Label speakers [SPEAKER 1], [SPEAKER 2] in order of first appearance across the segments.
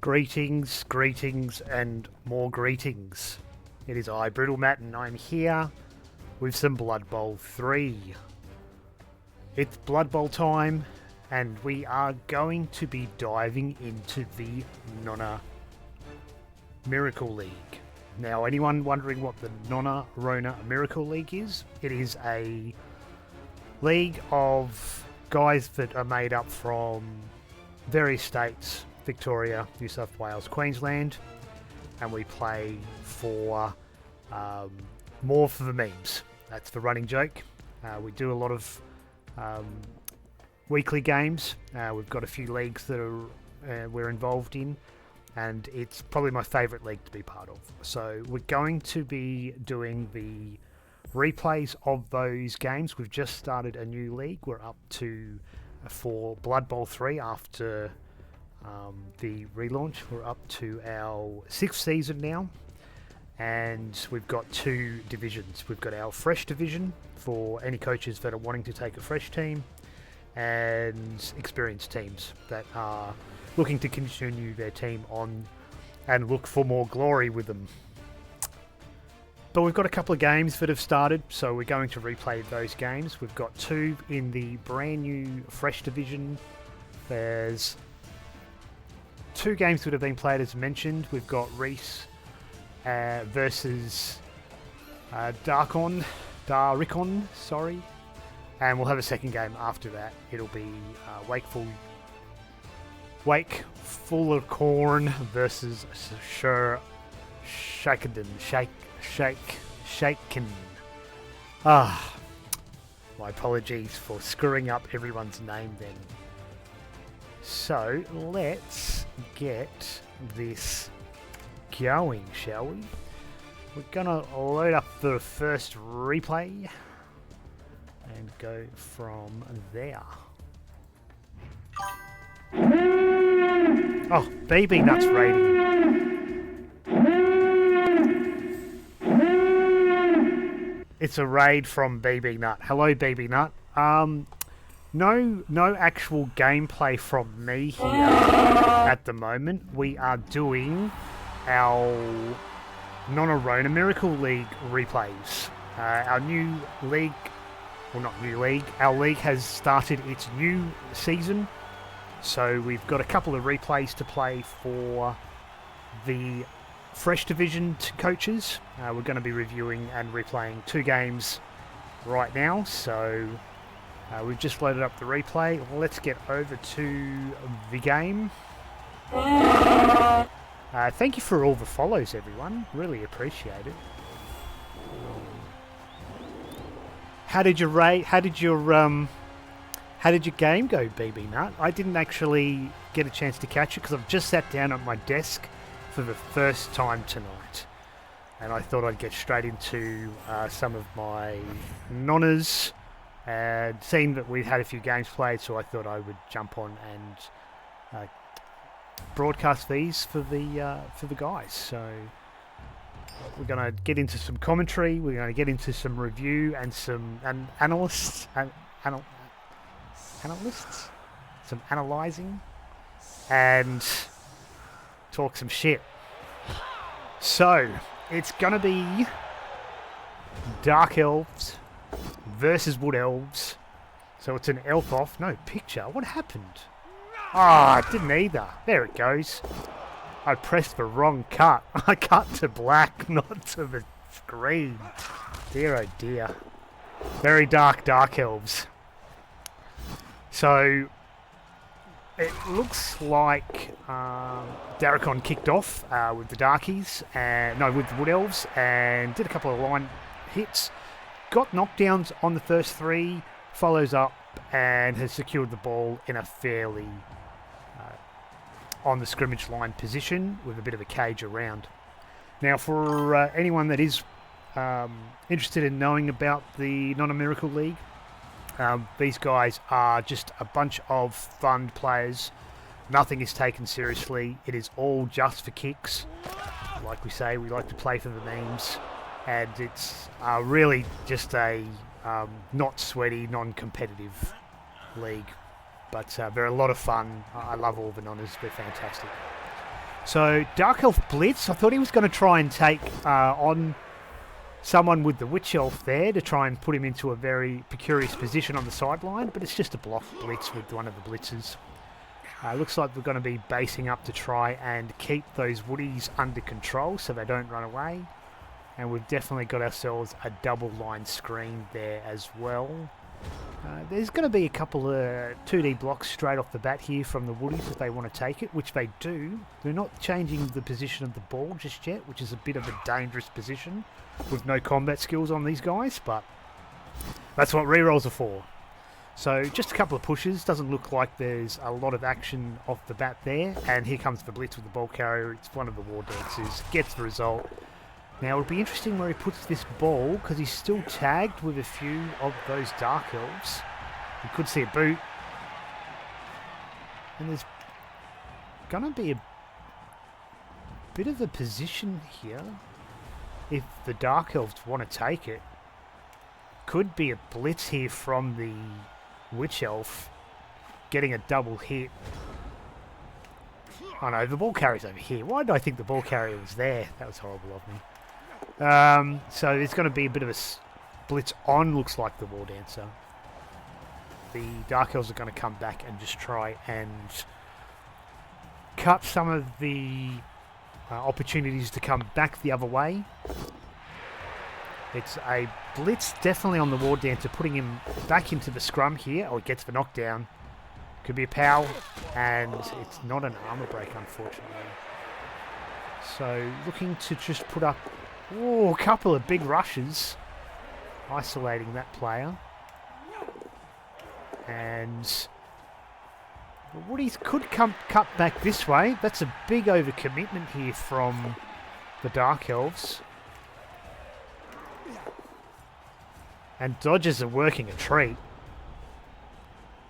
[SPEAKER 1] Greetings, greetings, and more greetings. It is I, Brutal Matt, and I'm here with some Blood Bowl 3. It's Blood Bowl time, and we are going to be diving into the Nonna Miracle League. Now, anyone wondering what the Nonna Rona Miracle League is? It is a league of guys that are made up from various states: Victoria, New South Wales, Queensland, and we play for more for the memes. That's the running joke. We do a lot of weekly games. We've got a few leagues that are we're involved in, and it's probably my favourite league to be part of. So we're going to be doing the replays of those games. We've just started a new league. We're up to for Blood Bowl 3 after the relaunch. We're up to our 6th season now, and we've got 2 divisions. We've got our fresh division for any coaches that are wanting to take a fresh team, and experienced teams that are looking to continue their team on and look for more glory with them. But we've got a couple of games that have started, so we're going to replay those games. We've got 2 in the brand new fresh division. There's 2 games that have been played as mentioned. We've got Rhys versus Daarikon, sorry. And we'll have a second game after that. It'll be WakefulAcorn versus Shaken. My apologies for screwing up everyone's name then. So let's get this going, shall we? We're gonna load up the first replay and go from there. Oh, BB Nuts rating. It's a raid from BB Nut. Hello, BB Nut. No actual gameplay from me here at the moment. We are doing our Nonna Rona Miracle League replays. Our new league, well, not new league, our league has started its new season. So we've got a couple of replays to play for the fresh division coaches. We're going to be reviewing and replaying 2 games right now. So we've just loaded up the replay. Let's get over to the game. Thank you for all the follows, everyone. Really appreciate it. How did your game go, BB Nut? I didn't actually get a chance to catch it because I've just sat down at my desk for the first time tonight, and I thought I'd get straight into some of my nonnas, and seeing that we'd had a few games played, so I thought I would jump on and broadcast these for the guys. So we're going to get into some commentary, we're going to get into some review and some analysts, some analysing, and talk some shit. So it's going to be Dark Elves versus Wood Elves. So it's an elf off. No picture. What happened? It didn't either. There it goes. I pressed the wrong cut. I cut to black, not to the screen. Dear oh dear. Very dark Elves. So it looks like Daarikon kicked off with the Darkies, with the Wood Elves, and did a couple of line hits. Got knockdowns on the first 3, follows up, and has secured the ball in a fairly on the scrimmage line position with a bit of a cage around. Now, for anyone that is interested in knowing about the Nonna Miracle League, these guys are just a bunch of fun players. Nothing is taken seriously. It is all just for kicks. Like we say, we like to play for the memes. And it's really just a not sweaty, non-competitive league. But they're a lot of fun. I love all the nonnas. They're fantastic. So Dark Elf Blitz, I thought he was going to try and take on someone with the Witch Elf there to try and put him into a very precarious position on the sideline, but it's just a block blitz with one of the blitzers. Looks like we're going to be basing up to try and keep those Woddies under control so they don't run away. And we've definitely got ourselves a double line screen there as well. There's going to be a couple of 2D blocks straight off the bat here from the Woddies if they want to take it, which they do. They're not changing the position of the ball just yet, which is a bit of a dangerous position with no combat skills on these guys, but that's what rerolls are for. So just a couple of pushes, doesn't look like there's a lot of action off the bat there, and here comes the blitz with the ball carrier. It's one of the war dancers, gets the result. Now it'll be interesting where he puts this ball because he's still tagged with a few of those Dark Elves. You could see a boot, and there's gonna be a bit of a position here if the Dark Elves want to take it. Could be a blitz here from the Witch Elf, getting a double hit. Oh no, the ball carrier's over here. Why did I think the ball carrier was there? That was horrible of me. So there's going to be a bit of a blitz on, looks like the War Dancer. The Dark Elves are going to come back and just try and cut some of the opportunities to come back the other way. It's a blitz definitely on the War Dancer, putting him back into the scrum here. Oh, he gets the knockdown. Could be a POW, and it's not an armor break, unfortunately. So looking to just put up a couple of big rushes, isolating that player. And the Woddies could cut back this way. That's a big overcommitment here from the Dark Elves. And dodges are working a treat.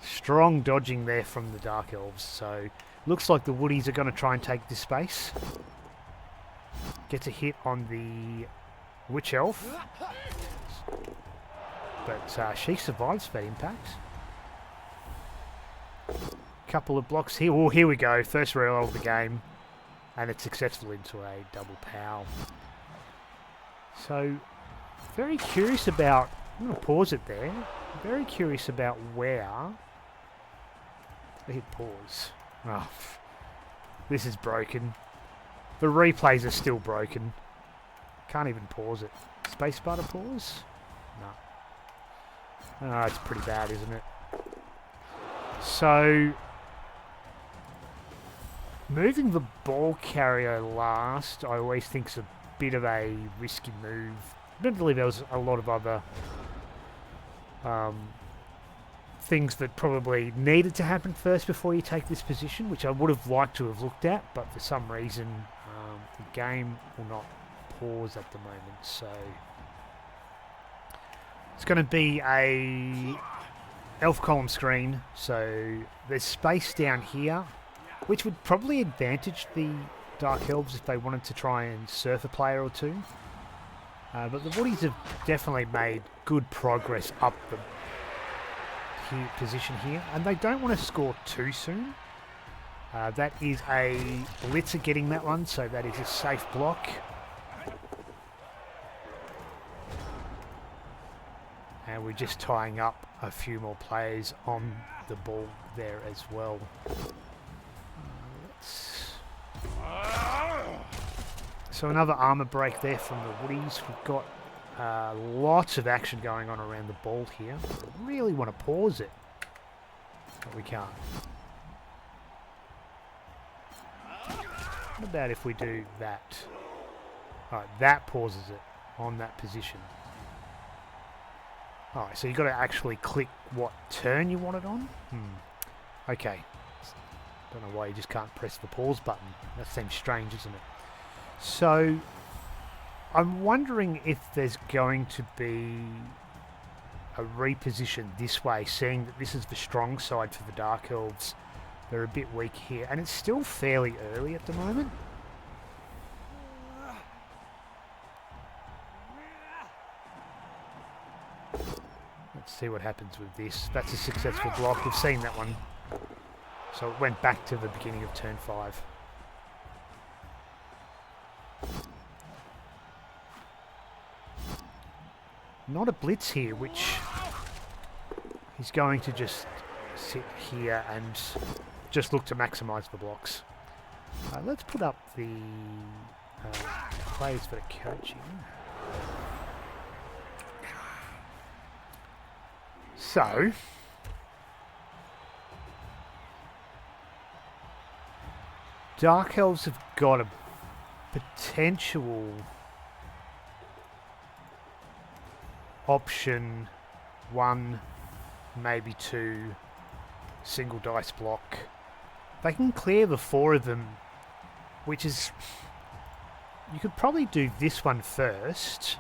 [SPEAKER 1] Strong dodging there from the Dark Elves. So looks like the Woddies are going to try and take this space. Gets a hit on the Witch Elf. But she survives that impact. Couple of blocks here. Oh, here we go. First reroll of the game. And it's successful into a double POW. So, very curious about... I'm going to pause it there. Very curious about where... I hit pause. Oh, this is broken. The replays are still broken. Can't even pause it. Spacebar to pause? No. Oh, it's pretty bad, isn't it? So... moving the ball carrier last, I always think is a bit of a risky move. Admittedly, there was a lot of other things that probably needed to happen first before you take this position, which I would have liked to have looked at, but for some reason the game will not pause at the moment. So it's going to be a elf column screen, so there's space down here, which would probably advantage the Dark Elves if they wanted to try and surf a player or two. But the Woddies have definitely made good progress up the position here, and they don't want to score too soon. That is a blitzer getting that one, so that is a safe block. And we're just tying up a few more players on the ball there as well. So another armor break there from the Woddies. We've got lots of action going on around the ball here. I really want to pause it, but we can't. What about if we do that? Alright, that pauses it on that position. Alright, so you've got to actually click what turn you want it on? Okay. Don't know why you just can't press the pause button. That seems strange, isn't it? So, I'm wondering if there's going to be a reposition this way, seeing that this is the strong side for the Dark Elves. They're a bit weak here, and it's still fairly early at the moment. Let's see what happens with this. That's a successful block. We've seen that one. So it went back to the beginning of turn 5. not a blitz here, which he's going to just sit here and just look to maximise the blocks. Let's put up the players for the coaching. So, Dark Elves have got a potential option 1, maybe 2, single dice block. They can clear the 4 of them, which is... You could probably do this one first,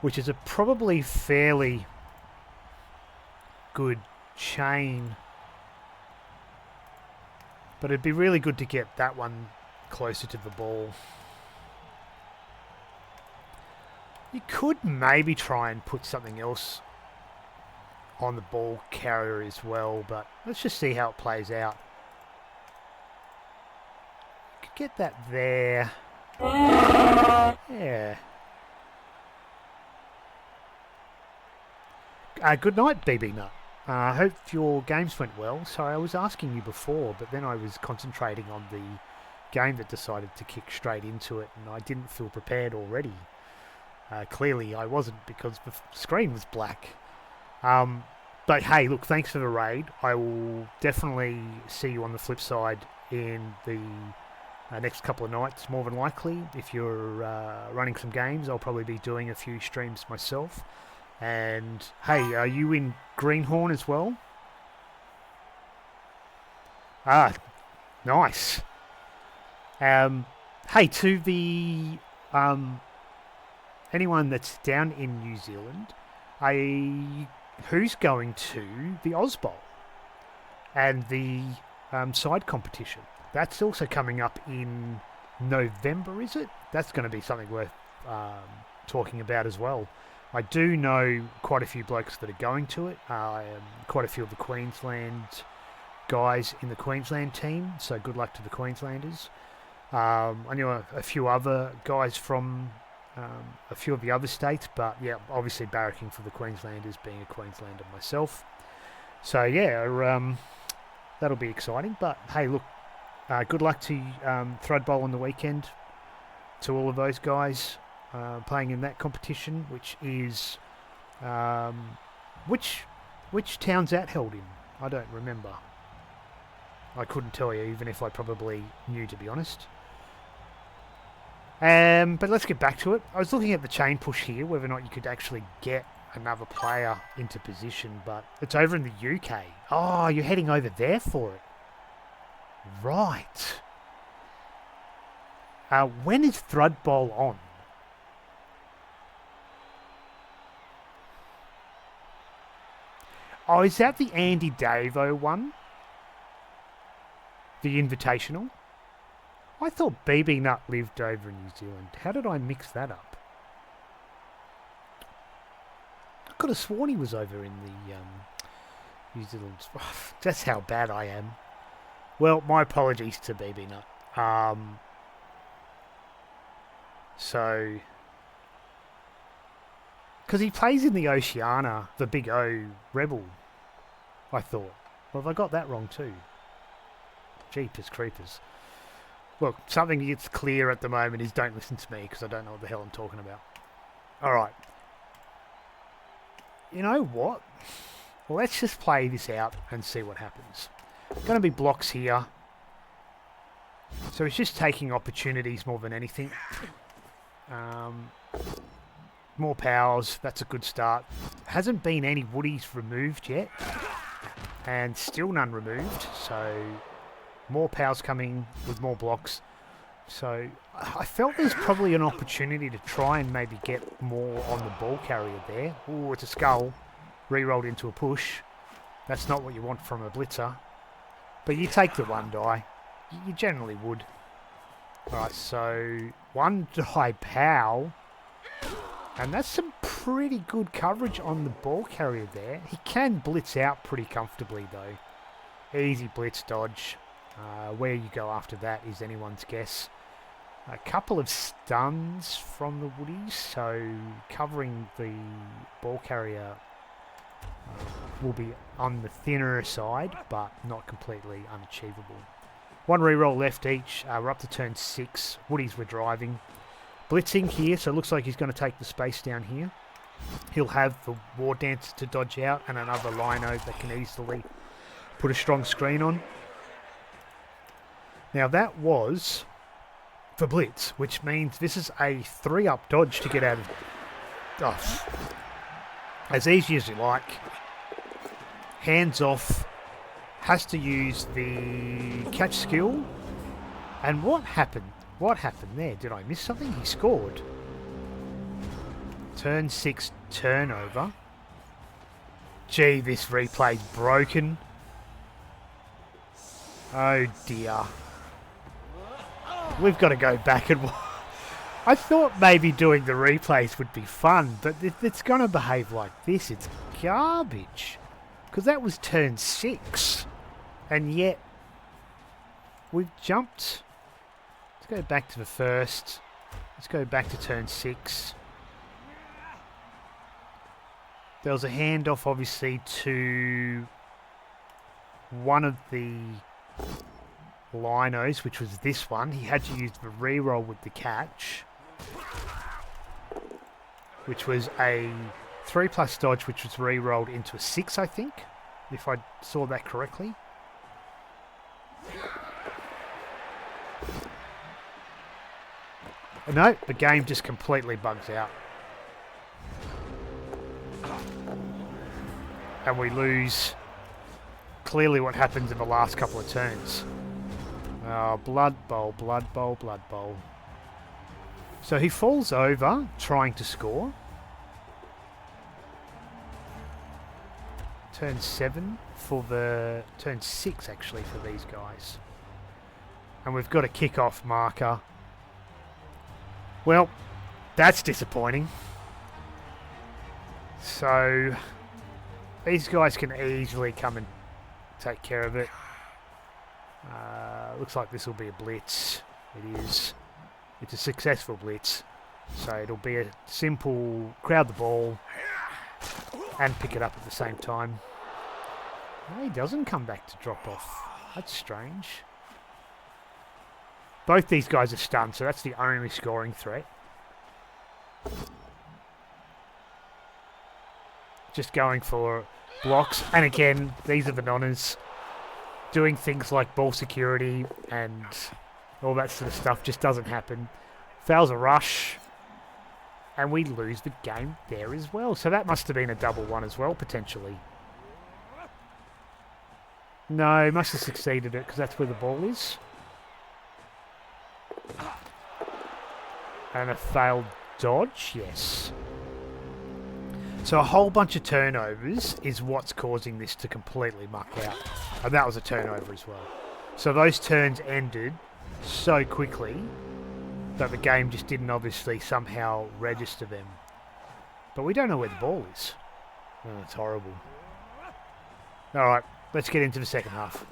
[SPEAKER 1] which is a probably fairly good chain. But it'd be really good to get that one closer to the ball. You could maybe try and put something else on the ball carrier as well, but let's just see how it plays out. Could get that there. Yeah. Good night, BB Nut. I hope your games went well. Sorry, I was asking you before, but then I was concentrating on the game that decided to kick straight into it, and I didn't feel prepared already. Clearly, I wasn't, because the screen was black. But hey, look, thanks for the raid. I will definitely see you on the flip side in the next couple of nights, more than likely. If you're running some games, I'll probably be doing a few streams myself. And hey, are you in Greenhorn as well? Ah, nice. Hey, to the anyone that's down in New Zealand, who's going to the Oz Bowl and the side competition? That's also coming up in November, is it? That's going to be something worth talking about as well. I do know quite a few blokes that are going to it. Quite a few of the Queensland guys in the Queensland team, so good luck to the Queenslanders. I know a few other guys from a few of the other states, but yeah, obviously barracking for the Queenslanders, being a Queenslander myself. So yeah, that'll be exciting. But hey, look, good luck to Thread Bowl on the weekend to all of those guys playing in that competition, which is which town's that held in? I don't remember. I couldn't tell you, even if I probably knew, to be honest. But let's get back to it. I was looking at the chain push here, whether or not you could actually get another player into position, but it's over in the UK. Oh, you're heading over there for it. Right. When is Thread Bowl on? Oh, is that the Andy Davo one? The Invitational? I thought BB Nut lived over in New Zealand. How did I mix that up? I could have sworn he was over in the New Zealand. That's how bad I am. Well, my apologies to BB Nut. So, because he plays in the Oceania, the Big O Rebel, I thought. Well, have I got that wrong too? Jeepers creepers. Look, something that's clear at the moment is don't listen to me, because I don't know what the hell I'm talking about. Alright. You know what? Well, let's just play this out and see what happens. Going to be blocks here. So it's just taking opportunities more than anything. More powers, that's a good start. Hasn't been any Woddies removed yet. And still none removed, so more powers coming with more blocks. So I felt there's probably an opportunity to try and maybe get more on the ball carrier there. Ooh, it's a skull. Re-rolled into a push. That's not what you want from a blitzer. But you take the one die. You generally would. Alright, so one die pow. And that's some pretty good coverage on the ball carrier there. He can blitz out pretty comfortably though. Easy blitz dodge. Where you go after that is anyone's guess. A couple of stuns from the Woddies, so covering the ball carrier will be on the thinner side, but not completely unachievable. One reroll left each. We're up to turn 6. Woddies were driving. Blitzing here, so it looks like he's going to take the space down here. He'll have the War Dancer to dodge out and another Lino that can easily put a strong screen on. Now that was for Blitz, which means this is a 3-up dodge to get out of... Oh, as easy as you like. Hands off. Has to use the catch skill. And what happened? What happened there? Did I miss something? He scored. Turn 6 turnover. Gee, this replay's broken. Oh dear. We've got to go back and... I thought maybe doing the replays would be fun, but if it's going to behave like this, it's garbage. Because that was turn 6. And yet, we've jumped... Let's go back to the first. Let's go back to turn 6. There was a handoff, obviously, to one of the Linos, which was this one. He had to use the reroll with the catch, which was a 3+ dodge, which was re-rolled into a 6, I think, if I saw that correctly. No, the game just completely bugs out. And we lose clearly what happens in the last couple of turns. Blood Bowl, Blood Bowl, Blood Bowl. So he falls over, trying to score. Turn 7 for the... Turn 6, actually, for these guys. And we've got a kick-off marker. Well, that's disappointing. So, these guys can easily come and take care of it. Looks like this will be a blitz. It is. It's a successful blitz. So it'll be a simple crowd the ball and pick it up at the same time. No, he doesn't come back to drop off. That's strange. Both these guys are stunned, so that's the only scoring threat. Just going for blocks. And again, these are the Nonnas. Doing things like ball security and all that sort of stuff just doesn't happen. Fouls a rush. And we lose the game there as well. So that must have been a double one as well, potentially. No, must have succeeded it because that's where the ball is. And a failed dodge, yes. So a whole bunch of turnovers is what's causing this to completely muck out. And that was a turnover as well. So those turns ended so quickly that the game just didn't obviously somehow register them. But we don't know where the ball is. Oh, it's horrible. Alright, let's get into the second half.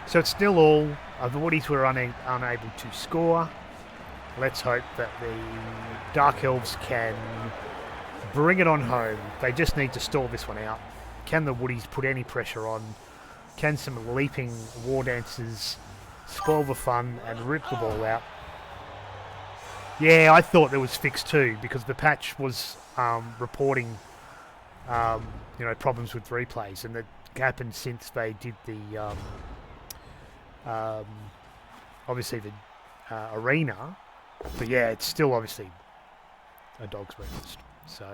[SPEAKER 1] So it's still all. The Woddies were unable to score. Let's hope that the Dark Elves can bring it on home. They just need to stall this one out. Can the Woddies put any pressure on? Can some leaping War Dancers spoil the fun and rip the ball out? Yeah, I thought there was fixed too because the patch was reporting problems with replays, and that happened since they did the obviously the arena. But yeah, it's still obviously a dog's breakfast. So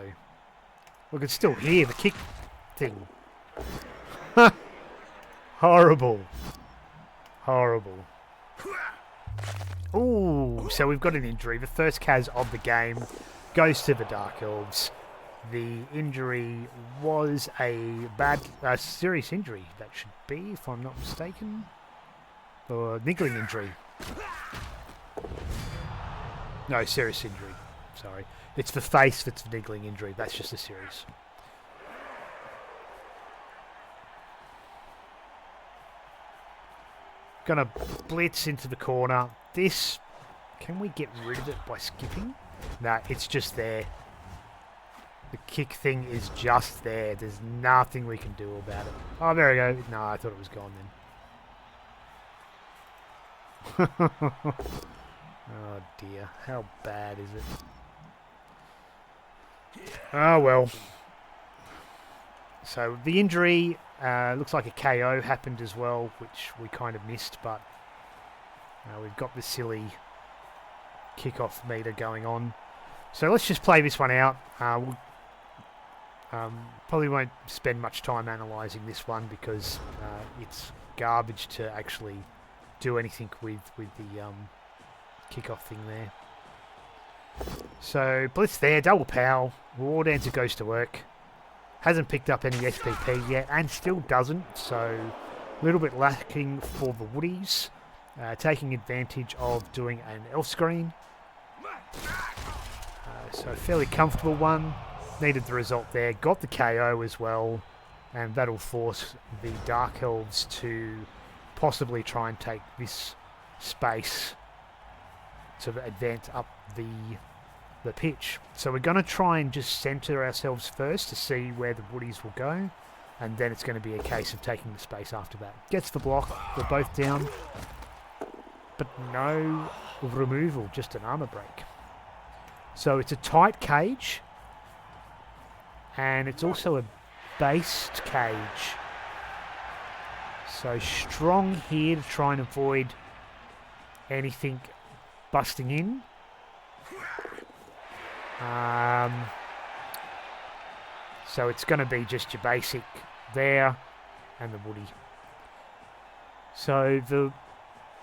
[SPEAKER 1] we can still hear the kick thing. Horrible. Horrible. Ooh, so we've got an injury. The first Kaz of the game goes to the Dark Elves. The injury was a serious injury, that should be, if I'm not mistaken. Or niggling injury. No, serious injury. Sorry. It's the face that's the niggling injury. That's just a serious. Gonna blitz into the corner. This Can we get rid of it by skipping? No, it's just there. The kick thing is just there. There's nothing we can do about it. Oh, there we go. No, I thought it was gone then. Oh dear. How bad is it? Oh well. So the injury looks like a KO happened as well, which we kind of missed, but we've got the silly kickoff meter going on. So let's just play this one out. We'll, probably won't spend much time analysing this one because it's garbage to actually do anything with the kickoff thing there. So Blitz there, double pow. War Dancer goes to work. Hasn't picked up any SPP yet and still doesn't, so a little bit lacking for the Woddies. Taking advantage of doing an elf screen. So a fairly comfortable one. Needed the result there. Got the KO as well. And that'll force the Dark Elves to possibly try and take this space to advance up the pitch. So we're going to try and just centre ourselves first to see where the Woddies will go. And then it's going to be a case of taking the space after that. Gets the block. We're both down. But no removal, just an armour break. So it's a tight cage. And it's also a based cage. So strong here to try and avoid anything busting in. So it's going to be just your basic there and the Woody. So the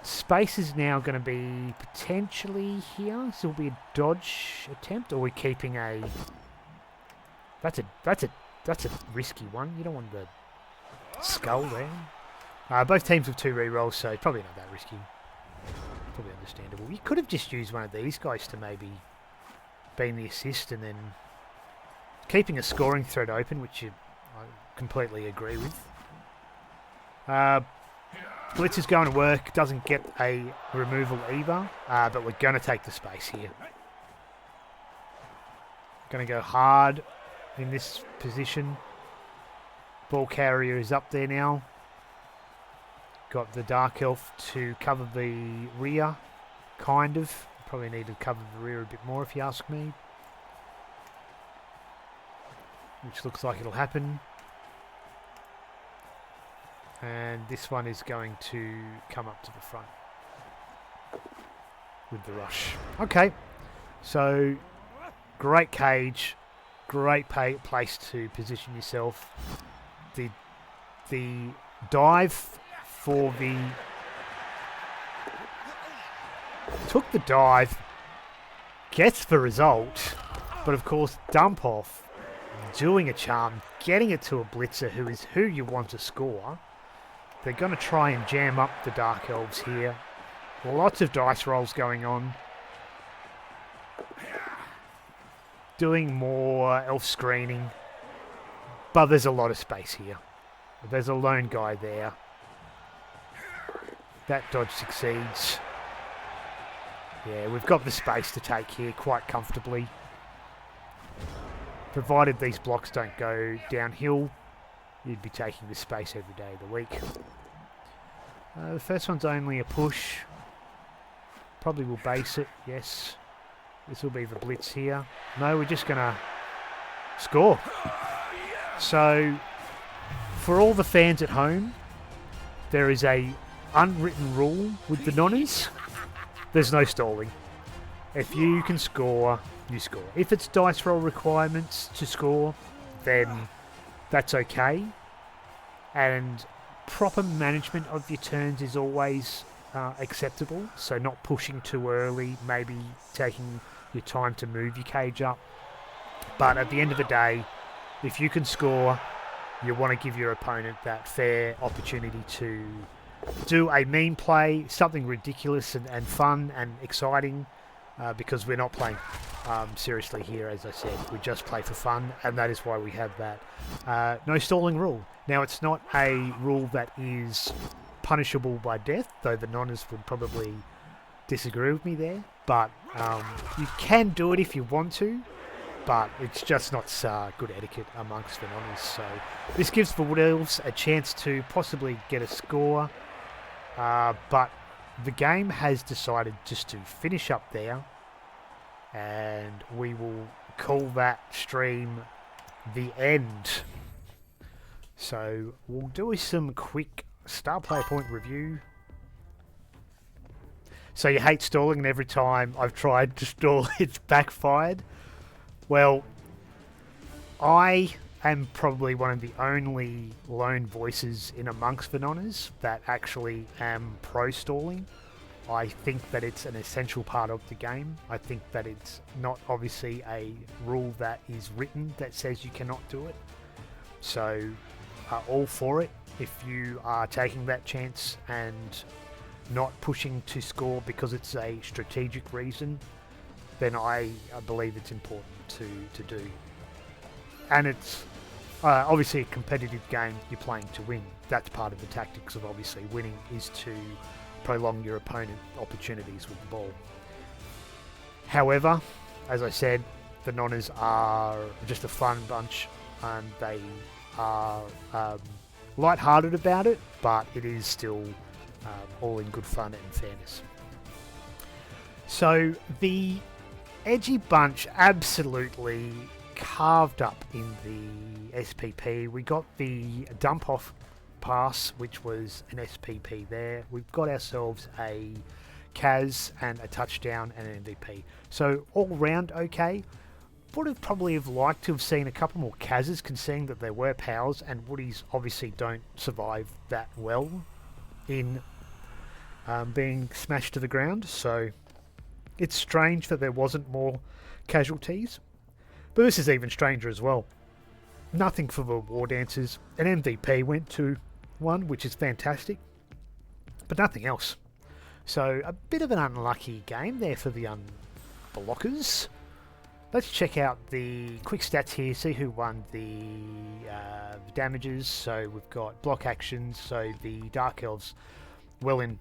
[SPEAKER 1] space is now going to be potentially here. So it'll be a dodge attempt, or we're keeping a. That's a risky one. You don't want the skull there. Both teams with 2 rerolls, so probably not that risky. Probably understandable. You could have just used one of these guys to maybe being the assist and then keeping a scoring thread open, which I completely agree with. Blitz is going to work, doesn't get a removal either, but we're going to take the space here. Going to go hard in this position. Ball carrier is up there now. Got the Dark Elf to cover the rear, kind of. Probably need to cover the rear a bit more if you ask me. Which looks like it'll happen. And this one is going to come up to the front with the rush. Okay, so great cage, great place to position yourself. The dive for the took the dive, gets the result, but of course dump off, doing a charm, getting it to a blitzer who is who you want to score. They're going to try and jam up the Dark Elves here. Lots of dice rolls going on. Doing more elf screening. But there's a lot of space here. There's a lone guy there. That dodge succeeds. Yeah, we've got the space to take here quite comfortably. Provided these blocks don't go downhill, you'd be taking this space every day of the week. The first one's only a push. Probably will base it, yes. This will be the blitz here. No, we're just going to score. So, for all the fans at home, there is a unwritten rule with the nonnies. There's no stalling. If you can score, you score. If it's dice roll requirements to score, then that's okay. And proper management of your turns is always acceptable. So not pushing too early, maybe taking your time to move your cage up. But at the end of the day, if you can score, you want to give your opponent that fair opportunity to do a mean play, something ridiculous and fun and exciting, because we're not playing seriously here, as I said. We just play for fun, and that is why we have that no stalling rule. Now, it's not a rule that is punishable by death, though the nonnas would probably disagree with me there, but you can do it if you want to, but it's just not good etiquette amongst the Nonnas. So this gives the Wood Elves a chance to possibly get a score, but the game has decided just to finish up there, and we will call that stream the end. So we'll do some quick star player point review. So you hate stalling, and every time I've tried to stall, it's backfired. Well, I am probably one of the only lone voices in amongst the Nonnas that actually am pro-stalling. I think that it's an essential part of the game. I think that it's not obviously a rule that is written that says you cannot do it. So, all for it. If you are taking that chance and not pushing to score because it's a strategic reason, then I believe it's important to do. And it's obviously a competitive game, you're playing to win. That's part of the tactics of obviously winning, is to prolong your opponent opportunities with the ball. However, as I said, the Nonnas are just a fun bunch, and they are light-hearted about it, but it is still all in good fun and fairness. So the edgy bunch absolutely carved up in the SPP. We got the dump off pass, which was an SPP there. We've got ourselves a Kaz and a touchdown and an MVP. So all round okay. Would have probably liked to have seen a couple more Kazes, considering that there were powers, and Woddies obviously don't survive that well in being smashed to the ground. So it's strange that there wasn't more casualties. But this is even stranger as well. Nothing for the War Dancers. An MVP went to one, which is fantastic, but nothing else. So a bit of an unlucky game there for the Unblockers. Let's check out the quick stats here, see who won the damages. So we've got block actions, so the Dark Elves well in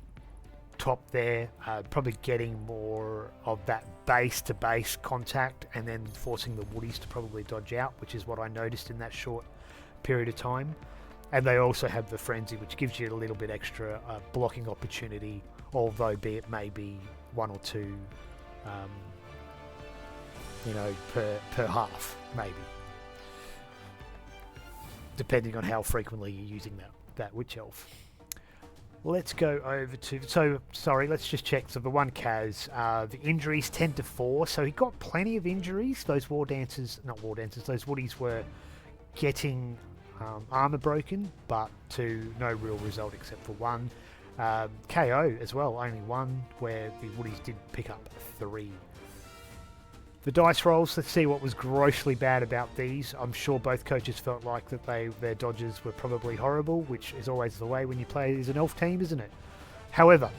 [SPEAKER 1] top there, probably getting more of that base-to-base contact and then forcing the Woddies to probably dodge out, which is what I noticed in that short period of time. And they also have the Frenzy, which gives you a little bit extra blocking opportunity, although be it maybe one or two per half, maybe, depending on how frequently you're using that Witch Elf. Let's go over to... let's just check. So the one Kaz, the injuries 10-4, so he got plenty of injuries. Those those Woddies were getting armor broken, but to no real result except for one. KO as well, only one, where the Woddies did pick up 3. The dice rolls, let's see what was grossly bad about these. I'm sure both coaches felt like that their dodges were probably horrible, which is always the way when you play as an elf team, isn't it? However,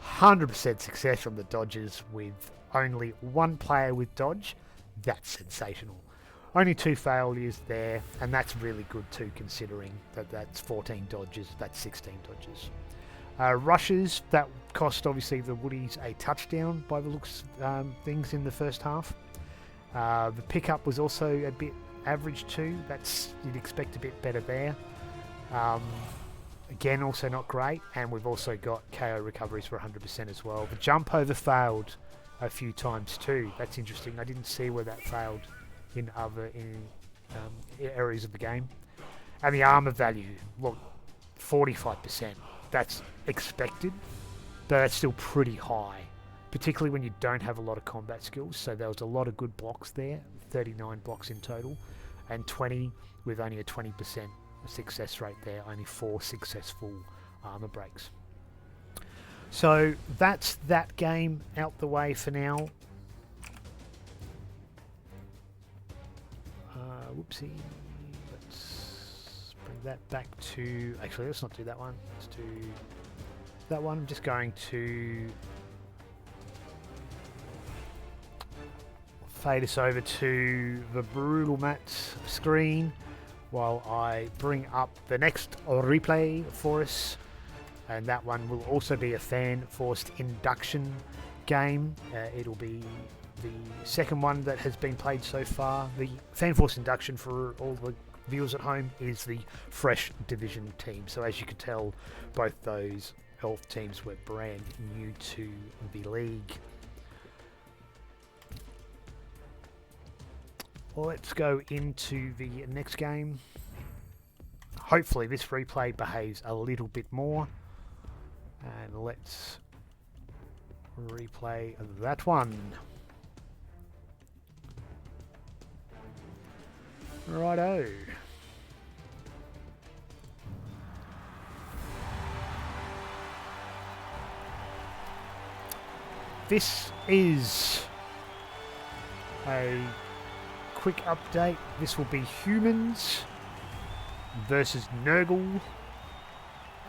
[SPEAKER 1] 100% success on the dodges with only one player with dodge. That's sensational. Only 2 failures there, and that's really good too, considering that that's 14 dodges, that's 16 dodges. Rushes, that cost obviously the Woddies a touchdown by the looks things in the first half. The pickup was also a bit average too. You'd expect a bit better there. Again, also not great, and we've also got KO recoveries for 100% as well. The jump over failed a few times too. That's interesting. I didn't see where that failed in other areas of the game. And the armor value, look, 45%. That's expected, but that's still pretty high, particularly when you don't have a lot of combat skills. So there was a lot of good blocks there, 39 blocks in total, and 20 with only a 20% success rate there, only 4 successful armor breaks. So that's that game out the way for now. Whoopsie. Let's bring that back to... Actually, let's not do that one. Let's do that one. I'm just going to fade us over to the Brutal Mats screen while I bring up the next replay for us. And that one will also be a Fan Forced Induction game. It'll be the second one that has been played so far. The Fan Forced Induction, for all the viewers at home, is the fresh division team. So as you can tell, both those elf teams were brand new to the league. Well, let's go into the next game. Hopefully this replay behaves a little bit more. And let's replay that one. Righto. This is a quick update. This will be humans versus Nurgle,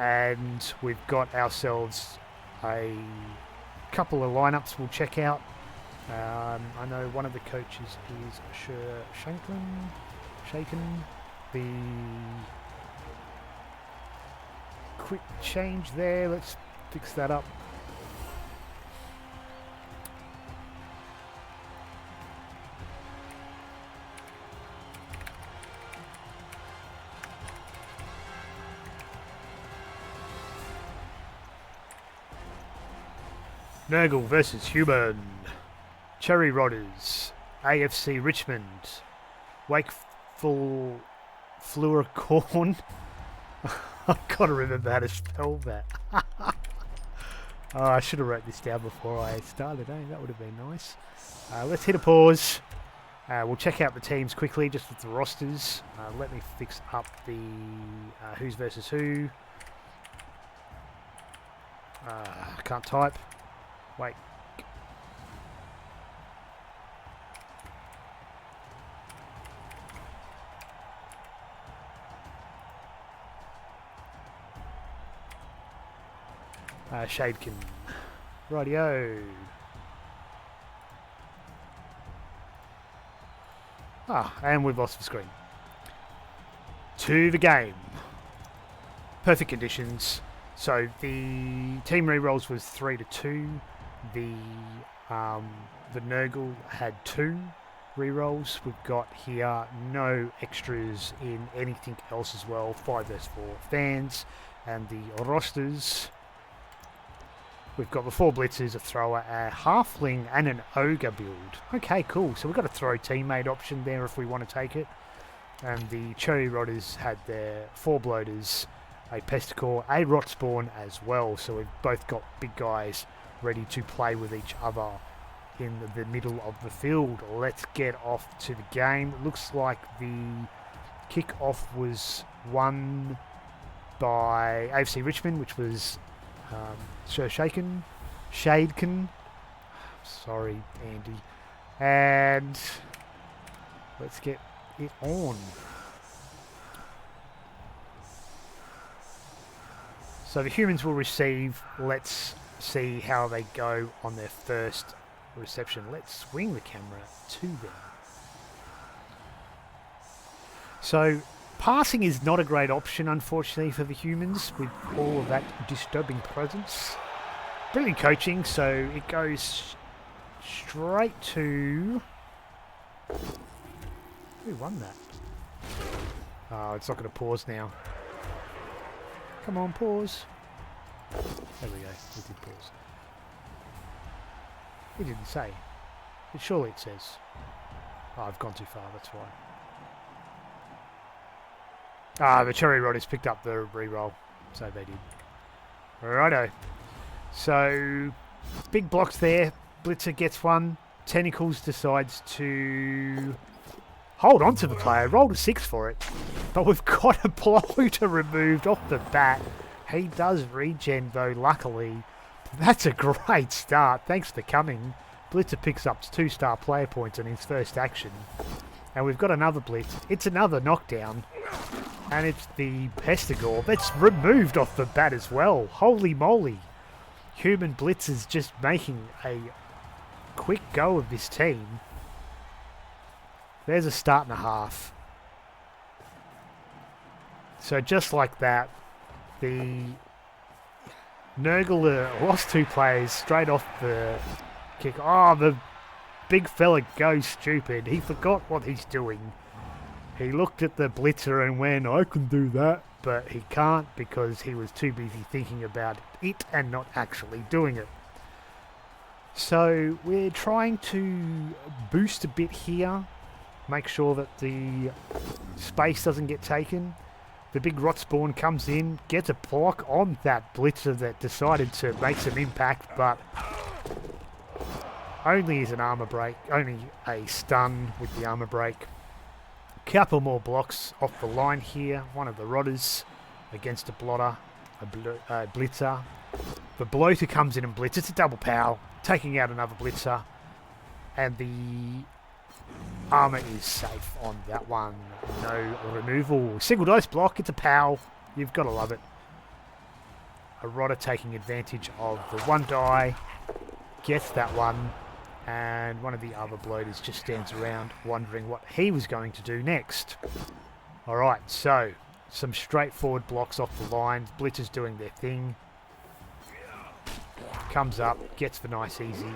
[SPEAKER 1] and we've got ourselves a couple of lineups we'll check out. I know one of the coaches is Shaken. The quick change there, let's fix that up. Nurgle versus Human. Cherry Rodders. AFC Richmond. WakefulAcorn. I've got to remember how to spell that. Oh, I should have wrote this down before I started, eh? That would have been nice. Let's hit a pause. We'll check out the teams quickly, just with the rosters. Let me fix up the who's versus who. I can't type. Wait. Shadekin. Rightio. And we've lost the screen. To the game. Perfect conditions. So the team rerolls was 3-2. The Nurgle had 2 rerolls. We've got here no extras in anything else as well. 5 versus 4 fans. And the rosters, we've got the 4 blitzers, a thrower, a halfling, and an ogre build. Okay, cool. So we've got a throw teammate option there if we want to take it. And the Cherry Rodders had their 4 bloaters, a Pesticore, a Rotspawn as well. So we've both got big guys ready to play with each other in the middle of the field. Let's get off to the game. It looks like the kick-off was won by AFC Richmond, which was Shadekin. Sorry, Andy. And let's get it on. So the humans will receive. Let's see how they go on their first reception. Let's swing the camera to them. So passing is not a great option, unfortunately, for the humans with all of that disturbing presence. Brilliant coaching, so it goes straight to... Who won that? Oh, it's not going to pause now. Come on, pause. There we go, it did pause. It didn't say. Surely it says. Oh, I've gone too far, that's why. The Cherry Rodders picked up the reroll, so they did. Righto. So, big blocks there. Blitzer gets one. Tentacles decides to hold on to the player. Rolled a 6 for it. But we've got a bloater removed off the bat. He does regen though, luckily. That's a great start. Thanks for coming. Blitzer picks up 2-star player points in his first action. And we've got another blitz. It's another knockdown. And it's the Pestigore that's removed off the bat as well. Holy moly. Human Blitzers just making a quick go of this team. There's a start and a half. So just like that, the Nurgle lost 2 players straight off the kick. Oh, the big fella goes stupid. He forgot what he's doing. He looked at the blitzer and went, I can do that. But he can't because he was too busy thinking about it and not actually doing it. So we're trying to boost a bit here. Make sure that the space doesn't get taken. The big rot spawn comes in, gets a block on that blitzer that decided to make some impact, but only as an armor break, only a stun with the armor break. Couple more blocks off the line here. One of the rotters against a blotter, a blitzer. The bloater comes in and blitz. It's a double pow, taking out another blitzer, and the armor is safe on that one. No removal. Single dose block. It's a pow. You've got to love it. A rotter taking advantage of the 1 die. Gets that one. And one of the other bloaters just stands around wondering what he was going to do next. Alright, so some straightforward blocks off the line. Blitzers doing their thing. Comes up. Gets the nice easy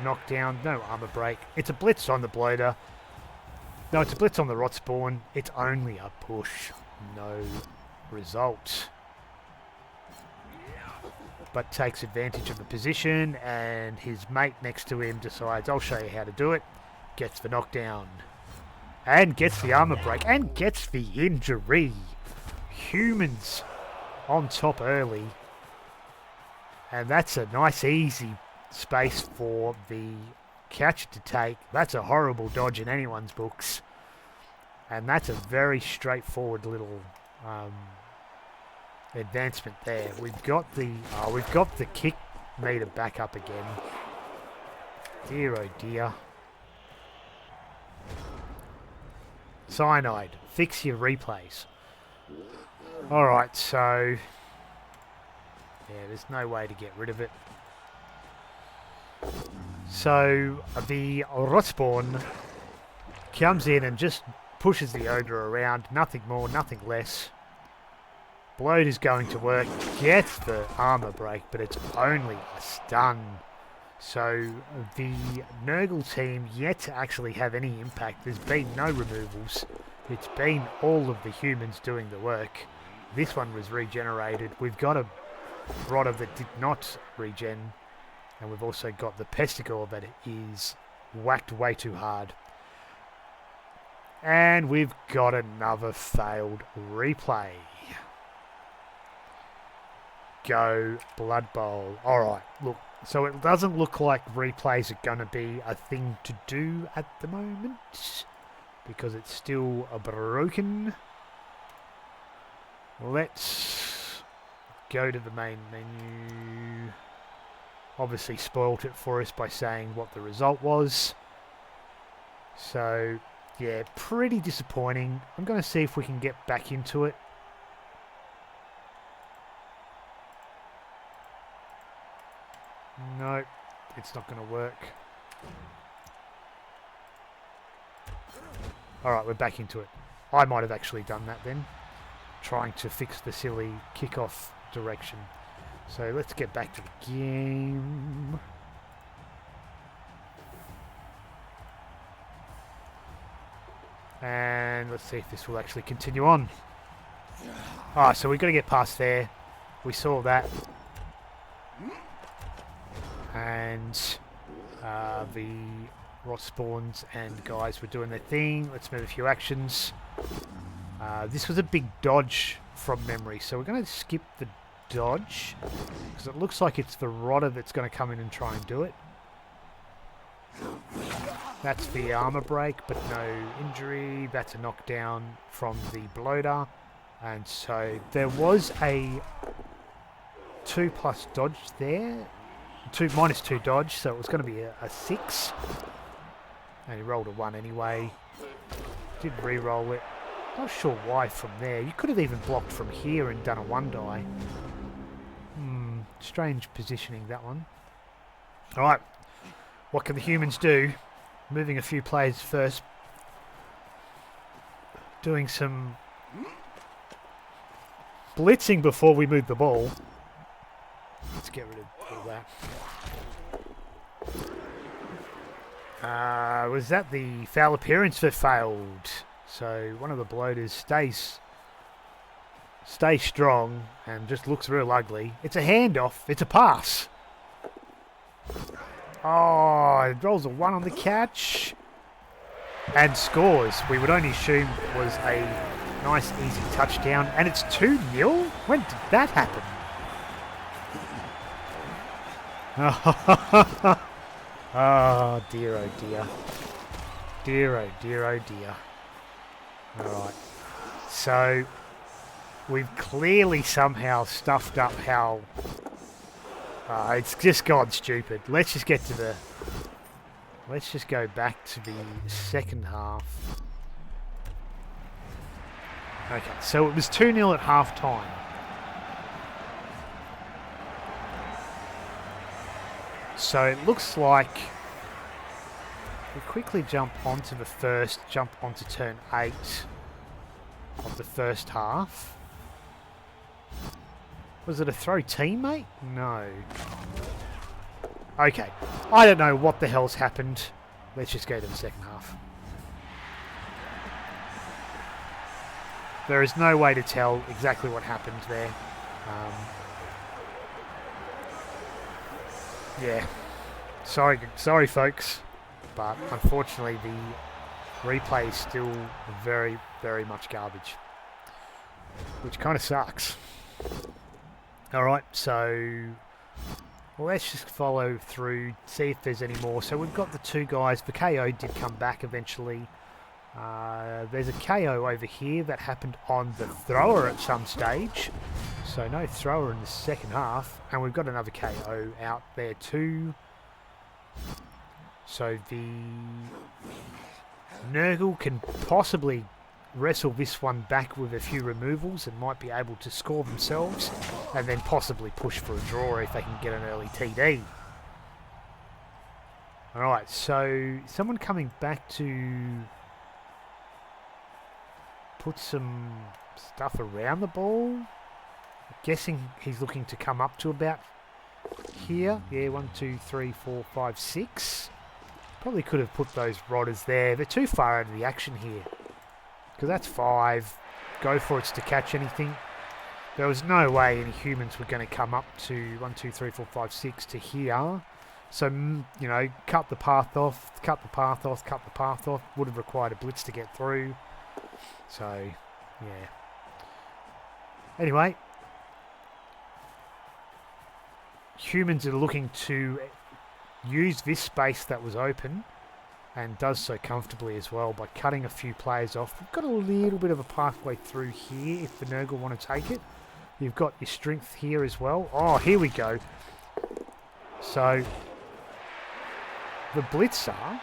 [SPEAKER 1] knockdown. No armor break. It's a blitz on the bloater. No, it's a blitz on the rot spawn. It's only a push. No result. But takes advantage of the position, and his mate next to him decides, I'll show you how to do it. Gets the knockdown. And gets the armor break. And gets the injury. Humans on top early. And that's a nice easy space for the catcher to take. That's a horrible dodge in anyone's books. And that's a very straightforward little advancement there. We've got the kick meter back up again. Dear oh dear. Cyanide. Fix your replays. Alright, so yeah, there's no way to get rid of it. So the Rotspawn comes in and just pushes the ogre around. Nothing more, nothing less. Bloat is going to work. Gets the armor break, but it's only a stun. So the Nurgle team yet to actually have any impact. There's been no removals. It's been all of the humans doing the work. This one was regenerated. We've got a rotter that did not regen. And we've also got the Pesticle that is whacked way too hard. And we've got another failed replay. Go Blood Bowl. Alright, look. So it doesn't look like replays are going to be a thing to do at the moment. Because it's still broken. Let's go to the main menu. Obviously spoilt it for us by saying what the result was. So, yeah, pretty disappointing. I'm going to see if we can get back into it. No, it's not going to work. Alright, we're back into it. I might have actually done that then. Trying to fix the silly kickoff direction. So let's get back to the game. And let's see if this will actually continue on. Ah, so we've got to get past there. We saw that. And the rot spawns and guys were doing their thing. Let's move a few actions. This was a big dodge from memory, so we're going to skip the dodge because it looks like it's the rotter that's going to come in and try and do it. That's the armor break, but no injury. That's a knockdown from the bloater. And so there was a 2+ dodge there. -2 dodge, so it was going to be a 6. And he rolled a 1 anyway. Did re-roll it. Not sure why from there. You could have even blocked from here and done a 1 die. Strange positioning, that one. Alright. What can the humans do? Moving a few players first. Doing some blitzing before we move the ball. get rid of all that. Was that the foul appearance that failed? So one of the bloaters stays strong and just looks real ugly. It's a handoff. It's a pass. Oh, it rolls a 1 on the catch and scores. We would only assume it was a nice, easy touchdown. And it's 2-0? When did that happen? Oh, dear, oh, dear. Dear, oh, dear, oh, dear. Alright. So, we've clearly somehow stuffed up how... it's just gone stupid. Let's just get to the... Let's just go back to the second half. Okay, so it was 2-0 at half time. So it looks like we quickly jump onto turn 8 of the first half. Was it a throw teammate? No. Okay. I don't know what the hell's happened. Let's just go to the second half. There is no way to tell exactly what happened there. Yeah. Sorry folks. But unfortunately the replay is still very, very much garbage. Which kind of sucks. Alright, so let's just follow through, see if there's any more. So we've got the two guys. The KO did come back eventually. There's a KO over here that happened on the thrower at some stage. So no thrower in the second half. And we've got another KO out there too. So the Nurgle can possibly wrestle this one back with a few removals and might be able to score themselves and then possibly push for a draw if they can get an early TD. Alright, so someone coming back to put some stuff around the ball. I'm guessing he's looking to come up to about here. Yeah, 1, 2, 3, 4, 5, 6. Probably could have put those rodders there. They're too far out of the action here. Because that's 5. Go for it to catch anything. There was no way any humans were going to come up to 1, 2, 3, 4, 5, 6 to here. So, you know, cut the path off. Would have required a blitz to get through. So, yeah. Anyway. Humans are looking to use this space that was open. And does so comfortably as well by cutting a few players off. We've got a little bit of a pathway through here if the Nurgle want to take it. You've got your strength here as well. Oh, here we go. So, the Blitzer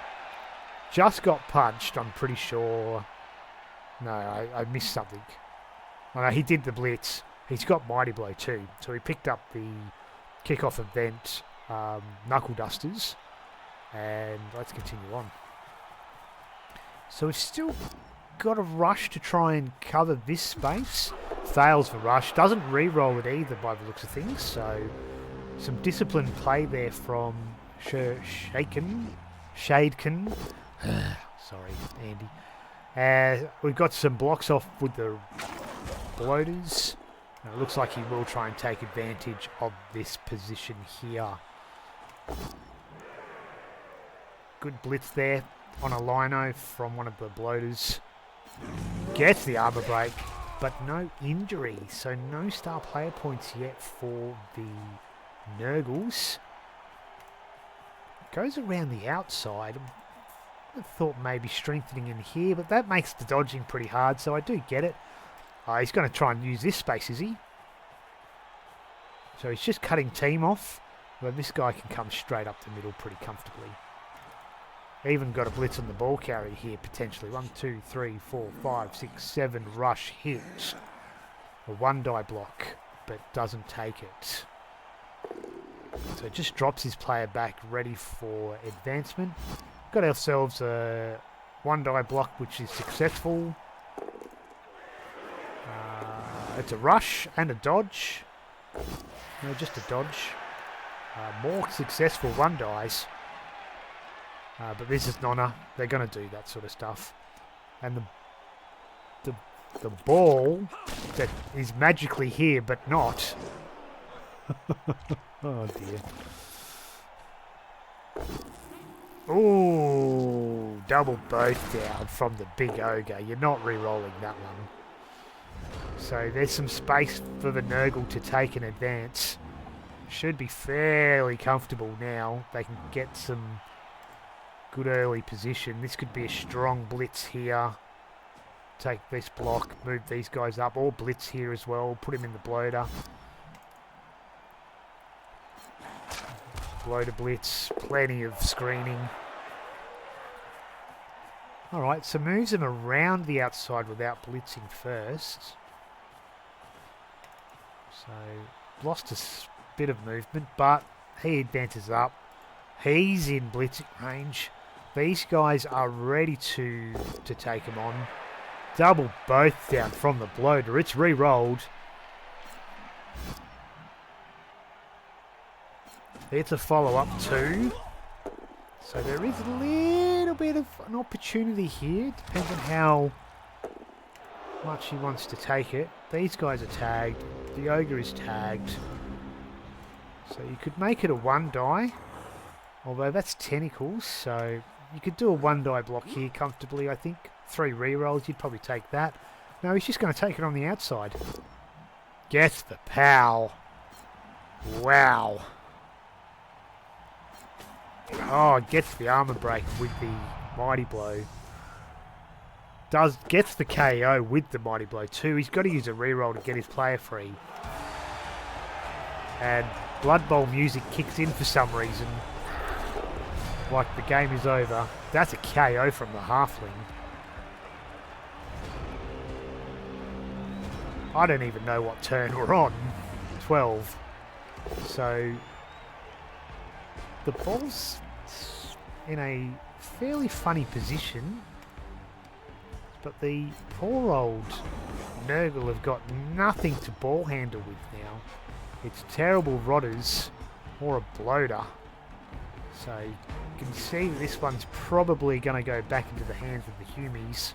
[SPEAKER 1] just got punched, I'm pretty sure. No, I missed something. Oh, no, he did the Blitz. He's got Mighty Blow too. So he picked up the kickoff event Knuckle Dusters. And let's continue on. So we've still got a rush to try and cover this space. Fails the rush. Doesn't re-roll it either by the looks of things. So some disciplined play there from Shadekin. Sorry, Andy. We've got some blocks off with the bloaters. And it looks like he will try and take advantage of this position here. Good blitz there on a lino from one of the bloaters. Gets the armor break, but no injury. So no star player points yet for the Nurgles. Goes around the outside. I thought maybe strengthening in here, but that makes the dodging pretty hard, so I do get it. He's going to try and use this space, is he? So he's just cutting team off. But this guy can come straight up the middle pretty comfortably. Even got a blitz on the ball carrier here, potentially. 1, 2, 3, 4, 5, 6, 7 rush hits. A 1-die block, but doesn't take it. So it just drops his player back, ready for advancement. Got ourselves a 1-die block, which is successful. It's a rush and a dodge. No, just a dodge. More successful one dies. But this is Nonna. They're going to do that sort of stuff. And the ball that is magically here but not. Oh dear. Ooh, double both down from the big ogre. You're not re-rolling that one. So there's some space for the Nurgle to take an advance. Should be fairly comfortable now. They can get some good early position. This could be a strong blitz here. Take this block, move these guys up, or blitz here as well. Put him in the bloater. Bloater blitz, plenty of screening. Alright, so moves him around the outside without blitzing first. So, lost a bit of movement, but he advances up. He's in blitzing range. These guys are ready to take him on. Double both down from the bloater. It's re-rolled. It's a follow-up too. So there is a little bit of an opportunity here. Depends on how much he wants to take it. These guys are tagged. The ogre is tagged. So you could make it a one die. Although that's tentacles, so you could do a one die block here comfortably, I think. 3 rerolls, you'd probably take that. No, he's just going to take it on the outside. Gets the pow. Wow. Oh, gets the armor break with the mighty blow. Gets the KO with the mighty blow too. He's got to use a reroll to get his player free. And Blood Bowl music kicks in for some reason. Like the game is over. That's a KO from the halfling. I don't even know what turn we're on. 12. So the ball's in a fairly funny position, but the poor old Nurgle have got nothing to ball handle with now. It's terrible rodders or a bloater. So you can see this one's probably going to go back into the hands of the Humies.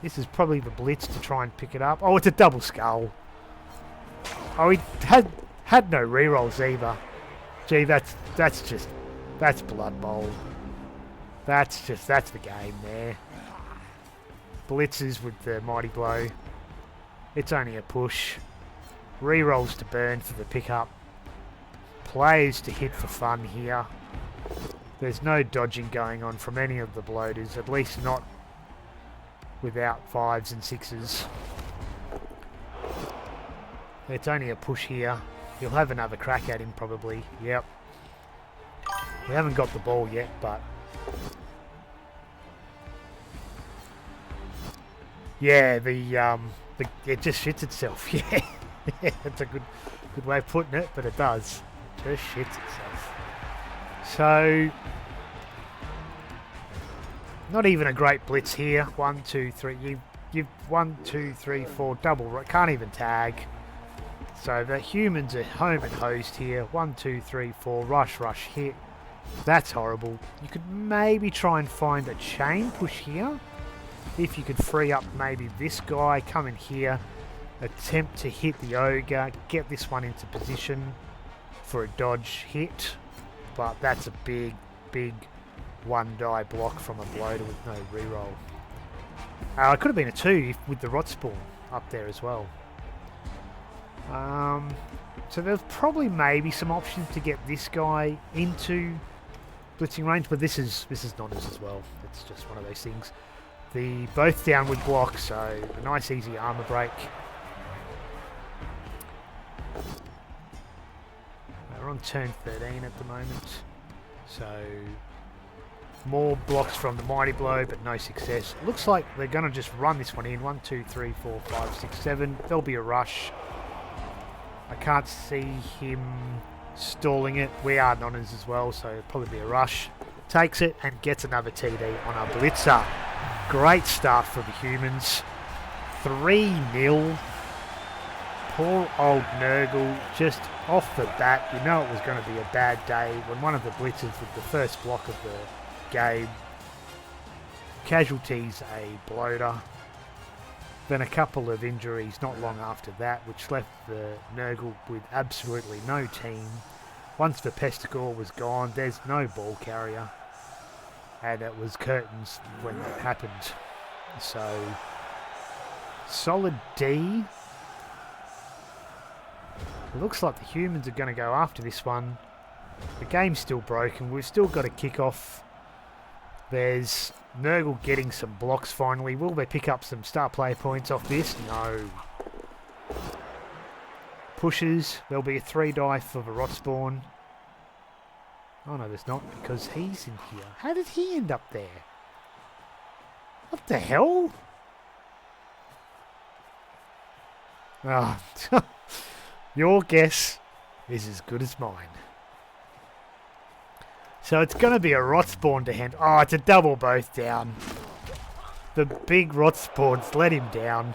[SPEAKER 1] This is probably the blitz to try and pick it up. Oh, it's a double skull. Oh, he had no rerolls either. Gee, that's Blood Bowl. That's the game there. Blitzes with the mighty blow. It's only a push. Rerolls to burn for the pickup. Plays to hit for fun here. There's no dodging going on from any of the bloaters, at least not without 5s and 6s. It's only a push here. He'll have another crack at him probably. Yep. We haven't got the ball yet, but yeah, it just shits itself. Yeah, yeah, that's a good way of putting it, but it does. It just shits itself. So not even a great blitz here. 1, 2, 3. You've 1, 2, 3, 4 double. Can't even tag. So the humans are home and hosed here. 1, 2, 3, 4. Rush, hit. That's horrible. You could maybe try and find a chain push here. If you could free up maybe this guy, come in here, attempt to hit the ogre, get this one into position for a dodge hit. But that's a big one die block from a bloater with no reroll. It could have been a 2 with the rot spawn up there as well. So there's probably maybe some options to get this guy into blitzing range, but this is Nonna's as well. It's just one of those things. The both downward block, so a nice easy armor break. We're on turn 13 at the moment, so more blocks from the mighty blow, but no success. Looks like they're going to just run this one in. 1, 2, 3, 4, 5, 6, 7. There'll be a rush. I can't see him stalling it. We are Nonnas as well, so it'll probably be a rush. Takes it and gets another TD on our blitzer. Great start for the humans. 3-0. Poor old Nurgle, just off the bat, you know it was going to be a bad day when one of the blitzes with the first block of the game casualties a bloater. Then a couple of injuries not long after that, which left the Nurgle with absolutely no team. Once the Pestigore was gone, there's no ball carrier. And it was curtains when that happened. So, solid D. It looks like the humans are going to go after this one. The game's still broken. We've still got a kick-off. There's Nurgle getting some blocks finally. Will they pick up some star player points off this? No. Pushes. There'll be a 3-die for the rot spawn. Oh no, there's not, because he's in here. How did he end up there? What the hell? Oh, your guess is as good as mine. So it's going to be a rot spawn to hand. Oh, it's a double both down. The big rot spawns let him down.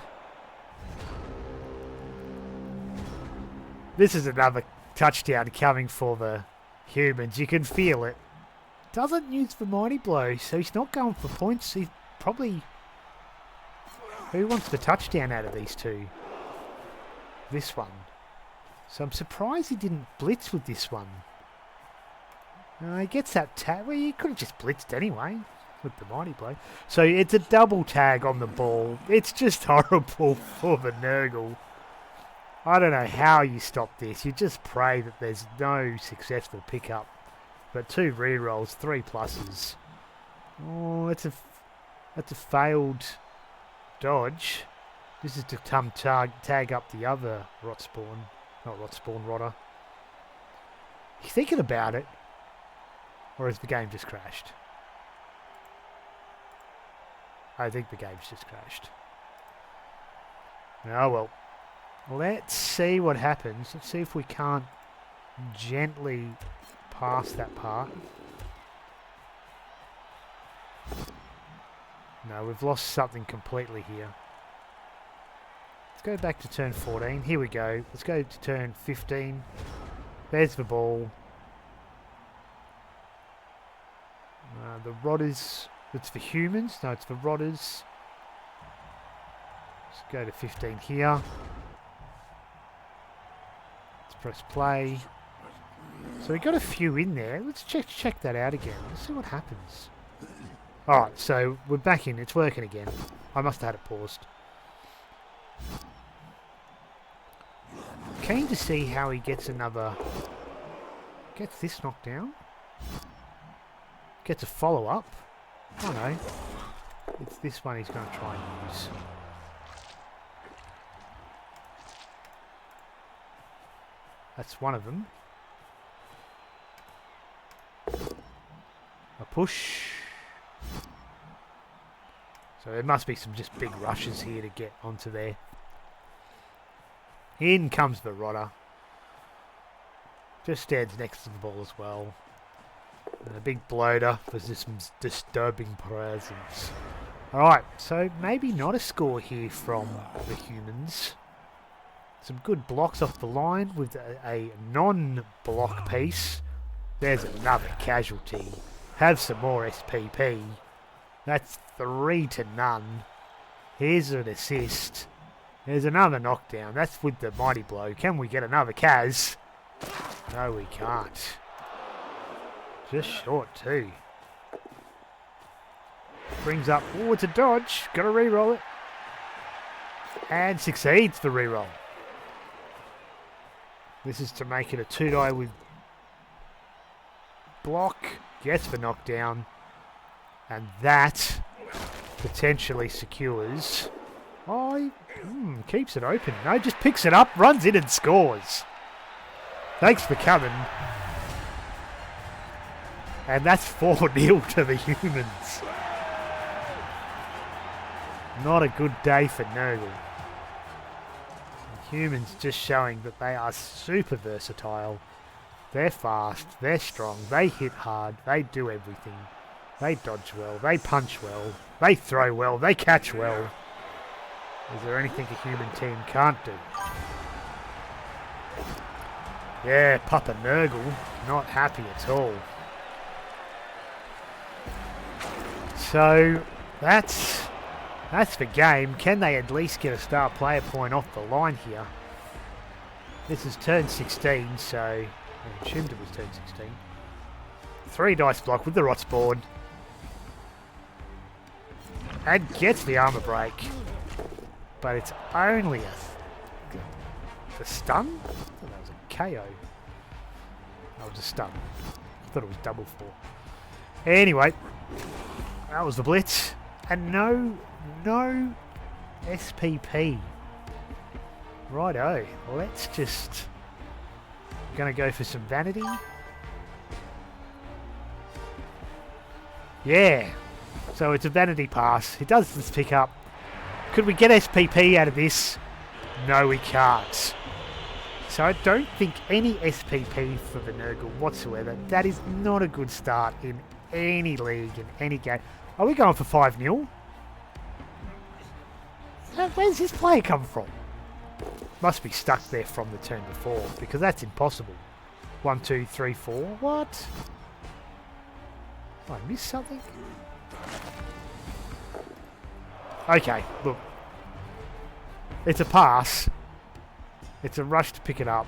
[SPEAKER 1] This is another touchdown coming for the humans. You can feel it. Doesn't use the mighty blow, so he's not going for points. He's probably... Who wants the touchdown out of these two? This one. So I'm surprised he didn't blitz with this one. He gets that tag. Well, he could have just blitzed anyway with the mighty blow. So it's a double tag on the ball. It's just horrible for the Nurgle. I don't know how you stop this. You just pray that there's no successful pickup. But 2 rerolls, 3 pluses. Oh, that's a failed dodge. This is to come tag up the other rot spawn. Not rot spawn, rotter. You thinking about it? Or has the game just crashed? I think the game's just crashed. Oh well. Let's see what happens. Let's see if we can't gently pass that part. No, we've lost something completely here. Let's go back to turn 14. Here we go. Let's go to turn 15. There's the ball. The rotters. It's for humans. No, it's for rotters. Let's go to 15 here. Let's press play. So we got a few in there. Let's check that out again. Let's see what happens. Alright, so we're back in. It's working again. I must have had it paused. Keen to see how he gets another... Gets this knocked down. Gets a follow-up. Oh no. It's this one he's going to try and use. That's one of them. A push. So there must be some just big rushes here to get onto there. In comes the rotter. Just stands next to the ball as well. And a big bloater for some disturbing presence. Alright, so maybe not a score here from the humans. Some good blocks off the line with a non-block piece. There's another casualty. Have some more SPP. That's 3-0. Here's an assist. There's another knockdown. That's with the mighty blow. Can we get another Kaz? No, we can't. Just short too. Brings up. Oh, it's a dodge. Got to re-roll it. And succeeds the re-roll. This is to make it a 2-die with block. Gets the knockdown. And that potentially secures. Oh, he keeps it open. No, just picks it up, runs in and scores. Thanks for coming. And that's 4-0 to the humans. Not a good day for Nurgle. The humans just showing that they are super versatile. They're fast, they're strong, they hit hard, they do everything. They dodge well, they punch well, they throw well, they catch well. Is there anything a human team can't do? Yeah, Papa Nurgle, not happy at all. So that's the game. Can they at least get a star player point off the line here? This is turn 16, so I assumed it was turn 16. 3 dice block with the rot spawn. And gets the armor break. But it's only a stun? I thought that was a KO. That was a stun. I thought it was double 4. Anyway, that was the blitz. And no SPP. Righto, let's just... Gonna go for some vanity. Yeah, so it's a vanity pass. It does this pick up. Could we get SPP out of this? No, we can't. So I don't think any SPP for the Nurgle whatsoever. That is not a good start in any league, in any game. Are we going for 5-0? Where's this player come from? Must be stuck there from the turn before, because that's impossible. 1, 2, 3, 4. What? I missed something? Okay, look. It's a pass. It's a rush to pick it up.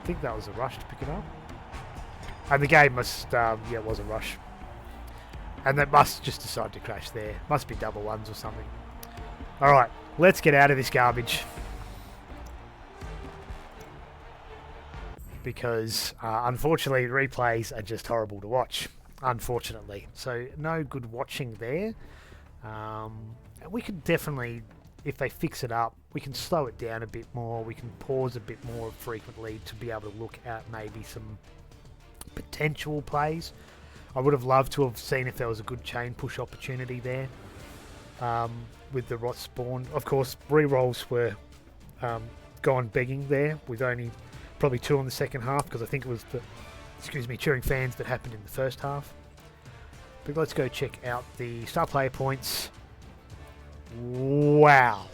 [SPEAKER 1] I think that was a rush to pick it up. And the game must, yeah, it was a rush. And that must just decide to crash there. Must be double ones or something. Alright, let's get out of this garbage. Because, unfortunately, replays are just horrible to watch. Unfortunately. So, no good watching there. We could definitely, if they fix it up, we can slow it down a bit more. We can pause a bit more frequently to be able to look at maybe some potential plays. I would have loved to have seen if there was a good chain push opportunity there with the rot spawn. Of course, re-rolls were gone begging there with only probably 2 on the second half, because I think it was the, cheering fans that happened in the first half. But let's go check out the star player points. Wow.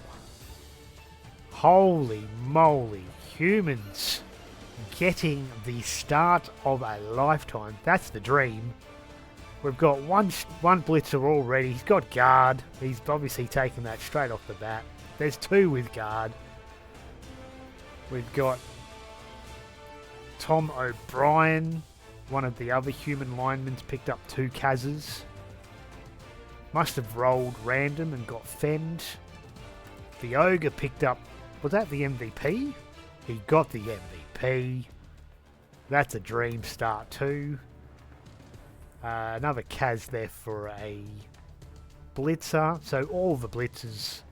[SPEAKER 1] Holy moly. Humans getting the start of a lifetime. That's the dream. We've got one blitzer already. He's got guard. He's obviously taken that straight off the bat. There's 2 with guard. We've got Tom O'Brien. One of the other human linemen's picked up 2 Kazas. Must have rolled random and got fend. The Ogre picked up... Was that the MVP? He got the MVP. That's a dream start too. Another Kaz there for a blitzer. So all the blitzers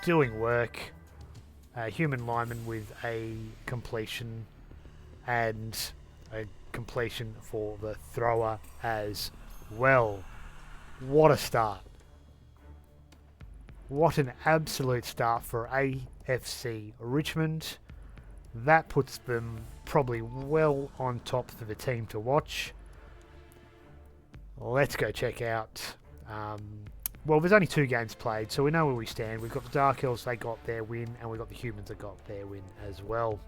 [SPEAKER 1] doing work. Human lineman with a completion. And a completion for the thrower as well. What a start. What an absolute start for AFC Richmond. That puts them probably well on top for the team to watch. Let's go check out... well, there's only 2 games played, so we know where we stand. We've got the Dark Elves, they got their win, and we've got the Humans that got their win as well.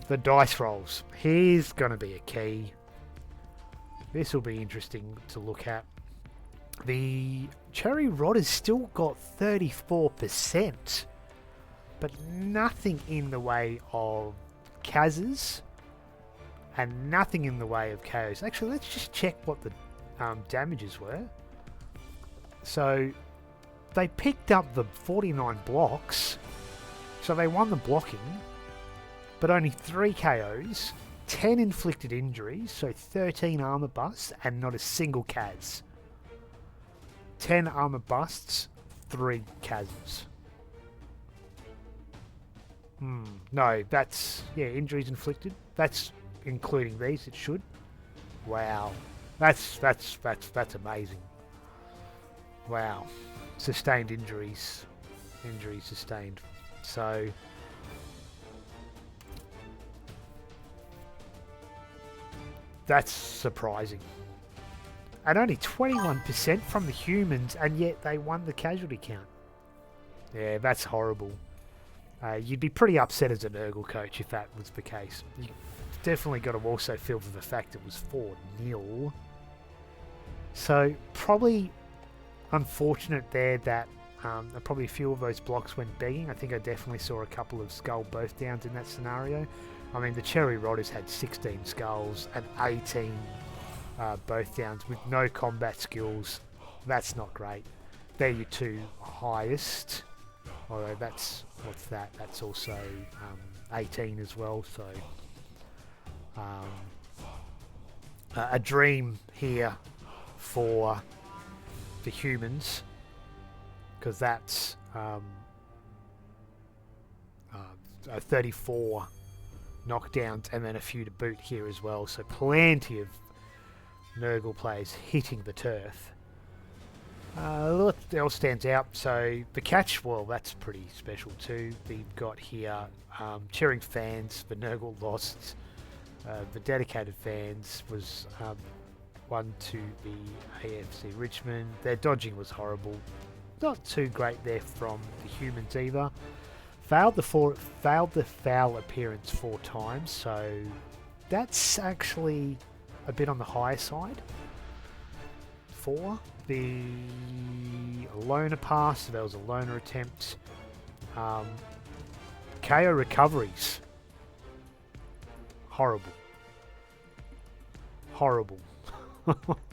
[SPEAKER 1] The dice rolls. Here's going to be a key. This will be interesting to look at. The Cherry Rod has still got 34%, but nothing in the way of Kazas and nothing in the way of KOs. Actually, let's just check what the damages were. So they picked up the 49 blocks, so they won the blocking, but only 3 KOs, 10 inflicted injuries, so 13 armor busts, and not a single Kaz. 10 armor busts, 3 Kazs. No, that's... Yeah, injuries inflicted. That's including these, it should. Wow. That's amazing. Wow. Sustained injuries. Injuries sustained. So... That's surprising. And only 21% from the humans, and yet they won the casualty count. Yeah, that's horrible. You'd be pretty upset as a Nurgle coach if that was the case. You definitely got to also feel for the fact it was 4-0. So probably unfortunate there that probably a few of those blocks went begging. I think I definitely saw a couple of skull both downs in that scenario. I mean, the Cherry Rodders had 16 skulls and 18 both downs with no combat skills. That's not great. They're your two highest. Although that's, what's that? That's also 18 as well. So a dream here for the humans, because that's 34 knockdowns and then a few to boot here as well. So plenty of Nurgle players hitting the turf. What else stands out? So the catch, well, that's pretty special too. We've got here cheering fans for Nurgle lost. The dedicated fans was one to the AFC Richmond. Their dodging was horrible. Not too great there from the humans either. Failed the foul appearance 4 times, so that's actually a bit on the higher side. 4. The loner pass, there was a loner attempt. KO recoveries. Horrible. Horrible.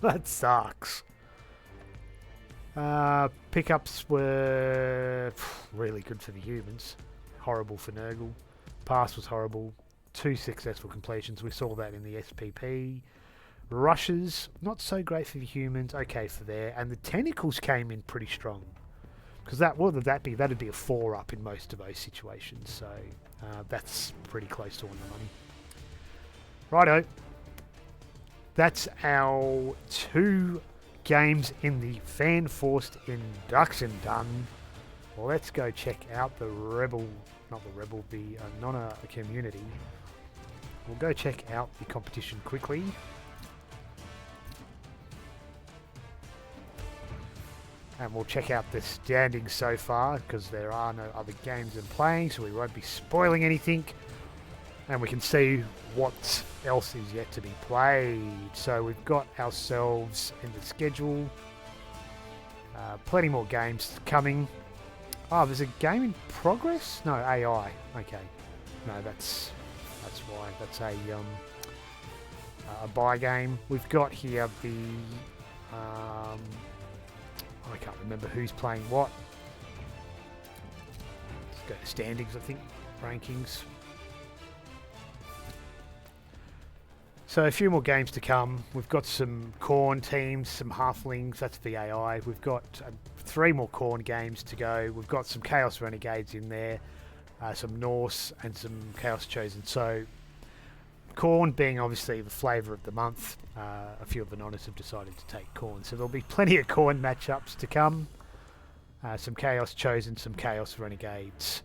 [SPEAKER 1] That sucks. Pickups were really good for the humans. Horrible for Nurgle. Pass was horrible. 2 successful completions. We saw that in the SPP. Rushes, not so great for the humans. Okay for there. And the tentacles came in pretty strong. Because that, what would that be? That'd be a 4 up in most of those situations. So that's pretty close to on the money. Righto. That's our 2 games in the Fan Forced Induction done. Well, let's go check out the the Nonna community. We'll go check out the competition quickly. And we'll check out the standings so far, because there are no other games in playing, so we won't be spoiling anything. And we can see what else is yet to be played. So we've got ourselves in the schedule. Plenty more games coming. Oh, there's a game in progress? No, AI. Okay. No, that's why. That's a buy game. We've got here the... I can't remember who's playing what. Let's go to standings, I think. Rankings. So a few more games to come. We've got some Khorne teams, some Halflings, that's VAI. We've got 3 more Khorne games to go. We've got some Chaos Renegades in there, some Norse and some Chaos Chosen. So Khorne being obviously the flavour of the month, a few of the Nonnas have decided to take Khorne. So there'll be plenty of Khorne matchups to come. Some Chaos Chosen, some Chaos Renegades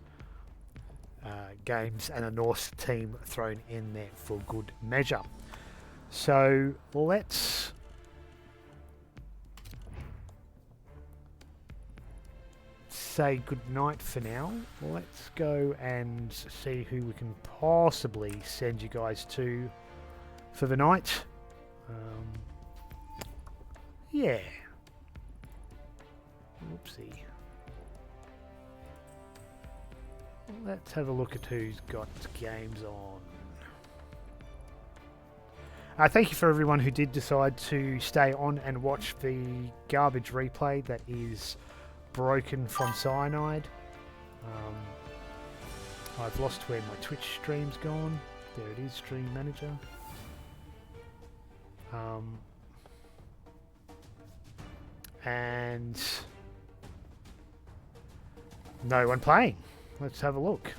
[SPEAKER 1] games, and a Norse team thrown in there for good measure. So let's say goodnight for now. Let's go and see who we can possibly send you guys to for the night. Yeah. Whoopsie. Let's have a look at who's got games on. Thank you for everyone who did decide to stay on and watch the garbage replay that is broken from Cyanide. I've lost where my Twitch stream's gone. There it is, Stream Manager. And no one playing. Let's have a look.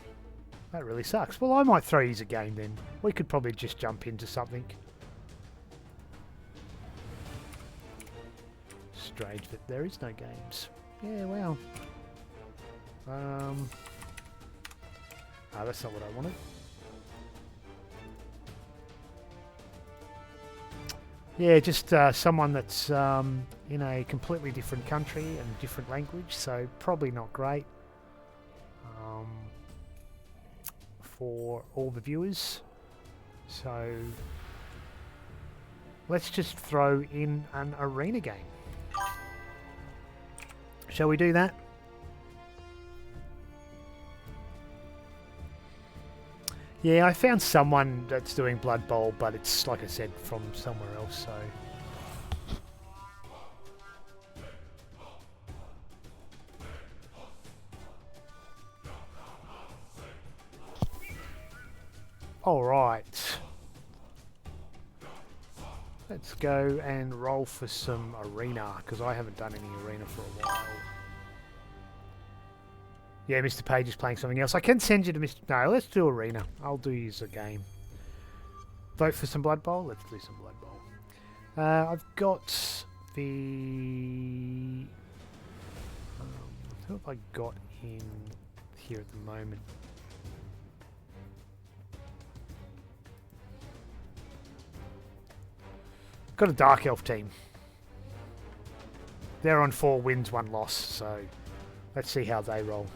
[SPEAKER 1] That really sucks. Well, I might throw you a game then. We could probably just jump into something. Strange that there is no games. Yeah, well. That's not what I wanted. Yeah, just someone that's in a completely different country and different language, so probably not great. for all the viewers. So let's just throw in an arena game. Shall we do that? Yeah, I found someone that's doing Blood Bowl, but it's, like I said, from somewhere else, so... Alright. Let's go and roll for some arena, because I haven't done any arena for a while. Yeah, Mr. Page is playing something else. I can send you to Mr... No, let's do arena. I'll do use a game. Vote for some Blood Bowl? Let's do some Blood Bowl. I've got the... who have I got in here at the moment? Got a Dark Elf team. They're on 4 wins, 1 loss, so let's see how they roll.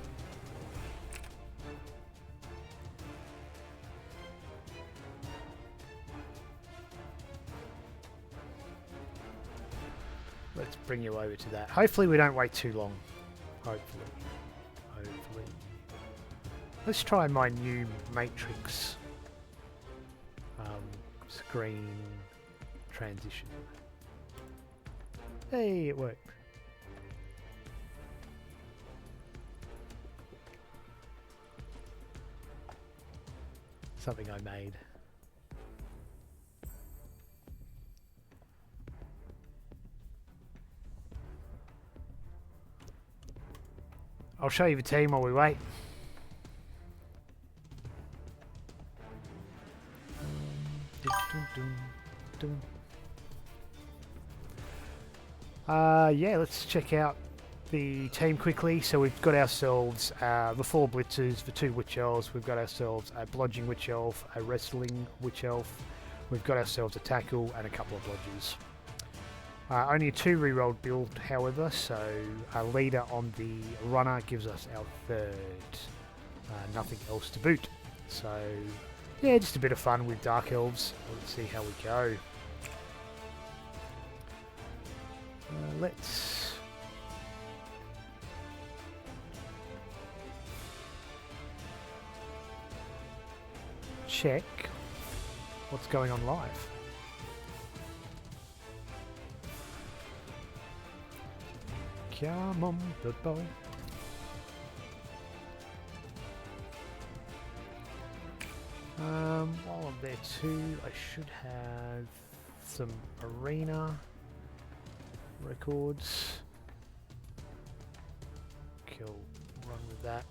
[SPEAKER 1] Let's bring you over to that. Hopefully we don't wait too long. Hopefully. Hopefully. Let's try my new Matrix screen transition. Hey, it worked. Something I made. I'll show you the team while we wait. Yeah, let's check out the team quickly. So we've got ourselves the 4 Blitzers, the 2 Witch Elves. We've got ourselves a Blodging Witch Elf, a Wrestling Witch Elf. We've got ourselves a Tackle and a couple of Blodgers. Only a 2 rerolled build, however, so a leader on the runner gives us our 3rd. Nothing else to boot. So, yeah, just a bit of fun with Dark Elves. Let's see how we go. Let's... check what's going on live. Come on, Blood Bowl. While I'm there too, I should have some arena records. Cool, run with that.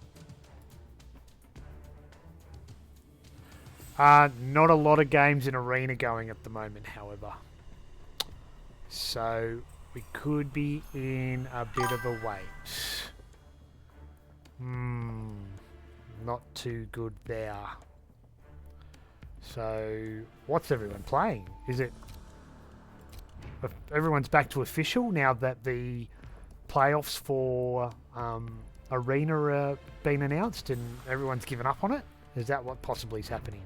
[SPEAKER 1] Not a lot of games in arena going at the moment, however. So we could be in a bit of a wait. Not too good there. So, what's everyone playing? Is it... everyone's back to official now that the playoffs for Arena are been announced and everyone's given up on it? Is that what possibly is happening?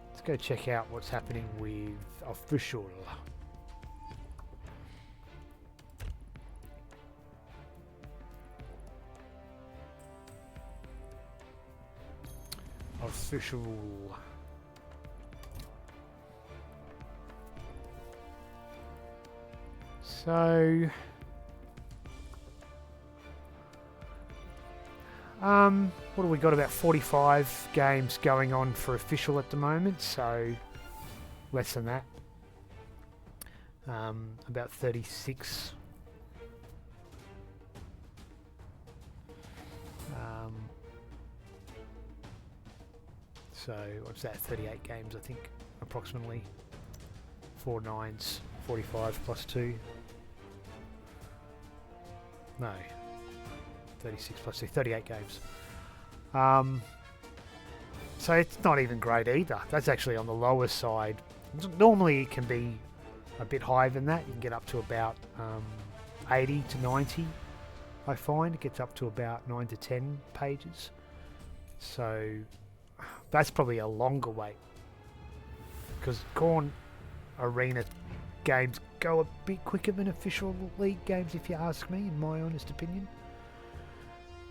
[SPEAKER 1] Let's go check out what's happening with official. Official. So, what have we got? About 45 games going on for official at the moment, so less than that. About 36. So what's that? 38 games, I think, approximately. 4 9s, 45 plus 2. No, 36 plus 2, 38 games. So it's not even great either. That's actually on the lower side. Normally it can be a bit higher than that. You can get up to about 80 to 90, I find. It gets up to about 9 to 10 pages. So that's probably a longer wait, because Corn Arena games go a bit quicker than official league games, if you ask me, in my honest opinion.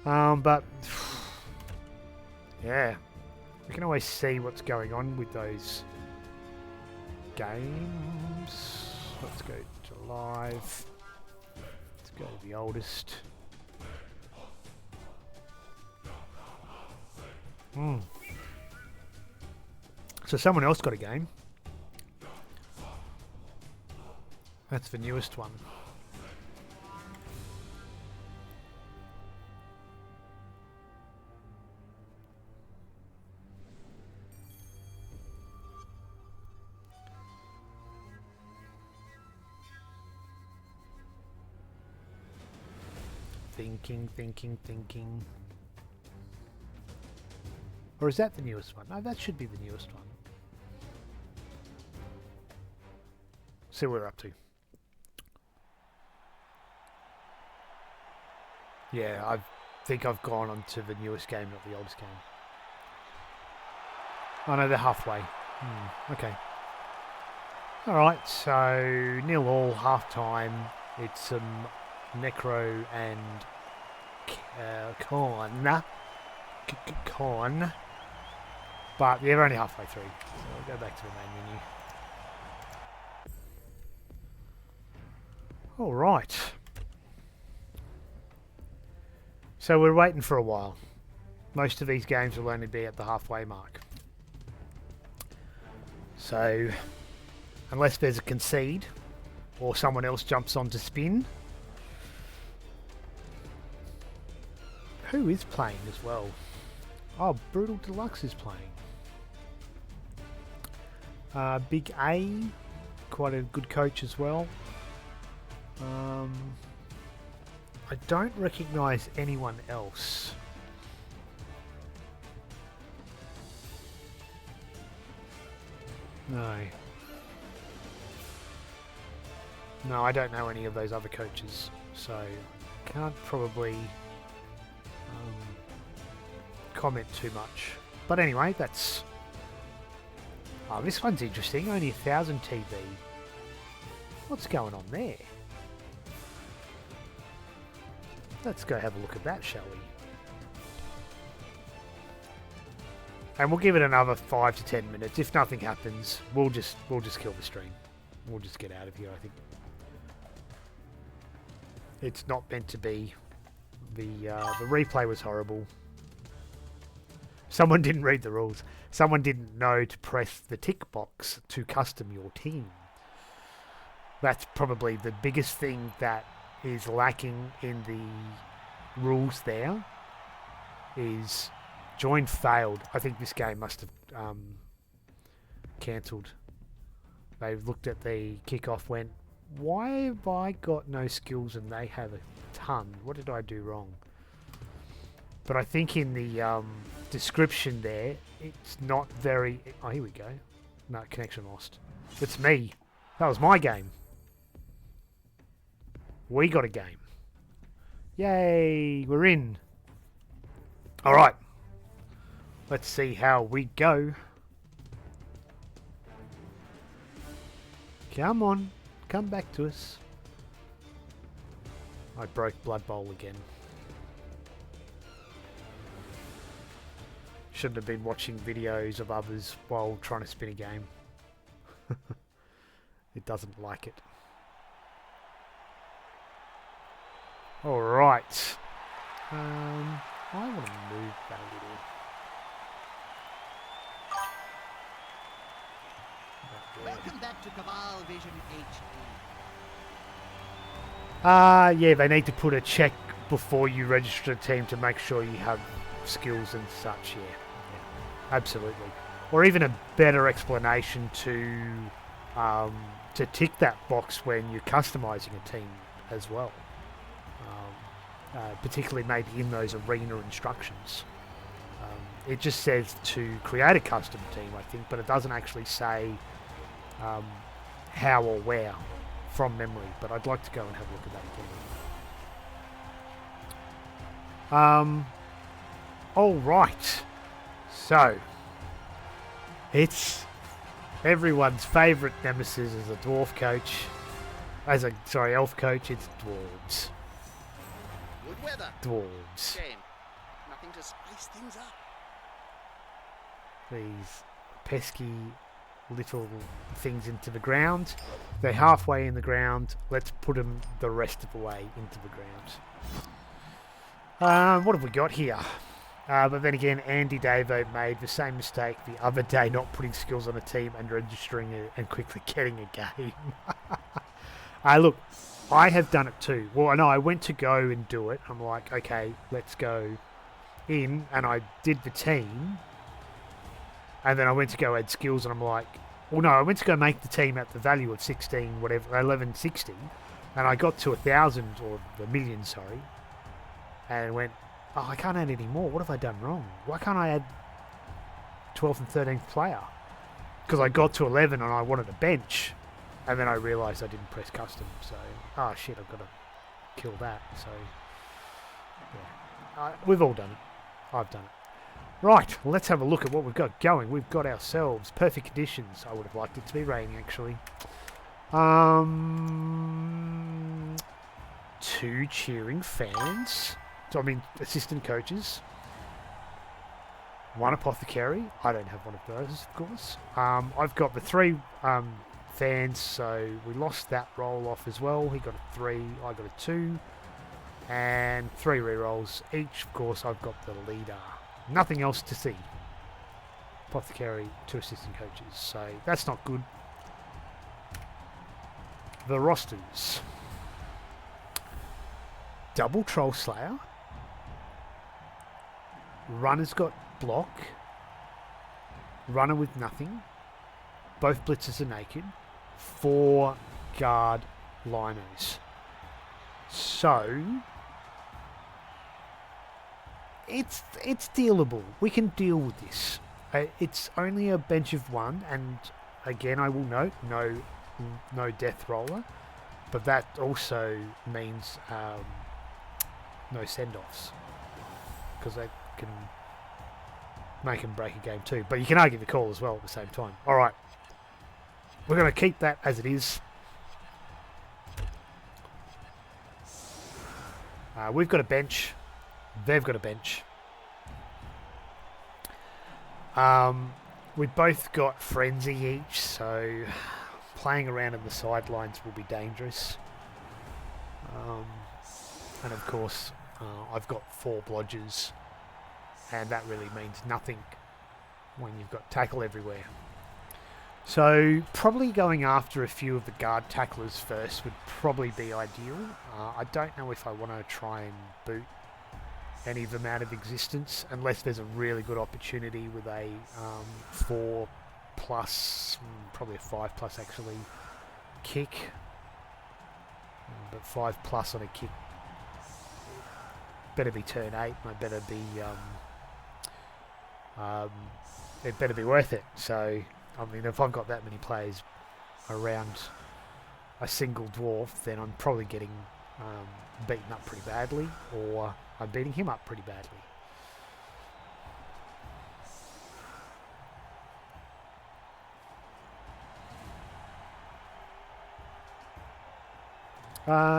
[SPEAKER 1] But yeah, we can always see what's going on with those games. Let's go to live. Let's go to the oldest. So someone else got a game. That's the newest one. Thinking. Or is that the newest one? No, that should be the newest one. See what we're up to. Yeah, I think I've gone on to the newest game, not the oldest game. Oh no, they're halfway. Okay. Alright, so 0-0, half time. It's some Necro and Con. But they're only halfway through. So we'll go back to the main menu. Alright. So we're waiting for a while. Most of these games will only be at the halfway mark. So, unless there's a concede, or someone else jumps on to spin. Who is playing as well? Oh, Brutal Deluxe is playing. Big A, quite a good coach as well. I don't recognise anyone else. No. No, I don't know any of those other coaches, so can't probably comment too much. But anyway, that's... Oh, this one's interesting. Only 1,000 TV. What's going on there? Let's go have a look at that, shall we? And we'll give it another 5 to 10 minutes. If nothing happens, we'll just kill the stream. We'll just get out of here, I think. It's not meant to be. The replay was horrible. Someone didn't read the rules. Someone didn't know to press the tick box to custom your team. That's probably the biggest thing that is lacking in the rules there. Is join failed. I think this game must have cancelled. They've looked at the kickoff, went, why have I got no skills and they have a ton? What did I do wrong? But I think in the description there, it's not very... Oh, here we go. No, connection lost. It's me. That was my game. We got a game. Yay, we're in. All right. Let's see how we go. Come on. Come back to us. I broke Blood Bowl again. Shouldn't have been watching videos of others while trying to spin a game. It doesn't like it. Alright. I want to move that a little.
[SPEAKER 2] Welcome back to Cabal Vision HD.
[SPEAKER 1] Yeah, they need to put a check before you register a team to make sure you have skills and such, yeah. Absolutely. Or even a better explanation to tick that box when you're customizing a team as well. Particularly maybe in those arena instructions. It just says to create a custom team, I think, but it doesn't actually say how or where from memory. But I'd like to go and have a look at that again. All right. So, it's everyone's favourite nemesis as a dwarf coach. Elf coach, it's dwarves.
[SPEAKER 2] Good weather.
[SPEAKER 1] Dwarves.
[SPEAKER 2] Shame. Nothing to spice things up.
[SPEAKER 1] These pesky little things into the ground. They're halfway in the ground. Let's put them the rest of the way into the ground. What have we got here? But then again, Andy Davo made the same mistake the other day, not putting skills on a team and registering it and quickly getting a game. Look, I have done it too. Well, no, I went to go and do it. I'm like, okay, let's go in, and I did the team, and then I went to go add skills, and I'm like, well, no, I went to go make the team at the value of 1160, and I got to 1,000 or a million, sorry, and went, oh, I can't add any more. What have I done wrong? Why can't I add 12th and 13th player? Because I got to 11 and I wanted a bench. And then I realised I didn't press custom. So, oh shit, I've got to kill that. So, yeah. We've all done it. I've done it. Right, let's have a look at what we've got going. We've got ourselves perfect conditions. I would have liked it to be raining, actually. 2 cheering fans. Assistant coaches. 1 apothecary. I don't have one of those, of course. I've got the 3 fans, so we lost that roll off as well. He got a 3, I got a 2. And 3 rerolls each. Of course, I've got the leader. Nothing else to see. Apothecary, 2 assistant coaches. So that's not good. The rosters. Double Troll Slayer. Runner's got block. Runner with nothing. Both blitzers are naked. 4 guard liners. So it's dealable. We can deal with this. It's only a bench of 1, and again I will note no death roller, but that also means no send-offs, because that can make and break a game too. But you can argue the call as well at the same time. Alright. We're going to keep that as it is. We've got a bench. They've got a bench. We've both got Frenzy each, so playing around in the sidelines will be dangerous. And of course, I've got 4 blodgers, and that really means nothing when you've got tackle everywhere. So probably going after a few of the guard tacklers first would probably be ideal. I don't know if I want to try and boot any of them out of existence, unless there's a really good opportunity with a 4+, probably a 5+ actually, kick. But 5+ on a kick better be turn 8, and it better be worth it. So I mean, if I've got that many players around a single dwarf, then I'm probably getting beaten up pretty badly, or I'm beating him up pretty badly.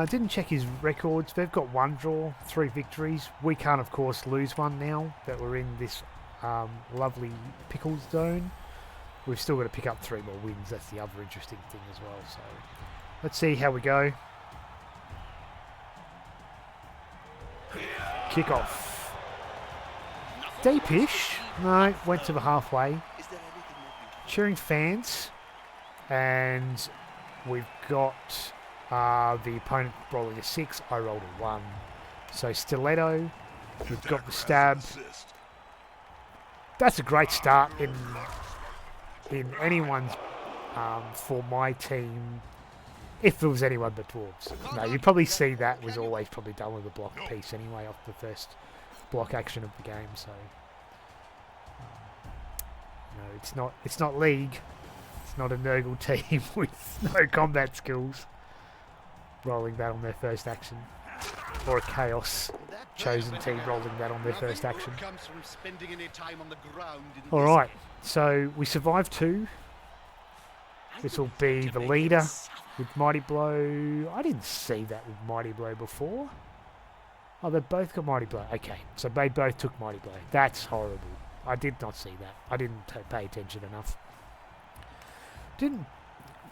[SPEAKER 1] Didn't check his records. They've got 1 draw, 3 victories. We can't, of course, lose one now that we're in this lovely pickles zone. We've still got to pick up 3 more wins. That's the other interesting thing as well. So let's see how we go. Kick off. Deepish. No, went to the halfway. Cheering fans. And we've got the opponent rolling a 6. I rolled a 1. So Stiletto. We've got the stab. That's a great start in anyone's for my team, if there was anyone but dwarves. No, you'd probably see that was always probably done with a block piece anyway off the first block action of the game. So no, it's not League. It's not a Nurgle team with no combat skills rolling that on their first action, or a Chaos.
[SPEAKER 2] That
[SPEAKER 1] chosen team rolling that on their first action.
[SPEAKER 2] Comes from spending any time on the ground in
[SPEAKER 1] All
[SPEAKER 2] this
[SPEAKER 1] right,
[SPEAKER 2] game.
[SPEAKER 1] so we survived 2. This will be the leader with Mighty Blow. I didn't see that with Mighty Blow before. Oh, they both got Mighty Blow. Okay, so they both took Mighty Blow. That's horrible. I did not see that. I didn't pay attention enough.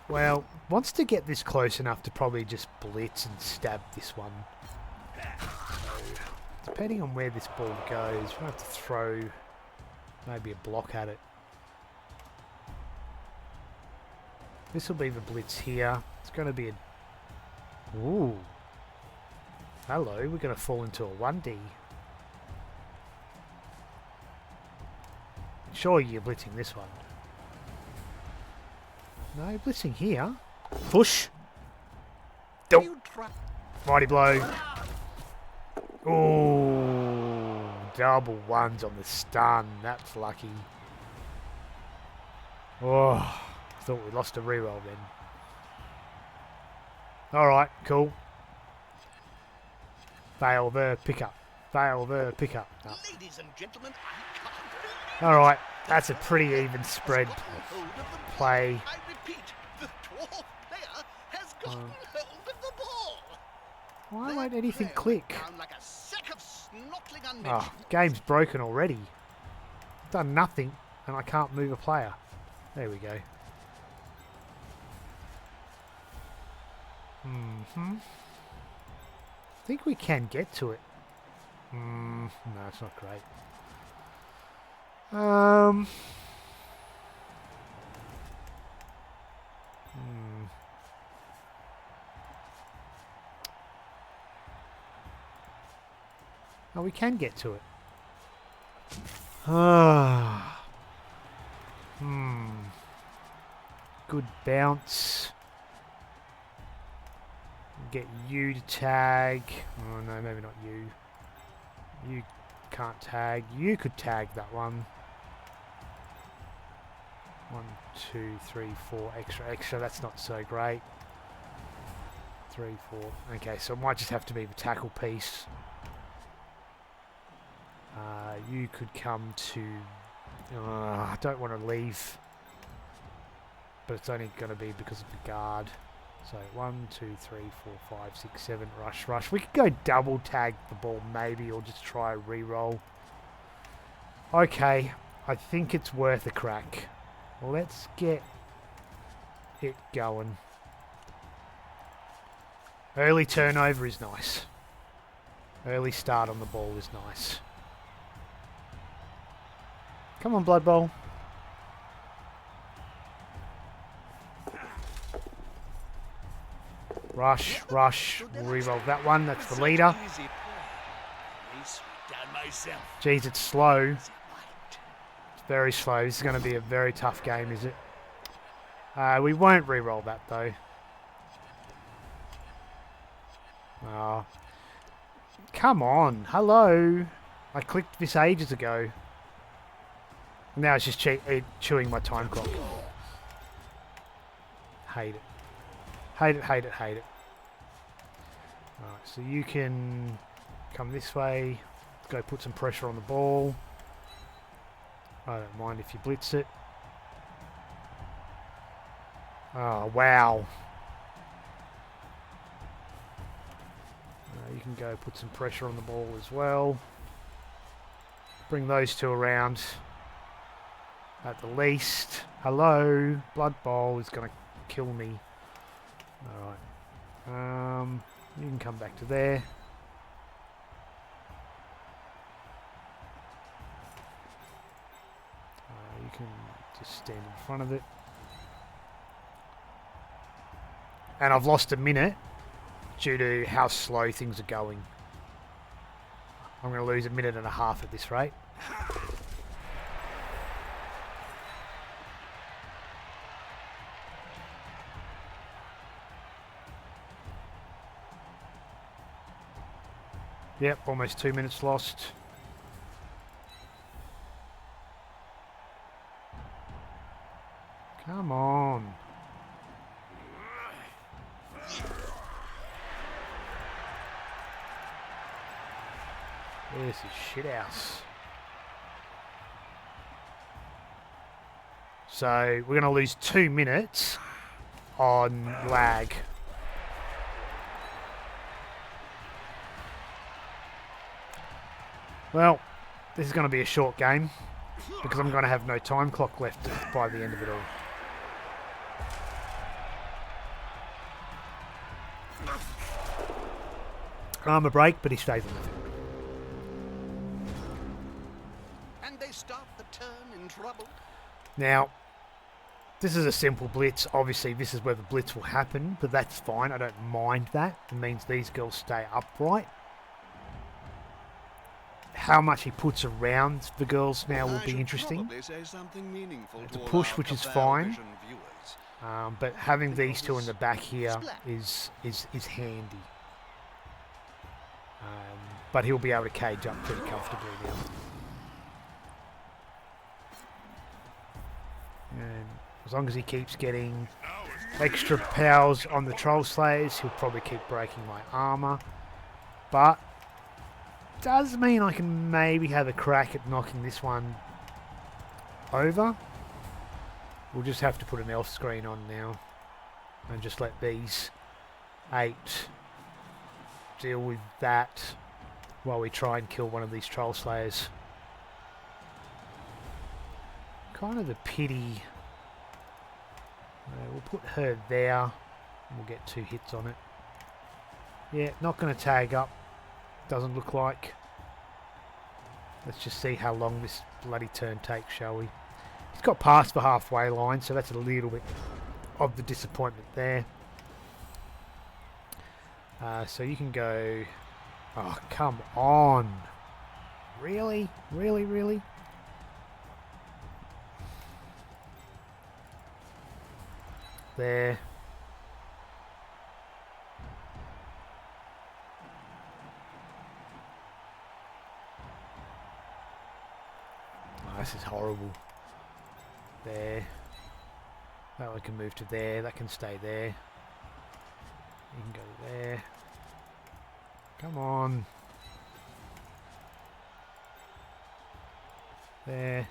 [SPEAKER 1] Well, wants to get this close enough to probably just blitz and stab this one. So, depending on where this ball goes, we'll have to throw maybe a block at it. This will be the blitz here. It's going to be a... Ooh. Hello, we're going to fall into a 1D. Sure, you're blitzing this one. No, blitzing here. Push. Don't. Mighty Blow. Ooh. Double 1s on the stun. That's lucky. Oh. Thought we lost a reroll then. Alright, cool. Fail the pickup. Fail the pickup. No.
[SPEAKER 2] Ladies and gentlemen,
[SPEAKER 1] Alright, that's a pretty even spread play.
[SPEAKER 2] I repeat, the dwarf player has gotten hold of the ball.
[SPEAKER 1] Why won't anything click?
[SPEAKER 2] Down like a sack of snortling unmentioned.
[SPEAKER 1] Oh, game's broken already. Done nothing and I can't move a player. There we go. I think we can get to it. No, it's not great. Oh, we can get to it. Good bounce. Get you to tag. Oh no, maybe not you. You can't tag. You could tag that one. 1, 2, 3, 4 extra. That's not so great. 3, 4. Okay, so it might just have to be the tackle piece. You could come to... I don't want to leave. But it's only going to be because of the guard. So 1, 2, 3, 4, 5, 6, 7. Rush. We could go double tag the ball maybe, or just try a re-roll. Okay, I think it's worth a crack. Let's get it going. Early turnover is nice. Early start on the ball is nice. Come on, Blood Bowl. Rush. Reroll that one. That's the leader. Jeez, it's slow. It's very slow. This is going to be a very tough game, is it? We won't reroll that, though. Oh. Come on. Hello. I clicked this ages ago. Now it's just chewing my time clock. Hate it. Hate it. Alright, so you can come this way. Go put some pressure on the ball. I don't mind if you blitz it. Oh, wow. You can go put some pressure on the ball as well. Bring those two around. At the least. Hello. Blood Bowl is going to kill me. Alright. You can come back to there. You can just stand in front of it. And I've lost a minute due to how slow things are going. I'm going to lose a minute and a half at this rate. Yep, almost 2 minutes lost. Come on. This is shithouse. So we're going to lose 2 minutes on lag. Well, this is going to be a short game because I'm going to have no time clock left by the end of it all. Armor break, but he stays on the field.
[SPEAKER 2] And they start the turn in trouble.
[SPEAKER 1] Now, this is a simple blitz. Obviously, this is where the blitz will happen, but that's fine. I don't mind that. It means these girls stay upright. How much he puts around the girls now will be interesting. It's a push, which is fine. But having these two in the back here is handy. But he'll be able to cage up pretty comfortably now. And as long as he keeps getting extra powers on the Troll Slayers, he'll probably keep breaking my armor. But does mean I can maybe have a crack at knocking this one over. We'll just have to put an elf screen on now and just let these 8 deal with that while we try and kill one of these Troll Slayers. Kind of a pity. We'll put her there and we'll get 2 hits on it. Yeah, not going to tag up. Doesn't look like. Let's just see how long this bloody turn takes, shall we? He's got past the halfway line, so that's a little bit of the disappointment there. So you can go... Oh, come on. Really? Really, really? There. Oh, this is horrible. There. That one can move to there. That can stay there. You can go there. Come on. There.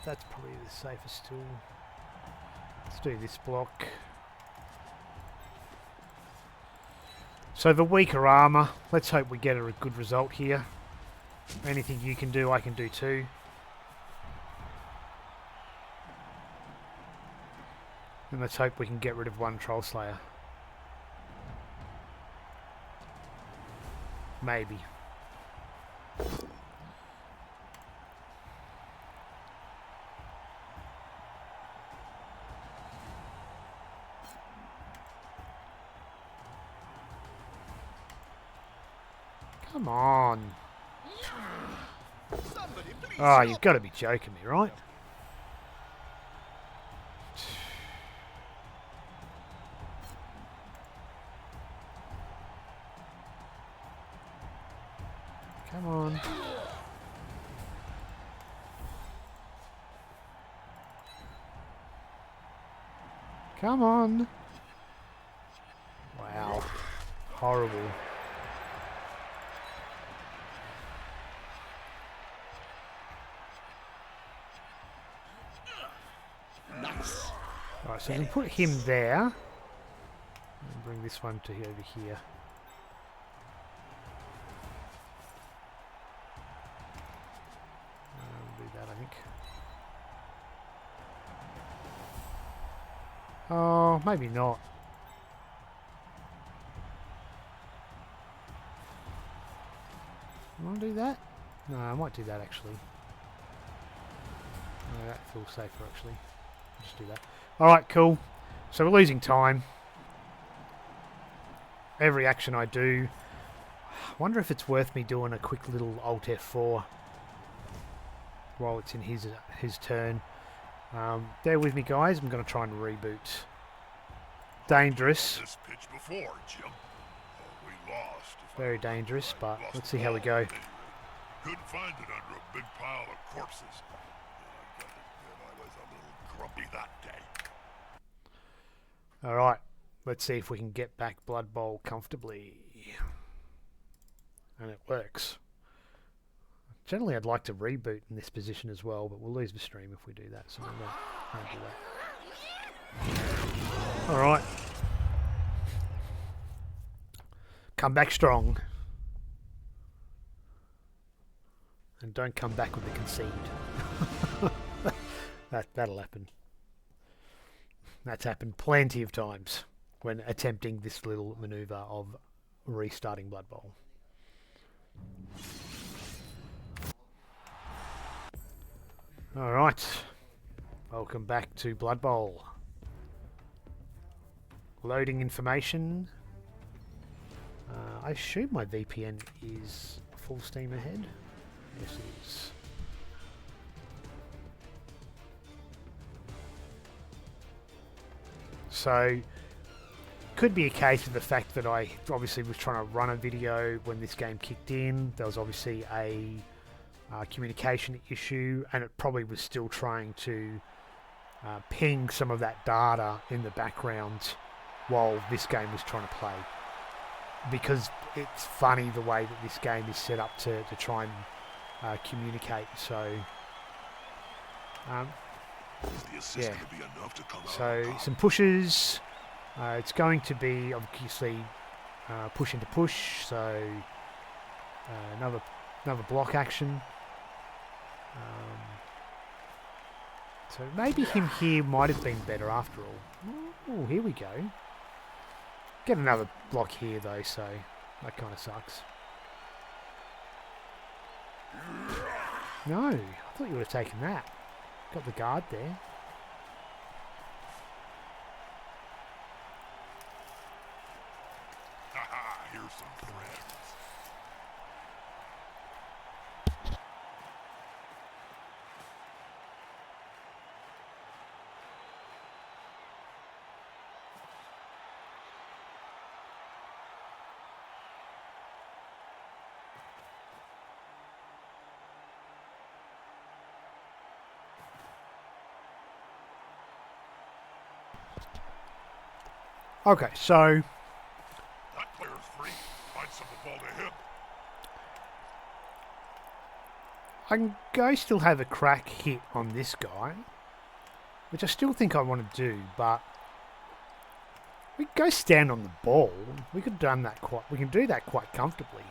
[SPEAKER 1] That's probably the safest tool. Let's do this block. So the weaker armor, let's hope we get a good result here. Anything you can do, I can do too. And let's hope we can get rid of one Troll Slayer. Maybe. Come on. Oh, you've got to be joking me, right? Come on. Come on. Wow. Horrible.
[SPEAKER 2] Nice.
[SPEAKER 1] Alright, so we can put him there. And bring this one to over here. Do that, I think. Oh, maybe not. You want to do that? No, I might do that actually. No, that feels safer actually. Just do that. Alright, cool. So we're losing time. Every action I do. I wonder if it's worth me doing a quick little Alt F4 while it's in his turn. Bear with me, guys. I'm going to try and reboot. Dangerous.
[SPEAKER 3] This pitch before, Jim. We lost.
[SPEAKER 1] Very dangerous, but let's see how we go.
[SPEAKER 3] Couldn't find it under a big pile of corpses. I was a little grumpy that day.
[SPEAKER 1] Alright, let's see if we can get back Blood Bowl comfortably. And it works. Generally, I'd like to reboot in this position as well, but we'll lose the stream if we do that, so we won't do that. Alright. Come back strong. And don't come back with the concede. That'll happen. That's happened plenty of times when attempting this little maneuver of restarting Blood Bowl. Alright. Welcome back to Blood Bowl. Loading information. I assume my VPN is full steam ahead. Yes, it is. So, could be a case of the fact that I obviously was trying to run a video when this game kicked in. There was obviously a communication issue, and it probably was still trying to ping some of that data in the background while this game was trying to play. Because it's funny the way that this game is set up to try and communicate. So, yeah. So some pushes. It's going to be obviously push into push. So another block action. So maybe him here might have been better after all. Oh, here we go. Get another block here though, so that kind of sucks. No, I thought you would have taken that. Got the guard there.
[SPEAKER 3] Haha, here's some friends.
[SPEAKER 1] Okay, so
[SPEAKER 3] That player's free. Find some to ball to him.
[SPEAKER 1] I can go still have a crack hit on this guy, which I still think I want to do, but we can go stand on the ball. We could have done that we can do that quite comfortably.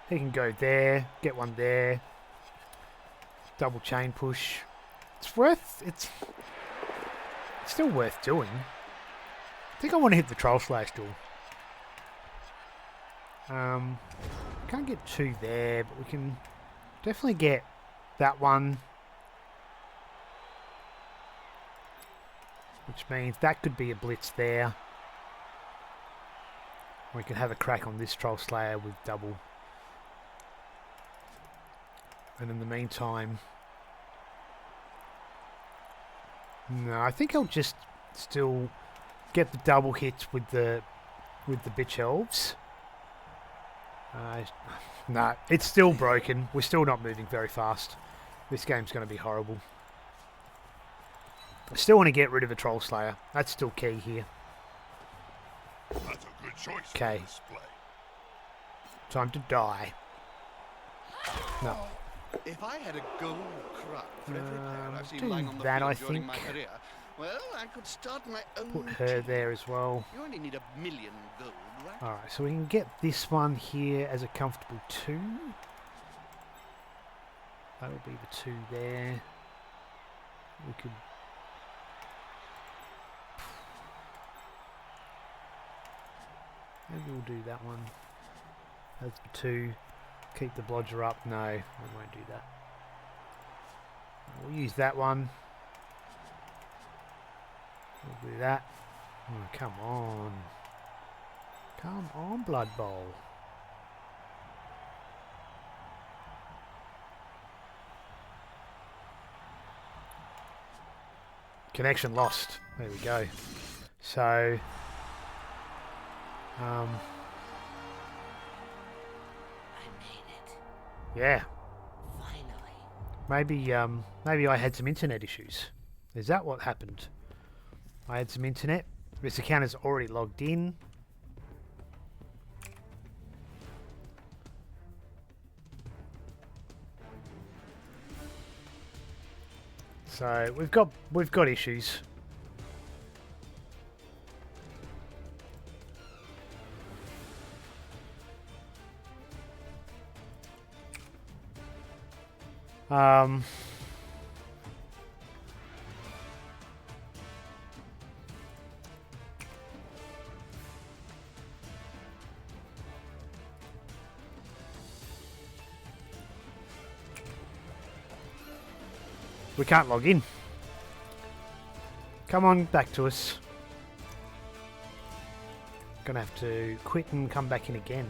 [SPEAKER 1] He can go there, get one there, double chain push. It's still worth doing. I think I want to hit the Troll Slash duel. Can't get two there, but we can definitely get that one. Which means that could be a blitz there. We can have a crack on this Troll Slayer with double. And in the meantime... No, I think I'll just still get the double hits with the Bitch Elves. No, it's still broken. We're still not moving very fast. This game's going to be horrible. I still want to get rid of a Troll Slayer. That's still key here.
[SPEAKER 3] That's a good choice.
[SPEAKER 1] Okay. Time to die. No.
[SPEAKER 2] If I had a gold crop for every player I've seen
[SPEAKER 1] do
[SPEAKER 2] lying on the
[SPEAKER 1] that,
[SPEAKER 2] field
[SPEAKER 1] I
[SPEAKER 2] during my
[SPEAKER 1] think.
[SPEAKER 2] career, well, I could start my own
[SPEAKER 1] Put her
[SPEAKER 2] team.
[SPEAKER 1] there as well.
[SPEAKER 2] You only need 1,000,000 gold, right?
[SPEAKER 1] Alright, so we can get this one here as a comfortable 2. That'll be the 2 there. We could... Maybe we'll do that one. That's the 2. Keep the blodger up. No, we won't do that. We'll use that one. We'll do that. Oh, come on. Come on, Blood Bowl. Connection lost. There we go. So,
[SPEAKER 4] I made it.
[SPEAKER 1] yeah.
[SPEAKER 4] Finally.
[SPEAKER 1] Maybe I had some internet issues. Is that what happened? I had some internet. This account is already logged in. So we've got issues. We can't log in. Come on, back to us. Gonna have to quit and come back in again.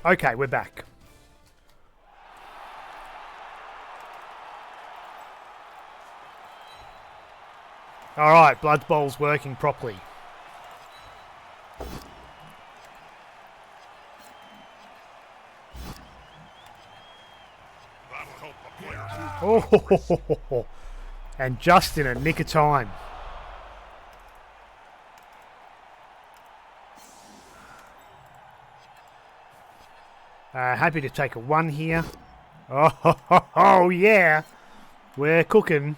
[SPEAKER 1] Okay, we're back. Alright, Blood Bowl's working properly. Oh, and just in a nick of time. Happy to take a 1 here. Oh, yeah. We're cooking.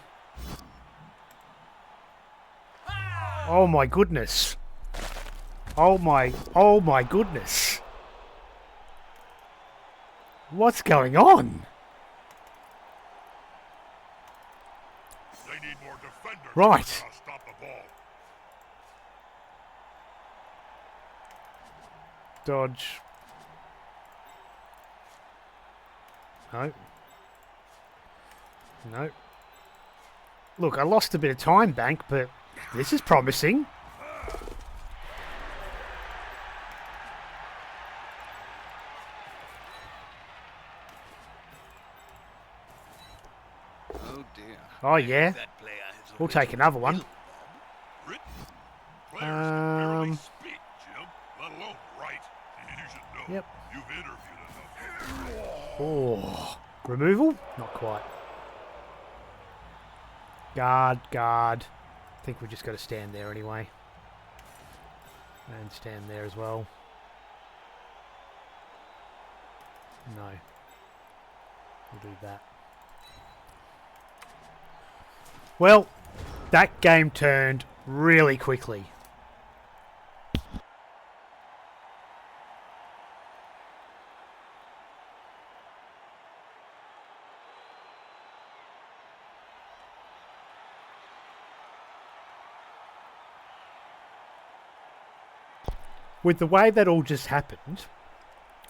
[SPEAKER 1] Oh my goodness. Oh my goodness. What's going on?
[SPEAKER 3] They need more defenders.
[SPEAKER 1] Right.
[SPEAKER 3] To stop the ball.
[SPEAKER 1] Dodge. No. No. Look, I lost a bit of time, Bank, but this is promising.
[SPEAKER 2] Oh dear.
[SPEAKER 1] Oh, yeah.
[SPEAKER 2] That player has
[SPEAKER 1] We'll take another one.
[SPEAKER 3] Players can barely speak, Jim, let alone write. You should know.
[SPEAKER 1] Yep.
[SPEAKER 3] You've interviewed enough.
[SPEAKER 1] Oh. Removal? Not quite. Guard. I think we've just got to stand there anyway. And stand there as well. No. We'll do that. Well, that game turned really quickly. With the way that all just happened,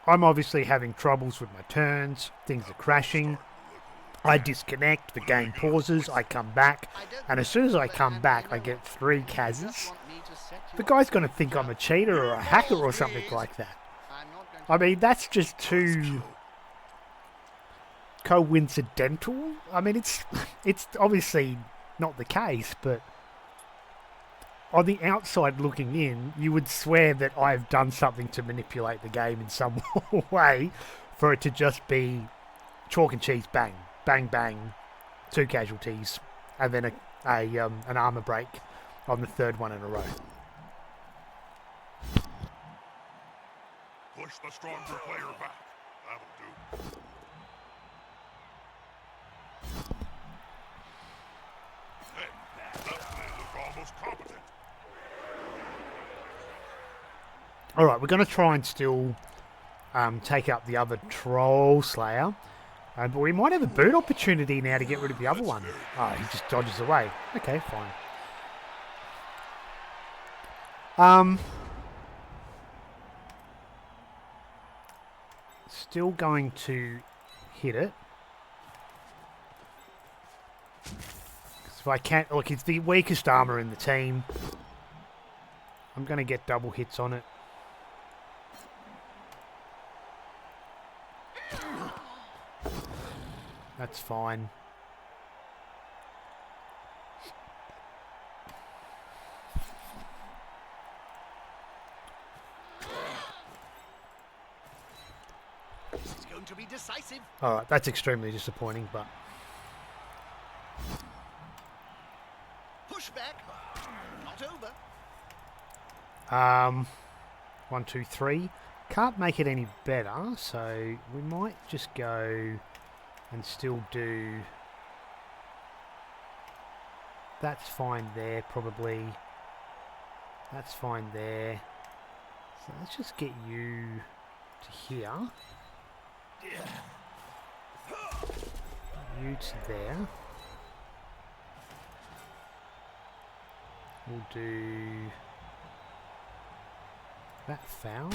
[SPEAKER 1] I'm obviously having troubles with my turns, things are crashing, I disconnect, the game pauses, I come back, and as soon as I come back I get 3 Kazas. The guy's going to think I'm a cheater or a hacker or something like that. I mean, that's just too coincidental. I mean, it's obviously not the case, but on the outside looking in, you would swear that I've done something to manipulate the game in some way for it to just be chalk and cheese, bang, bang, bang, 2 casualties, and then an armor break on the 3rd one in a row.
[SPEAKER 3] Push the stronger player back. That'll do. Hey, that play looked almost competent.
[SPEAKER 1] Alright, we're going to try and still take up the other Troll Slayer. But we might have a boot opportunity now to get rid of the other one. Oh, he just dodges away. Okay, fine. Still going to hit it. 'Cause if I can't... Look, it's the weakest armor in the team. I'm going to get double hits on it. That's fine.
[SPEAKER 2] This is going to be decisive.
[SPEAKER 1] Alright, that's extremely disappointing, but...
[SPEAKER 2] Push back. Not over.
[SPEAKER 1] 1, 2, 3. Can't make it any better, so we might just go and still do... That's fine there, probably. That's fine there. So let's just get you to here. You to there. We'll do that foul.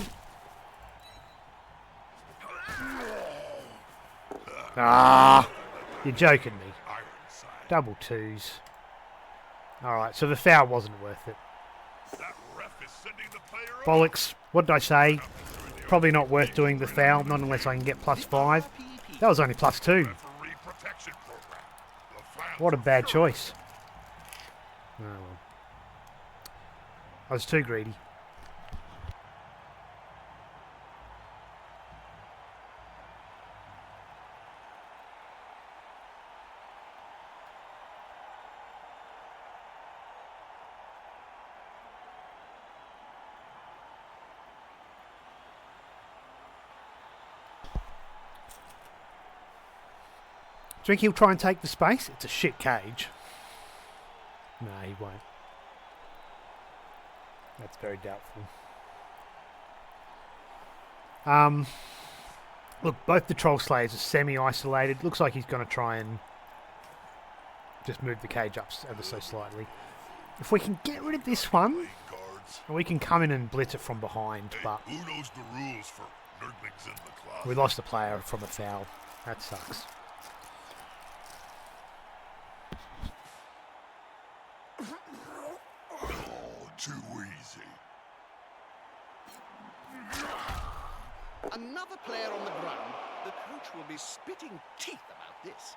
[SPEAKER 1] Ah, you're joking me. Double twos. Alright, so the foul wasn't worth it. Bollocks. What did I say? Probably not worth doing the foul, not unless I can get +5. That was only +2. What a bad choice. Oh well. I was too greedy. Do you think he'll try and take the space? It's a shit cage. No, he won't. That's very doubtful. Look, both the Troll Slayers are semi-isolated. Looks like he's going to try and just move the cage up ever so slightly. If we can get rid of this one, we can come in and blitz it from behind, but
[SPEAKER 3] Who knows the rules for Nurglings in the closet?
[SPEAKER 1] we lost a player from a foul. That sucks.
[SPEAKER 3] Too easy.
[SPEAKER 2] Another player on the ground. The coach will be spitting teeth about this.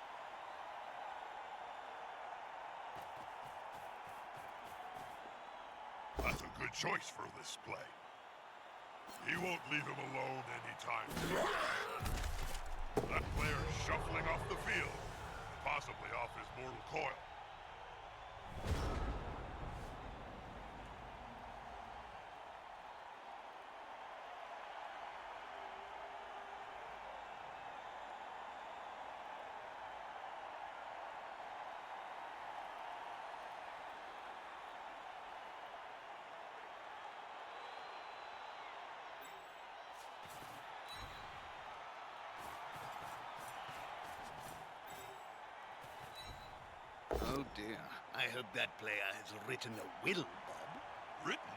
[SPEAKER 3] That's a good choice for this play. He won't leave him alone anytime soon. That player's shuffling off the field, possibly off his mortal coil.
[SPEAKER 2] Oh dear. I hope that player has written a will, Bob.
[SPEAKER 3] Written?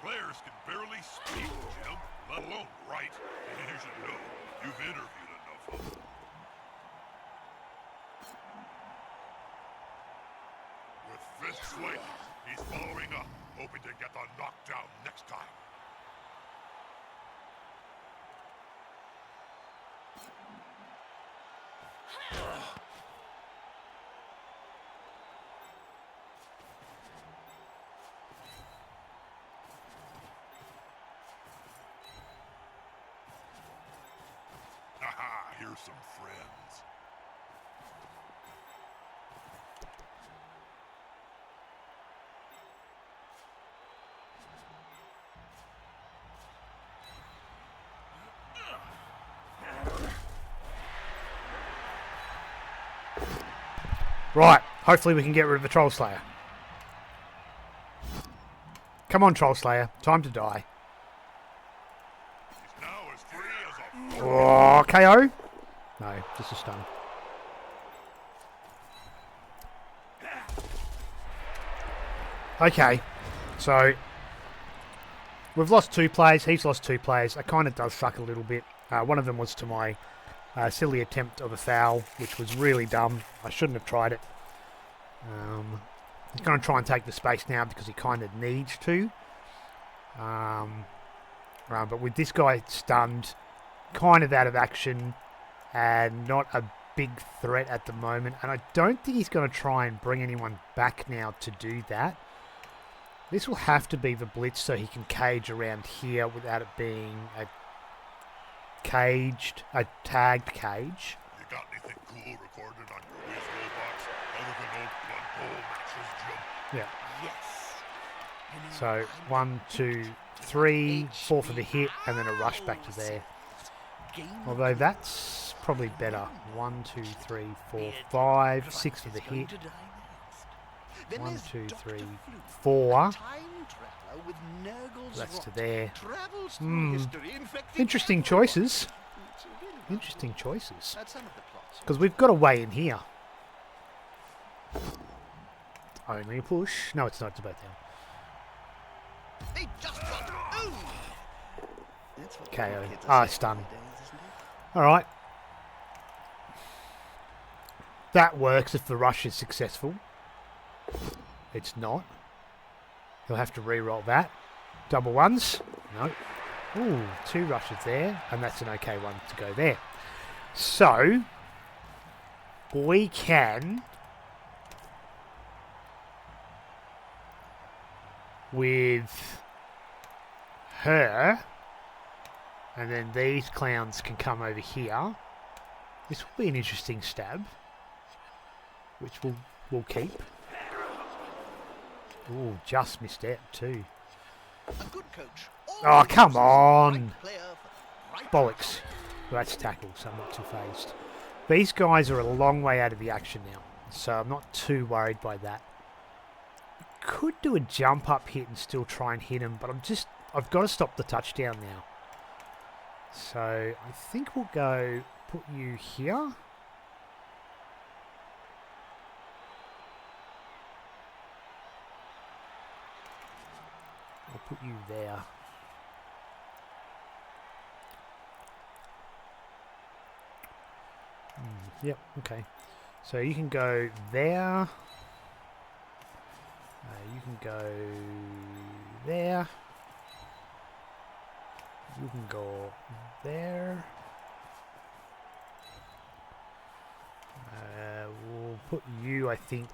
[SPEAKER 3] Players can barely speak, Jim, let alone write. You should know. You've interviewed enough of them. With fifth slate, he's following up, hoping to get the knockdown next time. Haha, here's some friends.
[SPEAKER 1] Right, hopefully we can get rid of the Troll Slayer. Come on, Troll Slayer. Time to die.
[SPEAKER 3] He's now as free as a
[SPEAKER 1] Oh, KO? No, just a stun. Okay, so we've lost 2 players. He's lost 2 players. It kind of does suck a little bit. One of them was to my silly attempt of a foul, which was really dumb. I shouldn't have tried it. He's going to try and take the space now because he kind of needs to. But with this guy stunned, kind of out of action, and not a big threat at the moment. And I don't think he's going to try and bring anyone back now to do that. This will have to be the blitz so he can cage around here without it being caged, a tagged cage.
[SPEAKER 3] You got anything cool recorded on your Wiz box other than old Blood Bowl matches, Jim?
[SPEAKER 1] Yeah.
[SPEAKER 2] Yes. You know,
[SPEAKER 1] So
[SPEAKER 2] I'm
[SPEAKER 1] 1, 2, 3, 4 for the hit, and then a rush back to there. Although that's probably better. 1, 2, 3, 4, 5, 6 for the hit. 1, 2, 3, 4. That's to there. Interesting choices. Interesting choices. Because we've got a way in here. Only a push. No, it's not. It's about down.
[SPEAKER 2] They just got owned.
[SPEAKER 1] KO. Ah, stun. Alright. That works if the rush is successful. It's not. He'll have to re-roll that. Double ones. No. Ooh, 2 rushes there. And that's an okay one to go there. So, we can... with her, and then these clowns can come over here. This will be an interesting stab, which we'll keep. Ooh, just missed it too.
[SPEAKER 2] A good coach.
[SPEAKER 1] Oh, come on! Bollocks. Well, that's tackle, so I'm not too phased. These guys are a long way out of the action now, so I'm not too worried by that. Could do a jump up hit and still try and hit him, but I've got to stop the touchdown now. So I think we'll go put you here. I'll put you there. Yep, okay. So you can go there. You can go there. You can go there. We'll put you, I think,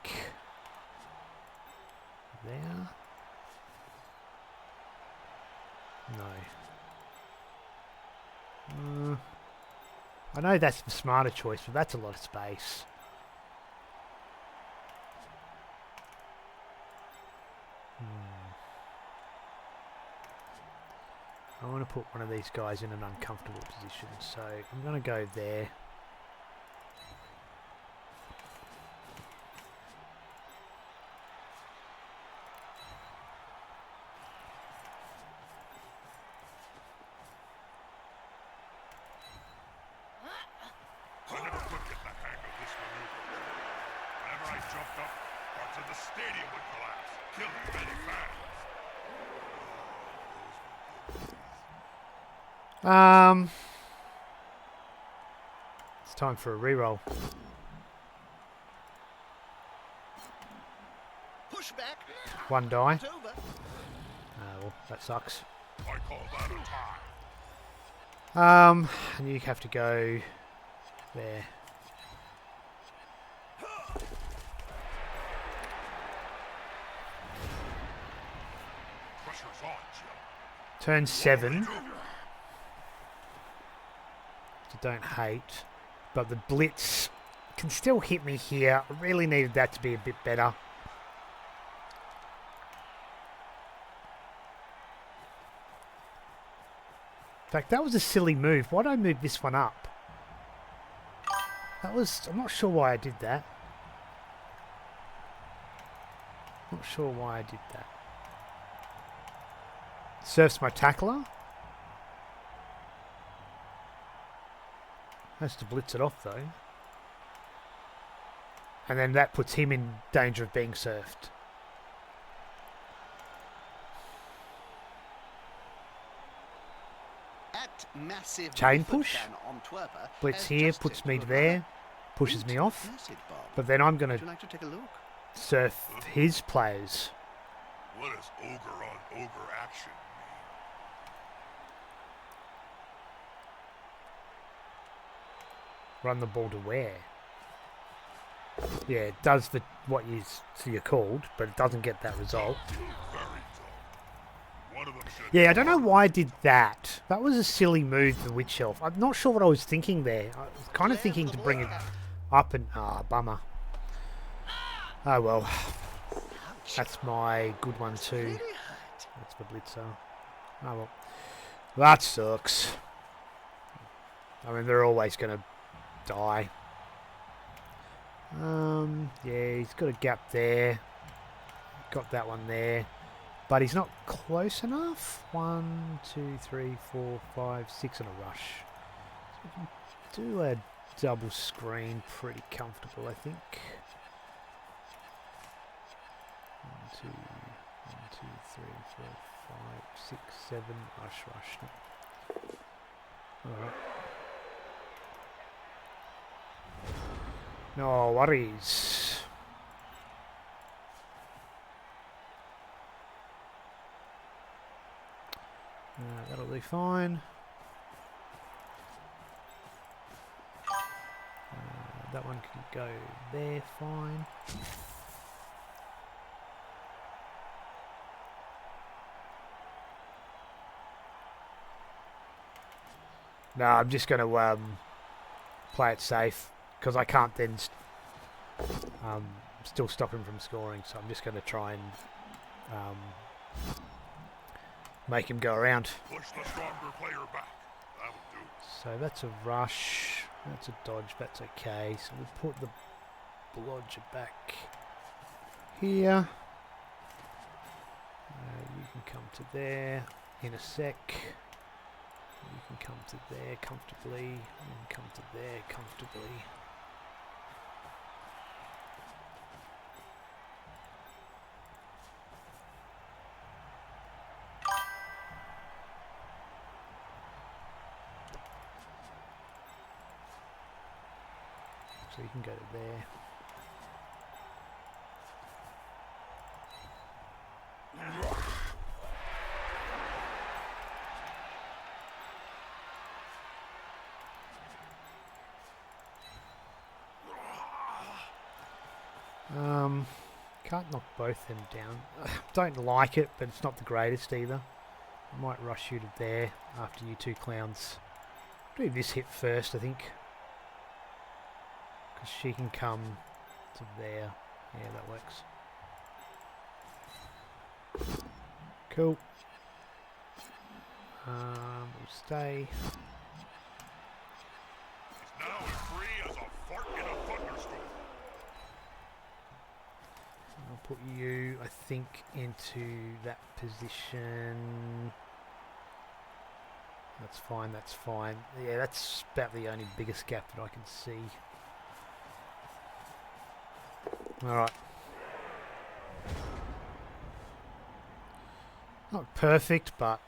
[SPEAKER 1] there. No. I know that's the smarter choice, but that's a lot of space. I want to put one of these guys in an uncomfortable position, so I'm going to go there.
[SPEAKER 3] I never could get the hang of this maneuver. Whenever I jumped up, parts of the stadium would collapse, killing many fans.
[SPEAKER 1] It's time for a reroll.
[SPEAKER 2] Push back.
[SPEAKER 1] 1 die.
[SPEAKER 2] It's over.
[SPEAKER 1] Well, that sucks.
[SPEAKER 3] I call that a tie.
[SPEAKER 1] And you have to go there.
[SPEAKER 3] Pressure's on, Jim.
[SPEAKER 1] Turn 7. Which I don't hate. But the blitz can still hit me here. I really needed that to be a bit better. In fact, that was a silly move. Why did I move this one up? I'm not sure why I did that. Not sure why I did that. Surfs my tackler. Has to blitz it off though. And then that puts him in danger of being surfed.
[SPEAKER 2] Massive
[SPEAKER 1] Chain push. Blitz here,
[SPEAKER 2] just
[SPEAKER 1] puts
[SPEAKER 2] hit
[SPEAKER 1] me
[SPEAKER 2] the
[SPEAKER 1] there, pushes me off.
[SPEAKER 2] message, Bob.
[SPEAKER 1] But then I'm going
[SPEAKER 2] Would
[SPEAKER 1] to
[SPEAKER 2] you like to take a look?
[SPEAKER 1] surf his players.
[SPEAKER 3] What does ogre on ogre action mean?
[SPEAKER 1] Run the ball to where? Yeah, it does what you're called, but it doesn't get that result.
[SPEAKER 3] Very dull. One of them
[SPEAKER 1] Yeah, I don't know why I did that. That was a silly move, the Witch Elf. I'm not sure what I was thinking there. I was kind of thinking to bring it up and... Ah, bummer. Oh well. That's my good one too. That's the Blitzer. Oh well. That sucks. I mean, they're always going to die. Yeah, he's got a gap there. Got that one there. But he's not close enough. 1, 2, 3, 4, 5, 6 and a rush. So we can do a double screen pretty comfortable, I think. 1, 2, 3, 4, 5, 6, 7. Rush. Alright. No worries. That'll be fine. That one can go there, fine. No, I'm just going to play it safe because I can't then still stop him from scoring. So I'm just going to try and make him go around.
[SPEAKER 3] Push the stronger player back. That'll do.
[SPEAKER 1] So that's a rush. That's a dodge. That's okay. So we'll put the blodger back here. You can come to there in a sec. You can come to there comfortably. You can come to there comfortably. So you can go to there. Can't knock both them down. Don't like it, but it's not the greatest either. I might rush you to there after you two clowns. Do this hit first, I think. Because she can come to there. Yeah, that works. Cool. We'll stay.
[SPEAKER 3] He's now as free as a fart in a thunderstorm.
[SPEAKER 1] I'll put you, I think, into that position. That's fine, that's fine. Yeah, that's about the only biggest gap that I can see. Alright. Not perfect, but...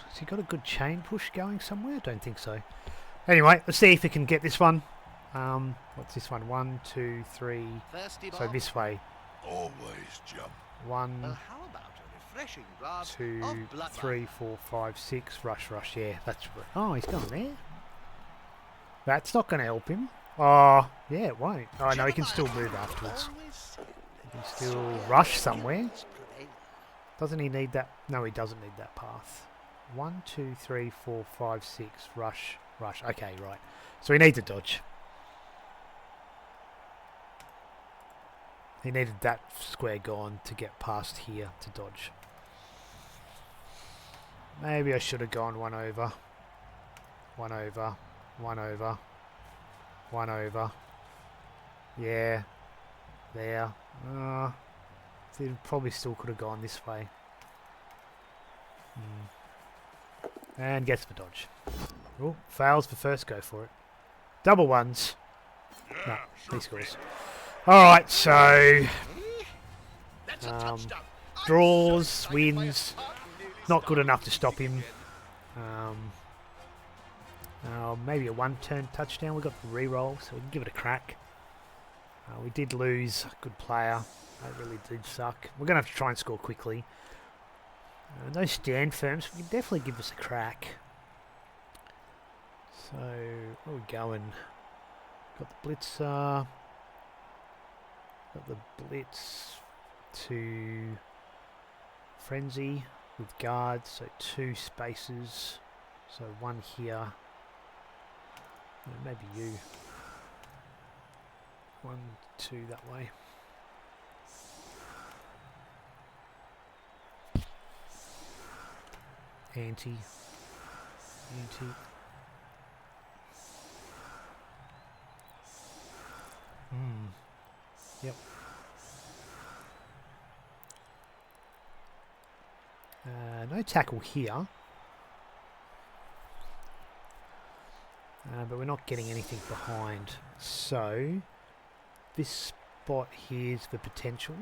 [SPEAKER 1] has he got a good chain push going somewhere? Don't think so. Anyway, let's see if we can get this one. What's this one? 1, 2, 3. So this way.
[SPEAKER 3] Always jump.
[SPEAKER 1] 1,
[SPEAKER 2] How about a refreshing glass
[SPEAKER 1] 2,
[SPEAKER 2] of blood
[SPEAKER 1] 3, 4, 5, 6. Rush. Yeah, that's right. Oh, he's gone there. That's not going to help him. Oh, yeah, it won't. Oh, no, he can still move afterwards. He can still rush somewhere. Doesn't he need that? No, he doesn't need that path. 1, 2, 3, 4, 5, 6. Rush. Okay, right. So he needs a dodge. He needed that square gone to get past here to dodge. Maybe I should have gone 1 over. 1 over. 1 over. 1 over. Yeah. There. He probably still could have gone this way. And gets the dodge. Oh, fails the first go for it. Double ones. No, he scores. Alright, so... draws, wins. Not good enough to stop him. Maybe a one-turn touchdown. We got the re-roll, so we can give it a crack. We did lose a good player. That really did suck. We're going to have to try and score quickly. No stand firms, we can definitely give us a crack. So, where are we going? Got the Blitzer. Got the Blitz to Frenzy with guards, so 2 spaces. So 1 here. Maybe you. 1, 2 that way. Anti. Yep. No tackle here. But we're not getting anything behind. So, this spot here's the potential.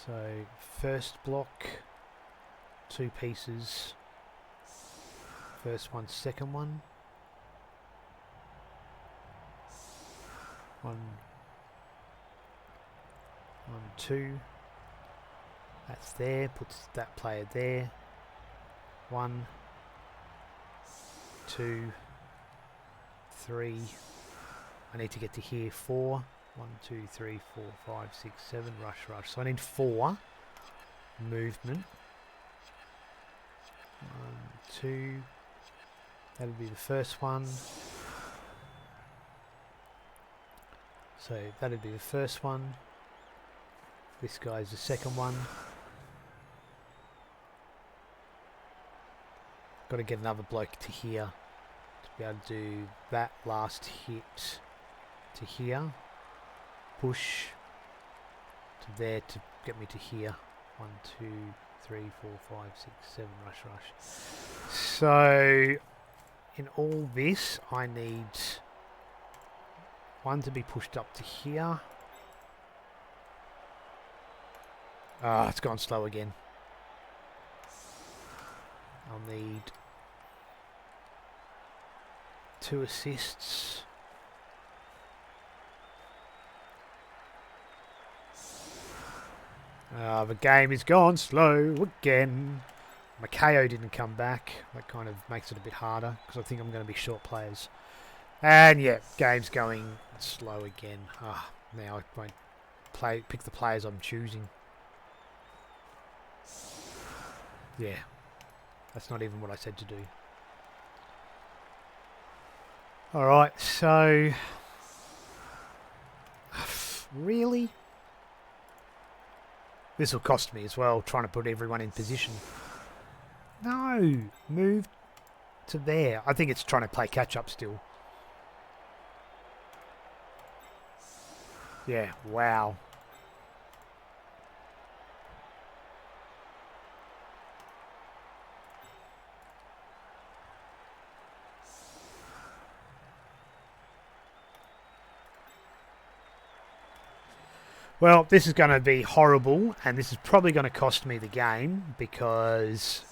[SPEAKER 1] So, first block, 2 pieces. First one, second one. 1, 2. That's there, puts that player there. 1, 2, 3. I need to get to here. 4. 1, 2, 3, 4, 5, 6, 7. Rush. So I need 4 movement. 1, 2. That'll be the first one. So that'd be the first one. This guy's the second one. Got to get another bloke to here to be able to do that last hit to here. Push to there to get me to here. 1, 2, 3, 4, 5, 6, 7. Rush. So in all this, I need 1 to be pushed up to here. Ah, it's gone slow again. I'll need 2 assists. The game is gone slow again. My KO didn't come back. That kind of makes it a bit harder because I think I'm going to be short players. And yeah, game's going slow again. Now I won't pick the players I'm choosing. Yeah, that's not even what I said to do. Alright, so... Really? This will cost me as well, trying to put everyone in position. No! Move to there. I think it's trying to play catch-up still. Yeah, wow. Well, this is going to be horrible, and this is probably going to cost me the game because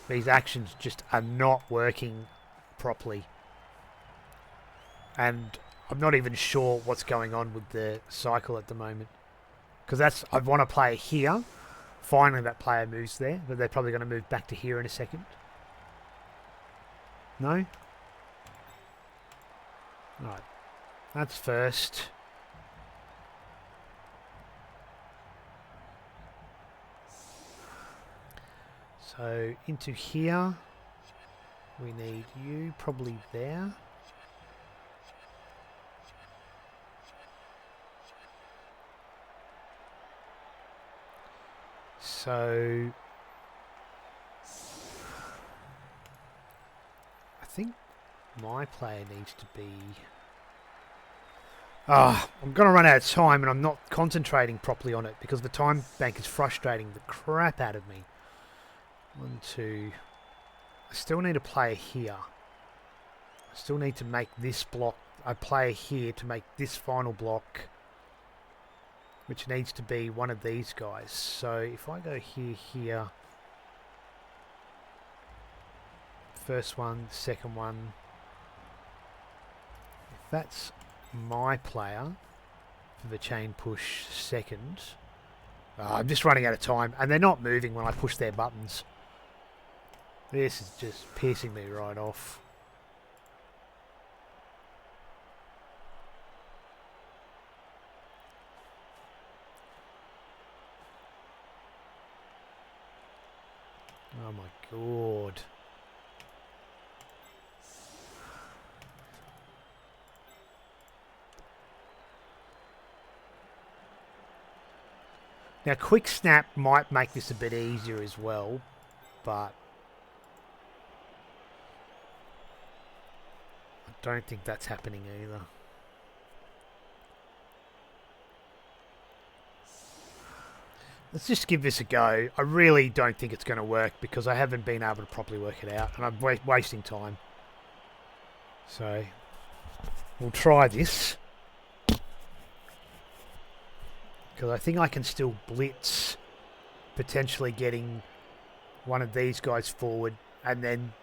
[SPEAKER 1] these actions just are not working properly. And I'm not even sure what's going on with the cycle at the moment. Because I want to play here. Finally, that player moves there, but they're probably going to move back to here in a second. No? Right. That's first. So into here, we need you probably there. So I think my player needs to be... I'm going to run out of time and I'm not concentrating properly on it because the time bank is frustrating the crap out of me. 1, 2. I still need a player here. I still need to make this block, a player here to make this final block, which needs to be one of these guys. So if I go here, first one, second one, if that's my player for the chain push second, I'm just running out of time, and they're not moving when I push their buttons. This is just pissing me right off. Oh my god. Now, quick snap might make this a bit easier as well, but I don't think that's happening either. Let's just give this a go. I really don't think it's going to work because I haven't been able to properly work it out, and I'm wasting time. So, we'll try this. Because I think I can still blitz, potentially getting one of these guys forward and then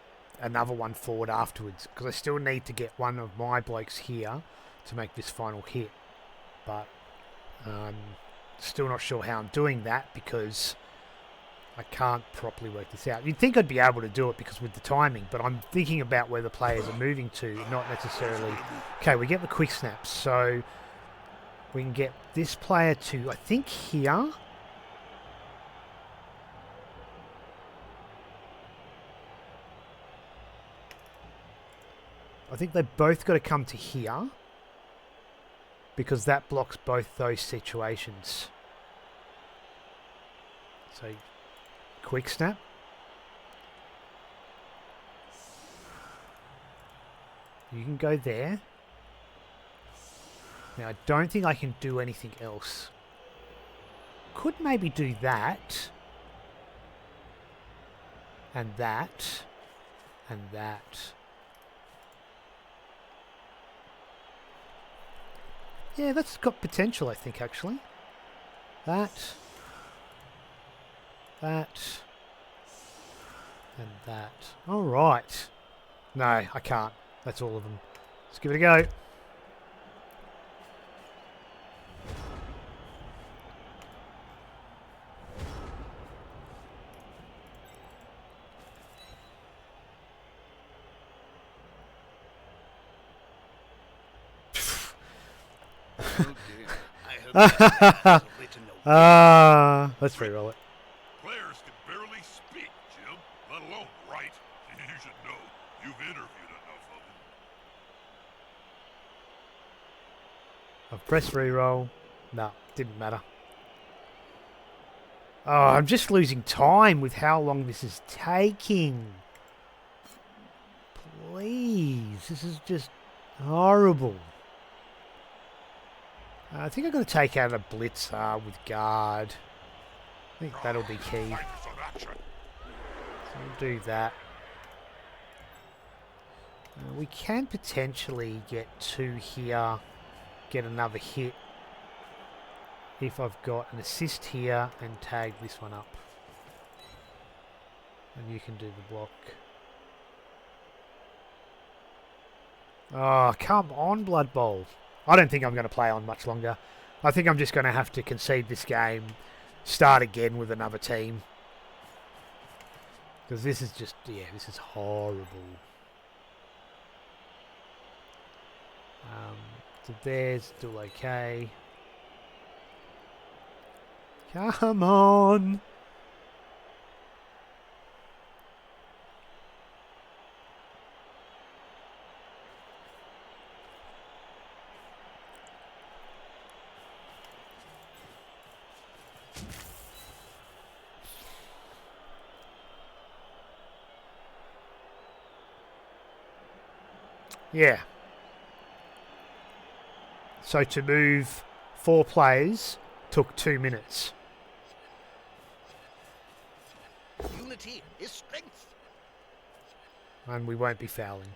[SPEAKER 1] another one forward afterwards. Because I still need to get one of my blokes here to make this final hit. But still not sure how I'm doing that because I can't properly work this out. You'd think I'd be able to do it because with the timing, but I'm thinking about where the players are moving to, not necessarily... Okay, we get the quick snaps, so... We can get this player to, I think, here. I think they've both got to come to here. Because that blocks both those situations. So, quick snap. You can go there. Now, I don't think I can do anything else. Could maybe do that. And that. And that. Yeah, that's got potential, I think, actually. That. That. And that. Alright. No, I can't. That's all of them. Let's give it a go. Let's re-roll it.
[SPEAKER 3] Players can barely speak, Jim, let alone write. You should know. You've interviewed enough of them.
[SPEAKER 1] I've pressed re-roll. No, didn't matter. Oh, I'm just losing time with how long this is taking. Please, this is just horrible. I think I'm going to take out a blitzer with guard. I think that'll be key. So we'll do that. We can potentially get two here, get another hit. If I've got an assist here and tag this one up. And you can do the block. Oh, come on, Blood Bowl. I don't think I'm going to play on much longer. I think I'm just going to have to concede this game, start again with another team. Because this is just, yeah, this is horrible. So there's still okay. Come on! Yeah. So to move 4 players took 2 minutes.
[SPEAKER 2] Unity is strength.
[SPEAKER 1] And we won't be fouling.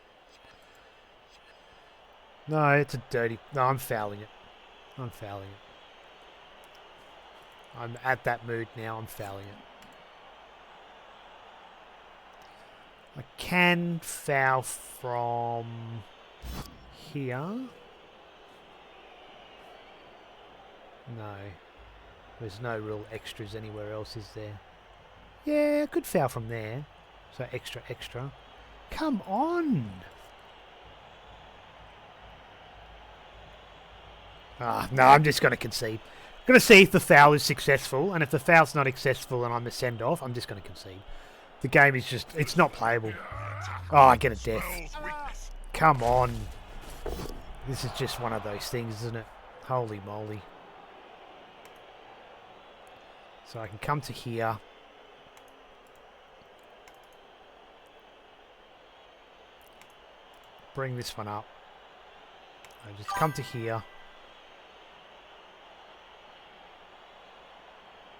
[SPEAKER 1] No, it's a dirty... No, I'm fouling it. I'm fouling it. I'm at that mood now. I'm fouling it. I can foul from here. No. There's no real extras anywhere else, is there? Yeah, good foul from there. So extra, extra. Come on! No, I'm just going to concede. I'm going to see if the foul is successful, and if the foul's not successful and I'm a send-off, I'm just going to concede. The game is just, it's not playable. Oh, I get a death.
[SPEAKER 3] Smells weakness.
[SPEAKER 1] Come on. This is just one of those things, isn't it? Holy moly. So I can come to here. Bring this one up. I just come to here.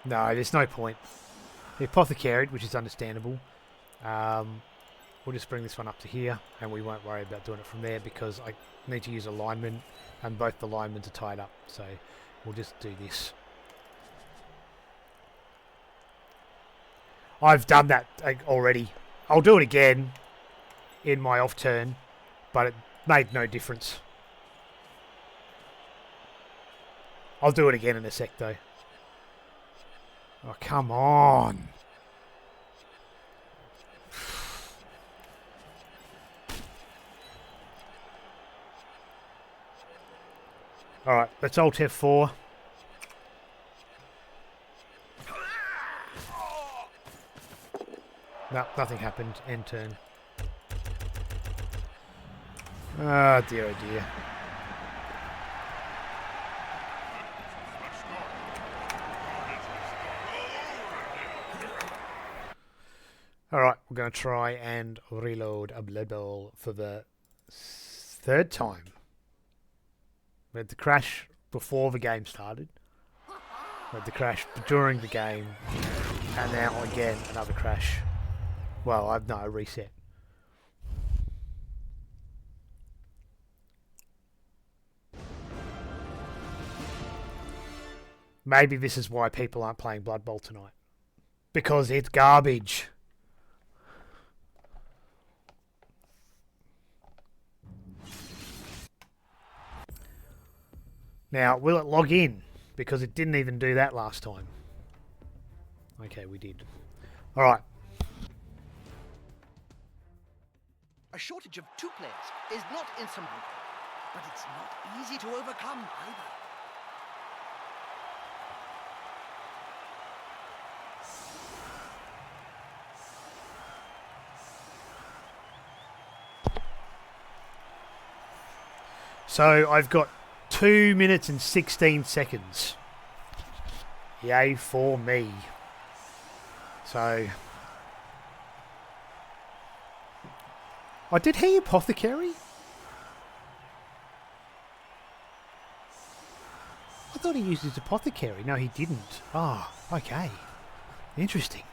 [SPEAKER 1] No, there's no point. The apothecaried, which is understandable. We'll just bring this one up to here, and we won't worry about doing it from there because I need to use a lineman, and both the linemen are tied up. So we'll just do this. I've done that already. I'll do it again in my off turn, but it made no difference. I'll do it again in a sec though. Oh, come on. Alright, let's Alt F4. No, nothing happened. End turn. Ah, dear, oh dear. Alright, we're going to try and reload a Blood Bowl for the third time. We had the crash before the game started. We had the crash during the game. And now again, another crash. Well, no, a reset. Maybe this is why people aren't playing Blood Bowl tonight. Because it's garbage. Now, will it log in? Because it didn't even do that last time. Okay, we did. Alright.
[SPEAKER 2] A shortage of 2 players is not insurmountable, but it's not easy to overcome either.
[SPEAKER 1] So, I've got 2 minutes and 16 seconds. Yay for me. So... did he apothecary? I thought he used his apothecary. No, he didn't. Oh, okay. Interesting.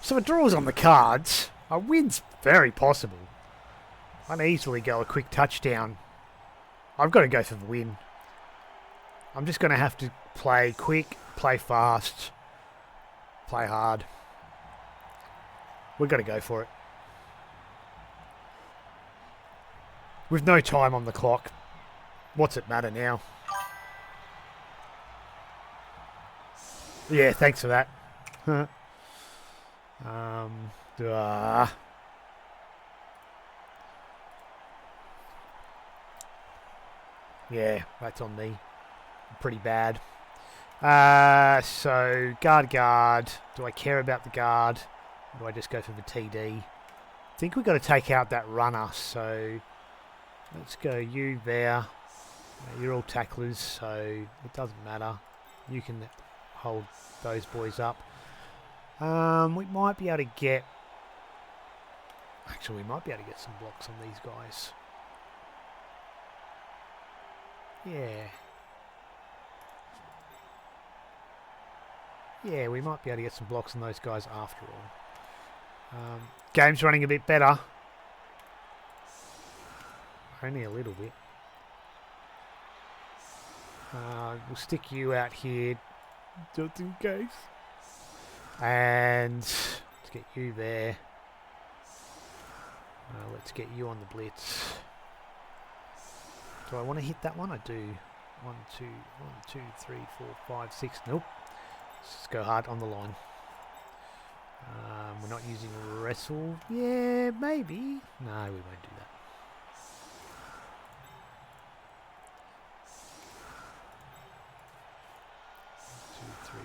[SPEAKER 1] So a draw's on the cards. A win's very possible. I can easily go a quick touchdown. I've got to go for the win. I'm just going to have to play quick, play fast, play hard. We've got to go for it. With no time on the clock, what's it matter now? Yeah, thanks for that. Yeah, that's on me. Pretty bad. So, guard. Do I care about the guard? Or do I just go for the TD? I think we've got to take out that runner, so... Let's go you there. You're all tacklers, so it doesn't matter. You can hold those boys up. We might be able to get... Actually, we might be able to get some blocks on these guys. Yeah. Yeah, we might be able to get some blocks on those guys after all. Game's running a bit better. Only a little bit. We'll stick you out here just in case. And let's get you there. Let's get you on the blitz. Do I want to hit that one? I do. 1, 2, 3, 4, 5, 6. Nope. Let's just go hard on the line. We're not using wrestle. Yeah, maybe. No, we won't do that. 2, 3,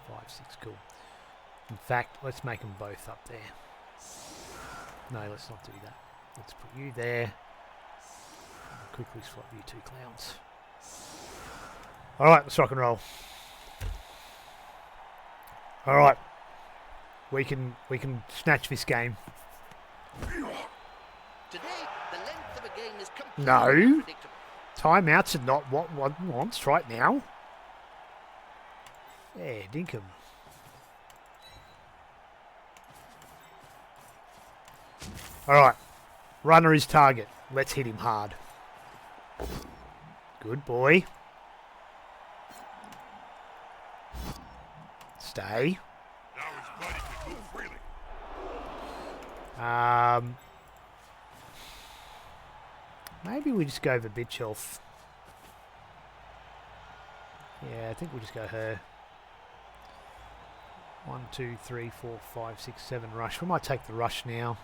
[SPEAKER 1] 4, 5, 6. Cool. In fact, let's make them both up there. No, let's not do that. Let's put you there. I'll quickly swap you two clowns. Alright, let's rock and roll. Alright. We can snatch this game.
[SPEAKER 2] Today, the length of a game is completely
[SPEAKER 1] No.
[SPEAKER 2] unpredictable.
[SPEAKER 1] Timeouts are not what one wants right now. Yeah, dinkum. Alright. Runner is target. Let's hit him hard. Good boy. Stay.
[SPEAKER 3] Now his body can move freely.
[SPEAKER 1] Maybe we just go for bitch health. Yeah, I think we'll just go her. 1, 2, 3, 4, 5, 6, 7 rush. We might take the rush now.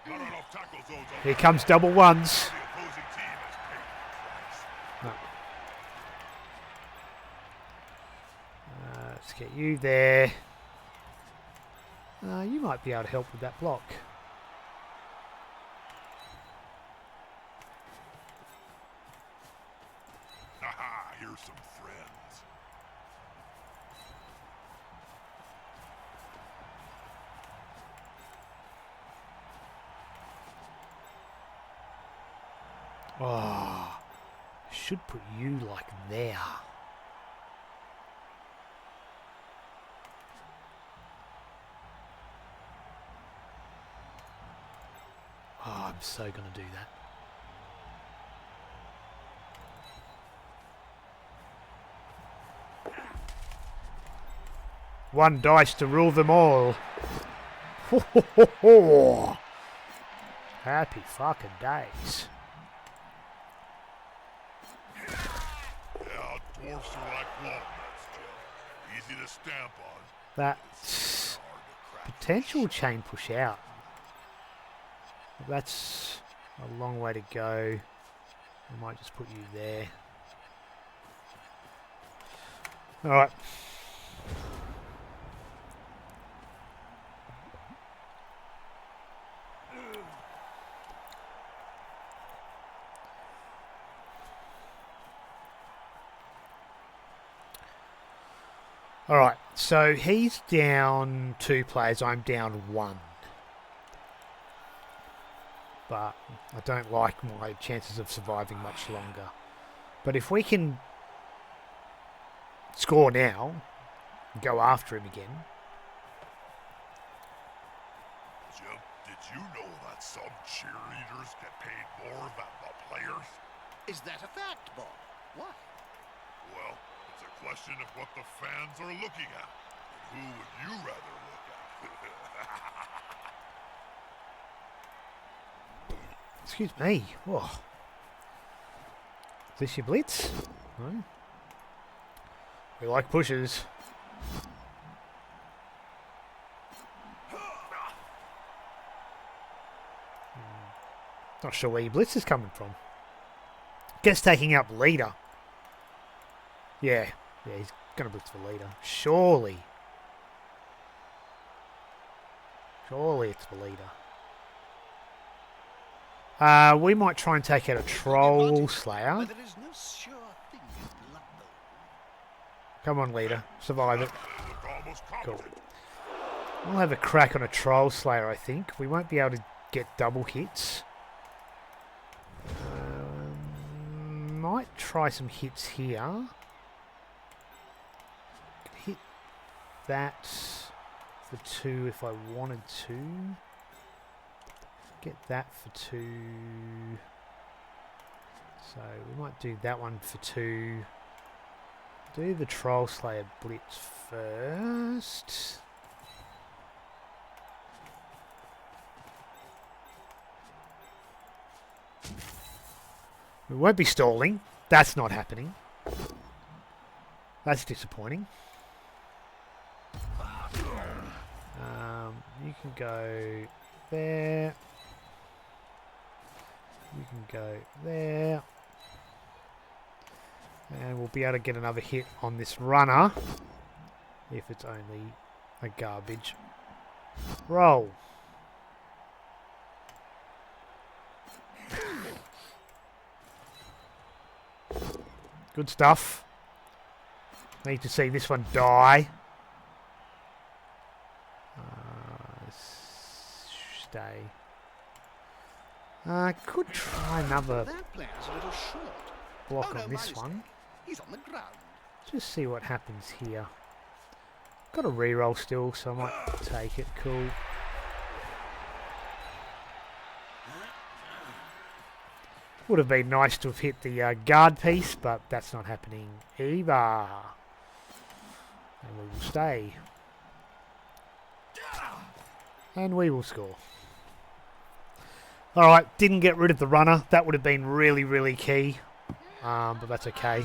[SPEAKER 3] Not enough tackle zones on
[SPEAKER 1] Here comes double ones.
[SPEAKER 3] the opposing team has paid the price.
[SPEAKER 1] No. Let's get you there. You might be able to help with that block.
[SPEAKER 3] Haha, here's some friends.
[SPEAKER 1] Oh, should put you like there. Oh, I'm so going to do that. One dice to rule them all. Ho, ho, ho, ho. Happy fucking days.
[SPEAKER 3] Yeah, dwarfs are like walnuts, Joe. Easy to stamp on.
[SPEAKER 1] That's
[SPEAKER 3] Hard to crack.
[SPEAKER 1] potential chain push out. That's a long way to go. I might just put you there. Alright. Alright, so he's down 2 players, I'm down 1. But I don't like my chances of surviving much longer. But if we can score now, and go after him again.
[SPEAKER 3] Jim, did you know that some cheerleaders get paid more than the players?
[SPEAKER 2] Is that a fact, Bob? Why?
[SPEAKER 3] Well, it's a question of what the fans are looking at. And who would you rather look at?
[SPEAKER 1] Excuse me. Oh. Is this your blitz? No. We like pushes. Not sure where your blitz is coming from. Guess taking out the leader. Yeah, he's gonna blitz the leader. Surely it's the leader. We might try and take out a troll slayer.
[SPEAKER 2] But there is no sure thing in blood, though.
[SPEAKER 1] Come on, leader. Survive it.
[SPEAKER 3] They look almost
[SPEAKER 1] Cool.
[SPEAKER 3] competent.
[SPEAKER 1] We'll have a crack on a troll slayer, I think. We won't be able to get double hits. Might try some hits here. Hit that for 2 if I wanted to. Get that for 2. So we might do that one for 2. Do the Troll Slayer Blitz first. We won't be stalling. That's not happening. That's disappointing. You can go there. You can go there. And we'll be able to get another hit on this runner. If it's only a garbage roll. Good stuff. Need to see this one die. Stay. Could try another
[SPEAKER 2] That player's a little short.
[SPEAKER 1] block
[SPEAKER 2] no,
[SPEAKER 1] on
[SPEAKER 2] my
[SPEAKER 1] this one.
[SPEAKER 2] mistake. He's on the ground.
[SPEAKER 1] Just see what happens here. Got a reroll still, so I might take it. Cool. Would have been nice to have hit the guard piece, but that's not happening either. And we will stay. And we will score. Alright, didn't get rid of the runner. That would have been really, really key. But that's okay.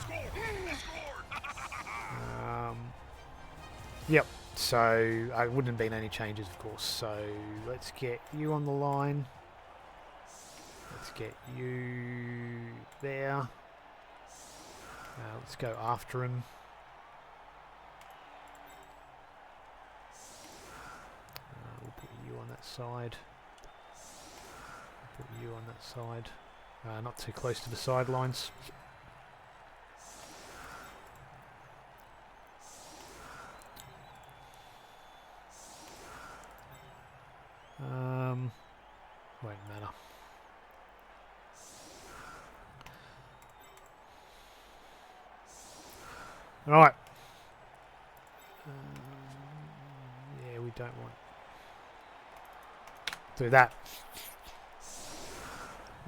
[SPEAKER 1] Yep, so it wouldn't have been any changes, of course. So let's get you on the line. Let's get you there. Let's go after him. We'll put you on that side. Put you on that side. Not too close to the sidelines. Won't matter. Alright. Yeah, we don't want to do that.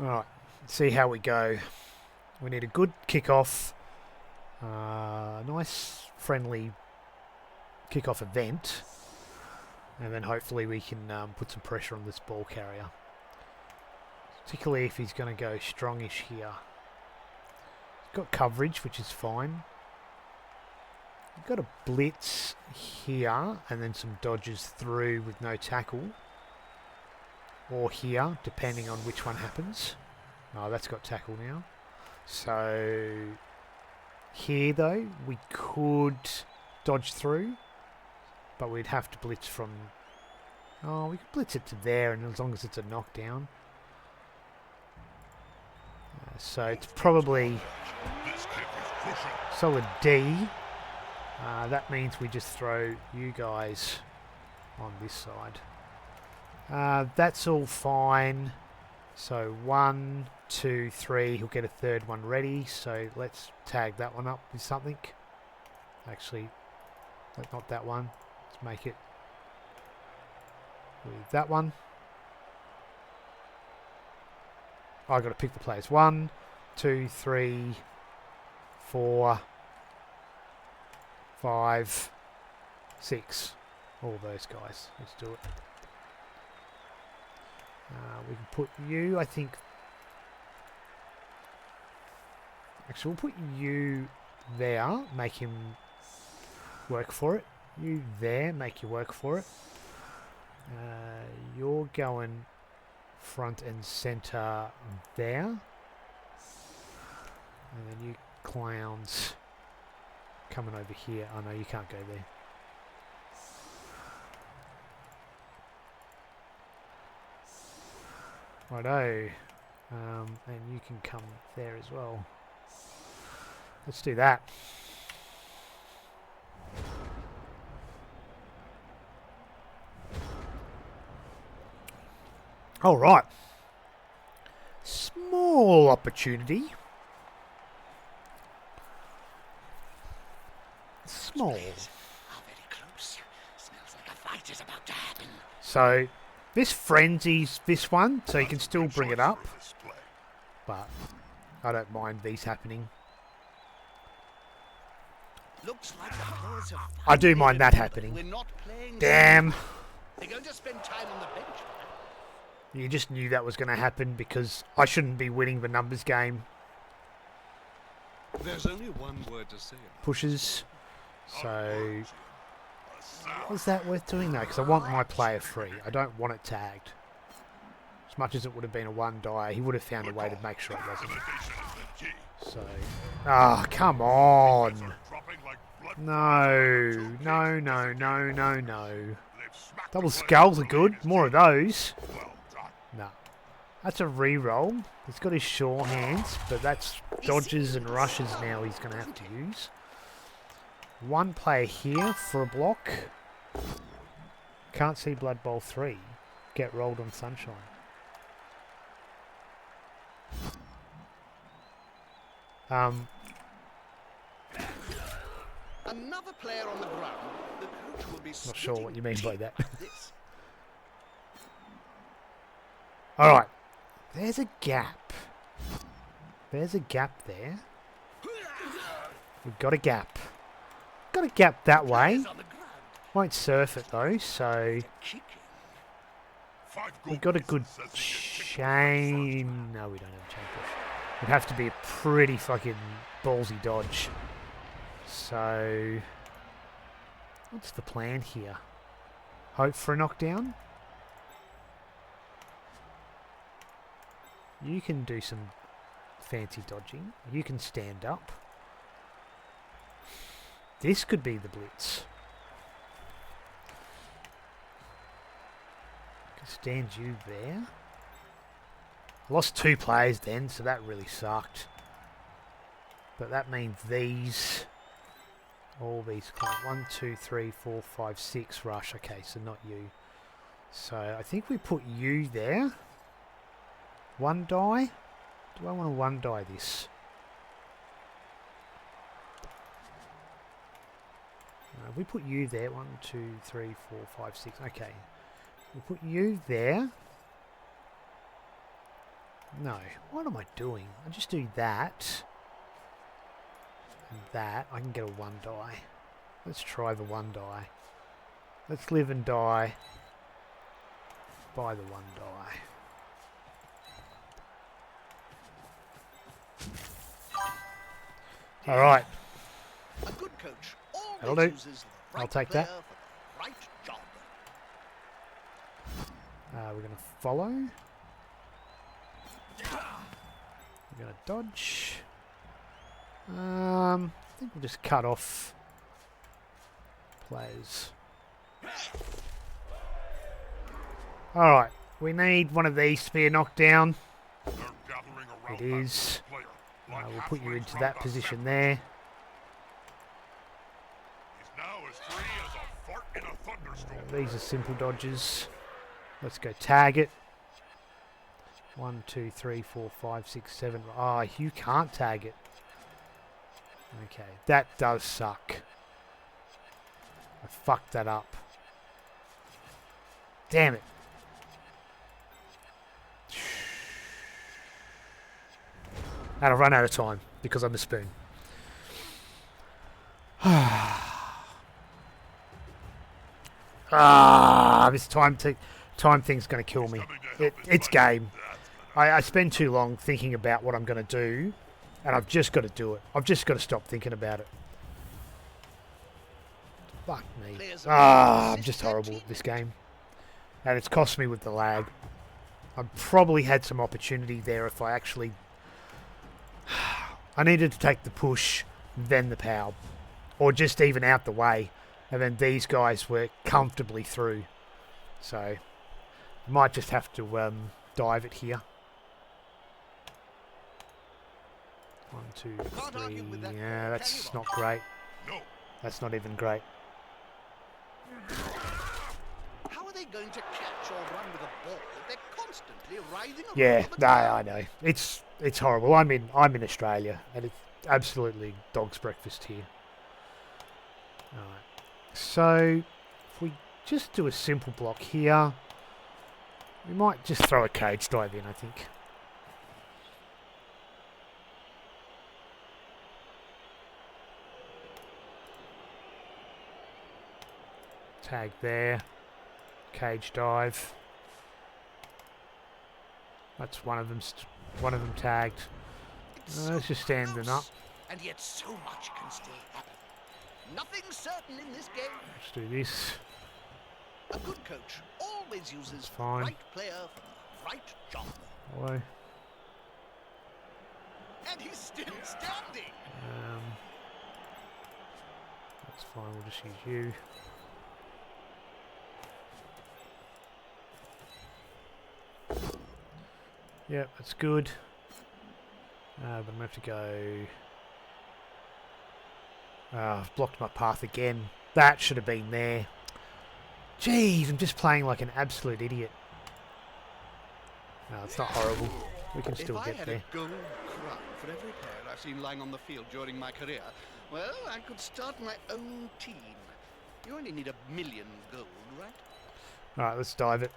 [SPEAKER 1] Alright, see how we go. We need a good kick-off. Nice, friendly kick-off event. And then hopefully we can put some pressure on this ball carrier. Particularly if he's going to go strongish here. He's got coverage, which is fine. We've got a blitz here, and then some dodges through with no tackle. Or here, depending on which one happens. Oh, that's got tackle now. So, here though, we could dodge through. But we'd have to blitz from... Oh, we could blitz it to there, and as long as it's a knockdown. So it's probably solid D. That means we just throw you guys on this side. That's all fine. So 1, 2, 3. He'll get a third one ready. So let's tag that one up with something. Actually, not that one. Let's make it with that one. I've got to pick the players. 1, 2, 3, 4, 5, 6. All those guys. Let's do it. We can put you, I think... Actually, we'll put you there. Make him work for it. You there. Make you work for it. You're going front and centre there. And then you clowns coming over here. Oh no, you can't go there. Righto. And you can come there as well. Let's do that. All right. Small opportunity. Small.
[SPEAKER 2] Are very close. Smells like a fight is about to happen.
[SPEAKER 1] So this frenzies this one, so you can still bring it up. But I don't mind these happening.
[SPEAKER 2] Looks like the players have
[SPEAKER 1] I do
[SPEAKER 2] finally
[SPEAKER 1] mind that
[SPEAKER 2] remembered
[SPEAKER 1] happening.
[SPEAKER 2] We're not playing.
[SPEAKER 1] Damn.
[SPEAKER 2] They're going to spend time on the bench.
[SPEAKER 1] You just knew that was going to happen because I shouldn't be winning the numbers game
[SPEAKER 5] There's only one word to say.
[SPEAKER 1] Pushes. So, is that worth doing though? Because I want my player free. I don't want it tagged. As much as it would have been a 1 die, he would have found a way to make sure it wasn't. So, ah, come on. No, no, no, no, no, no. Double skulls are good. More of those. No. That's a re-roll. He's got his sure hands, but that's dodges and rushes now he's going to have to use. 1 player here for a block. Can't see Blood Bowl 3. Get rolled on Sunshine.
[SPEAKER 2] Another player on the ground. The coach will be
[SPEAKER 1] Not sure what you mean by that.
[SPEAKER 2] this.
[SPEAKER 1] Alright. There's a gap. There's a gap there. We've got a gap. Got a gap that way.
[SPEAKER 2] On the ground.
[SPEAKER 1] Won't surf it though, so
[SPEAKER 2] Kicking.
[SPEAKER 1] we've got a good chain. No, we don't have a chain push. It'd have to be a pretty fucking ballsy dodge. So, what's the plan here? Hope for a knockdown? You can do some fancy dodging. You can stand up. This could be the blitz. Could stand you there. Lost 2 players then, so that really sucked. But that means these... all these client. 1, 2, 3, 4, 5, 6 rush. Okay, so not you. So I think we put you there. 1 die. Do I want to 1 die this? No, we put you there. 1, 2, 3, 4, 5, 6. Okay. We'll put you there. No. What am I doing? I just do that. And that. I can get a 1 die. Let's try the 1 die. Let's live and die by the 1 die. Alright.
[SPEAKER 2] A good coach
[SPEAKER 1] That'll
[SPEAKER 2] always
[SPEAKER 1] do.
[SPEAKER 2] uses the
[SPEAKER 1] I'll
[SPEAKER 2] right
[SPEAKER 1] take
[SPEAKER 2] player
[SPEAKER 1] that.
[SPEAKER 2] for the right job.
[SPEAKER 1] We're going to follow. We're going to dodge. I think we'll just cut off plays. Alright, we need one of these to be a knockdown. It is. We'll put you into that position there. These are simple dodges. Let's go tag it. 1, 2, 3, 4, 5, 6, 7. Ah, you can't tag it. Okay, that does suck. I fucked that up. Damn it. And I've run out of time because I'm a spoon. This time thing's going to kill me. It's game. I spend too long thinking about what I'm going to do, and I've just got to do it. I've just got to stop thinking about it. Fuck me. I'm just horrible at this game. And it's cost me with the lag. I probably had some opportunity there if I actually... I needed to take the push, then the power. Or just even out the way. And then these guys were comfortably through. So, I might just have to dive it here. 1, 2, 3. Yeah, that's not great. That's not even great.
[SPEAKER 2] How are they going to catch or run with a ball if they're constantly writhing around
[SPEAKER 1] Yeah,
[SPEAKER 2] on the
[SPEAKER 1] no, I
[SPEAKER 2] ground?
[SPEAKER 1] know. It's horrible. I'm in Australia, and it's absolutely dog's breakfast here. Alright. So, if we just do a simple block here, we might just throw a cage dive in, I think. Tag there. Cage dive. That's one of them tagged. Let's just stand them up.
[SPEAKER 2] and yet so much can still happen. Nothing's certain in this game.
[SPEAKER 1] Let's do this.
[SPEAKER 2] A good coach always uses
[SPEAKER 1] That's
[SPEAKER 2] the
[SPEAKER 1] fine.
[SPEAKER 2] right player for the right job.
[SPEAKER 1] Why?
[SPEAKER 2] And he's still standing.
[SPEAKER 1] That's fine. We'll just use you. Yep, that's good. But I'm gonna have to go. I've blocked my path again. That should have been there. Jeez, I'm just playing like an absolute idiot. No, it's not horrible. We can still
[SPEAKER 5] if I
[SPEAKER 1] get
[SPEAKER 5] had
[SPEAKER 1] there.
[SPEAKER 5] a gold crown for every player I've seen lying on the field during my career, well, I could start my own team. You only need 1,000,000 gold, right?
[SPEAKER 1] Alright, let's dive it.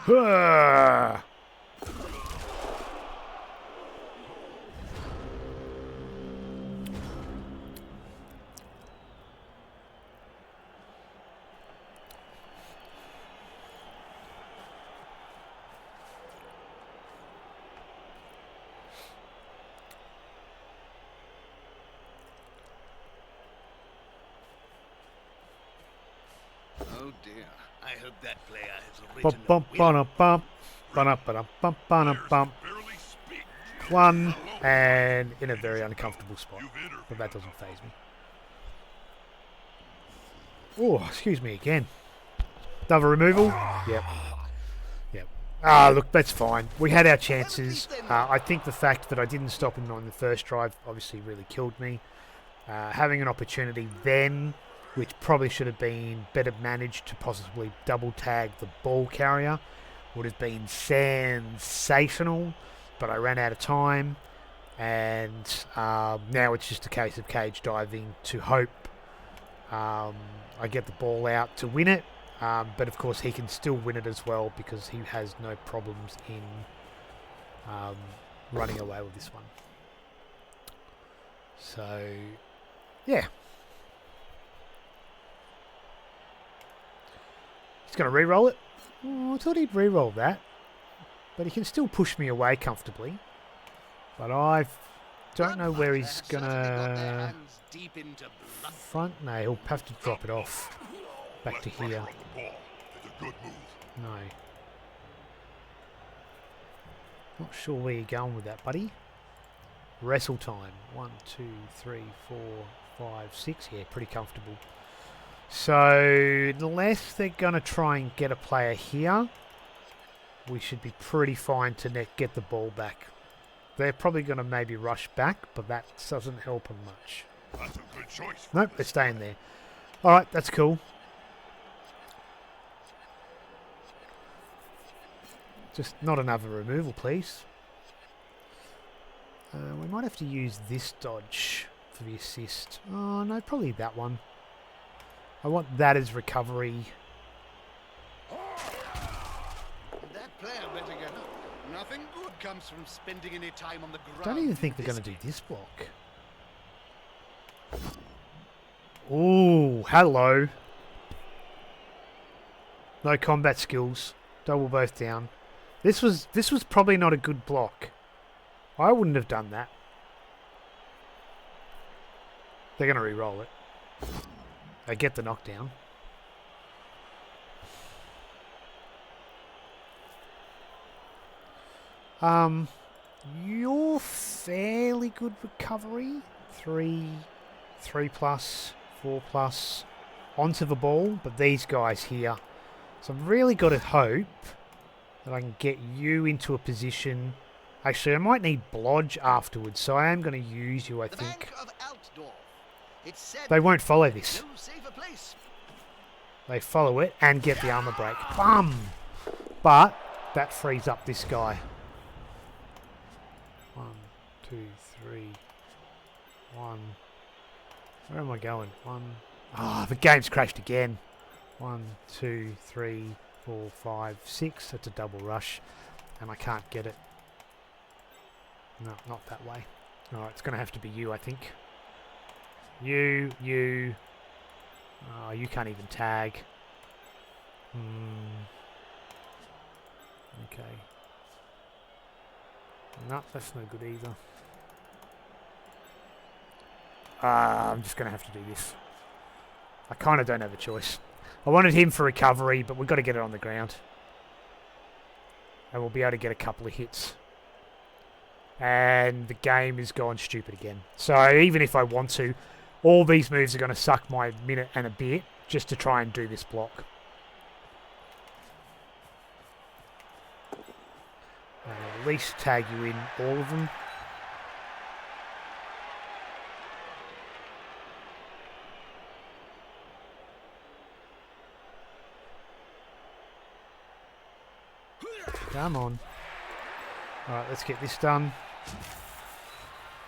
[SPEAKER 1] Ah!
[SPEAKER 5] Oh dear. I hope that player has
[SPEAKER 1] Bum,
[SPEAKER 5] written
[SPEAKER 1] bum,
[SPEAKER 5] a will.
[SPEAKER 1] bum, bum, bum, bum, bum, bum, bum.
[SPEAKER 3] Barely speak.
[SPEAKER 1] One, and in a very uncomfortable spot.
[SPEAKER 3] You've
[SPEAKER 1] But that doesn't faze me. Oh, excuse me again. Double removal? Yep. Yep. Ah, look, that's fine. We had our chances. I think the fact that I didn't stop him on the first drive obviously really killed me. Having an opportunity then, which probably should have been better managed to possibly double tag the ball carrier, would have been sensational, but I ran out of time, and now it's just a case of cage diving to hope I get the ball out to win it, but of course he can still win it as well because he has no problems in running away with this one. So, yeah. He's going to re-roll it. Oh, I thought he'd re-roll that. But he can still push me away comfortably. But I don't know where he's going to front. No, he'll have to drop it off. Back to here.
[SPEAKER 3] On the ball. It's a good move.
[SPEAKER 1] No. Not sure where you're going with that, buddy. Wrestle time. 1, 2, 3, 4, 5, 6. Yeah, pretty comfortable. So, unless they're going to try and get a player here, we should be pretty fine to get the ball back. They're probably going to maybe rush back, but that doesn't help them much.
[SPEAKER 3] That's a good choice.
[SPEAKER 1] Nope, they're staying there. Alright, that's cool. Just not another removal, please. We might have to use this dodge for the assist. Oh, no, probably that one. I want that as recovery.
[SPEAKER 5] That player better get up. Nothing good comes from spending any time on the ground.
[SPEAKER 1] Don't even think they're going to do this block. Ooh, hello. No combat skills. Double both down. This was probably not a good block. I wouldn't have done that. They're going to re-roll it. They get the knockdown. You're fairly good recovery. 3 plus, 4 plus onto the ball, but these guys here. So I've really got to hope that I can get you into a position. Actually, I might need Blodge afterwards, so I am going to use you, I
[SPEAKER 2] The
[SPEAKER 1] think.
[SPEAKER 2] Bank of Altdorf. It's said
[SPEAKER 1] They won't follow this.
[SPEAKER 2] no safer place.
[SPEAKER 1] They follow it and get the armor break. Bum! But that frees up this guy. 1, 2, 3. 1. Where am I going? 1. Ah, the game's crashed again. 1, 2, 3, 4, 5, 6. That's a double rush. And I can't get it. No, not that way. Alright, it's going to have to be you, I think. You. Oh, you can't even tag. Okay. No, that's no good either. I'm just going to have to do this. I kind of don't have a choice. I wanted him for recovery, but we've got to get it on the ground. And we'll be able to get a couple of hits. And the game is gone stupid again. So even if I want to, all these moves are going to suck my minute and a bit just to try and do this block. At least tag you in all of them. Come on. Alright, let's get this done.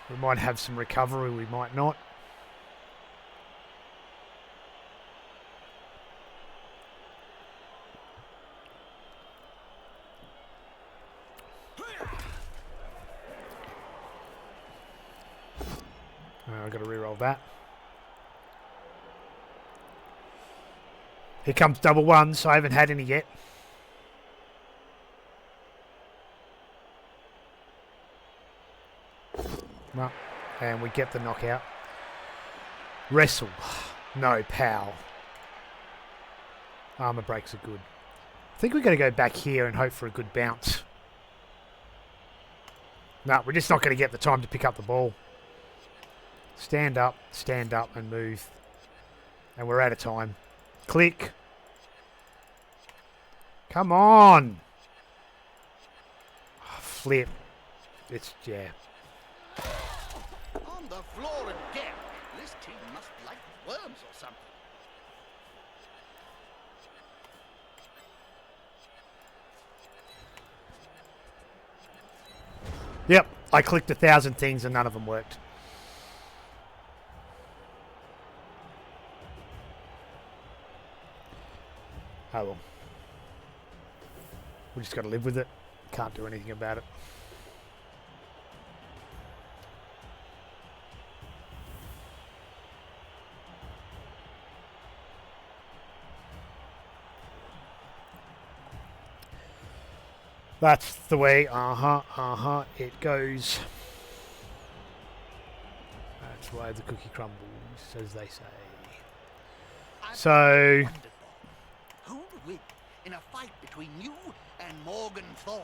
[SPEAKER 1] We might have some recovery, we might not. I've got to reroll that. Here comes double ones. I haven't had any yet. No. And we get the knockout. Wrestle. No, pow. Armor breaks are good. I think we're going to go back here and hope for a good bounce. No, we're just not going to get the time to pick up the ball. Stand up, and move. And we're out of time. Click. Come on. Oh, flip. It's, yeah.
[SPEAKER 5] On the floor again. This team must like worms or something.
[SPEAKER 1] Yep, I clicked 1,000 things and none of them worked. Oh well. We just got to live with it. Can't do anything about it. That's the way, it goes. That's why the cookie crumbles, as they say. So,
[SPEAKER 2] Who would win in a fight between you and Morgan Thorg?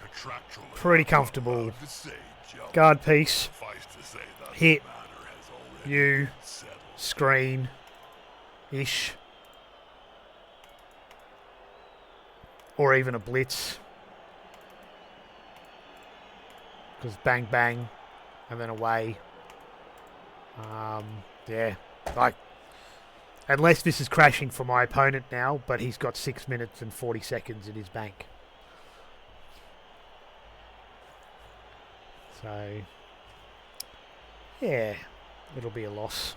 [SPEAKER 3] Contractually,
[SPEAKER 1] pretty
[SPEAKER 3] I'm
[SPEAKER 1] comfortable.
[SPEAKER 3] allowed to say, Joe.
[SPEAKER 1] Guard piece,
[SPEAKER 3] Suffice to say that
[SPEAKER 1] hit,
[SPEAKER 3] the matter has already
[SPEAKER 1] you,
[SPEAKER 3] been settled.
[SPEAKER 1] screen-ish. Or even a blitz. Because bang, bang, and then away. Yeah, like, unless this is crashing for my opponent now, but he's got 6 minutes and 40 seconds in his bank. So, yeah, it'll be a loss.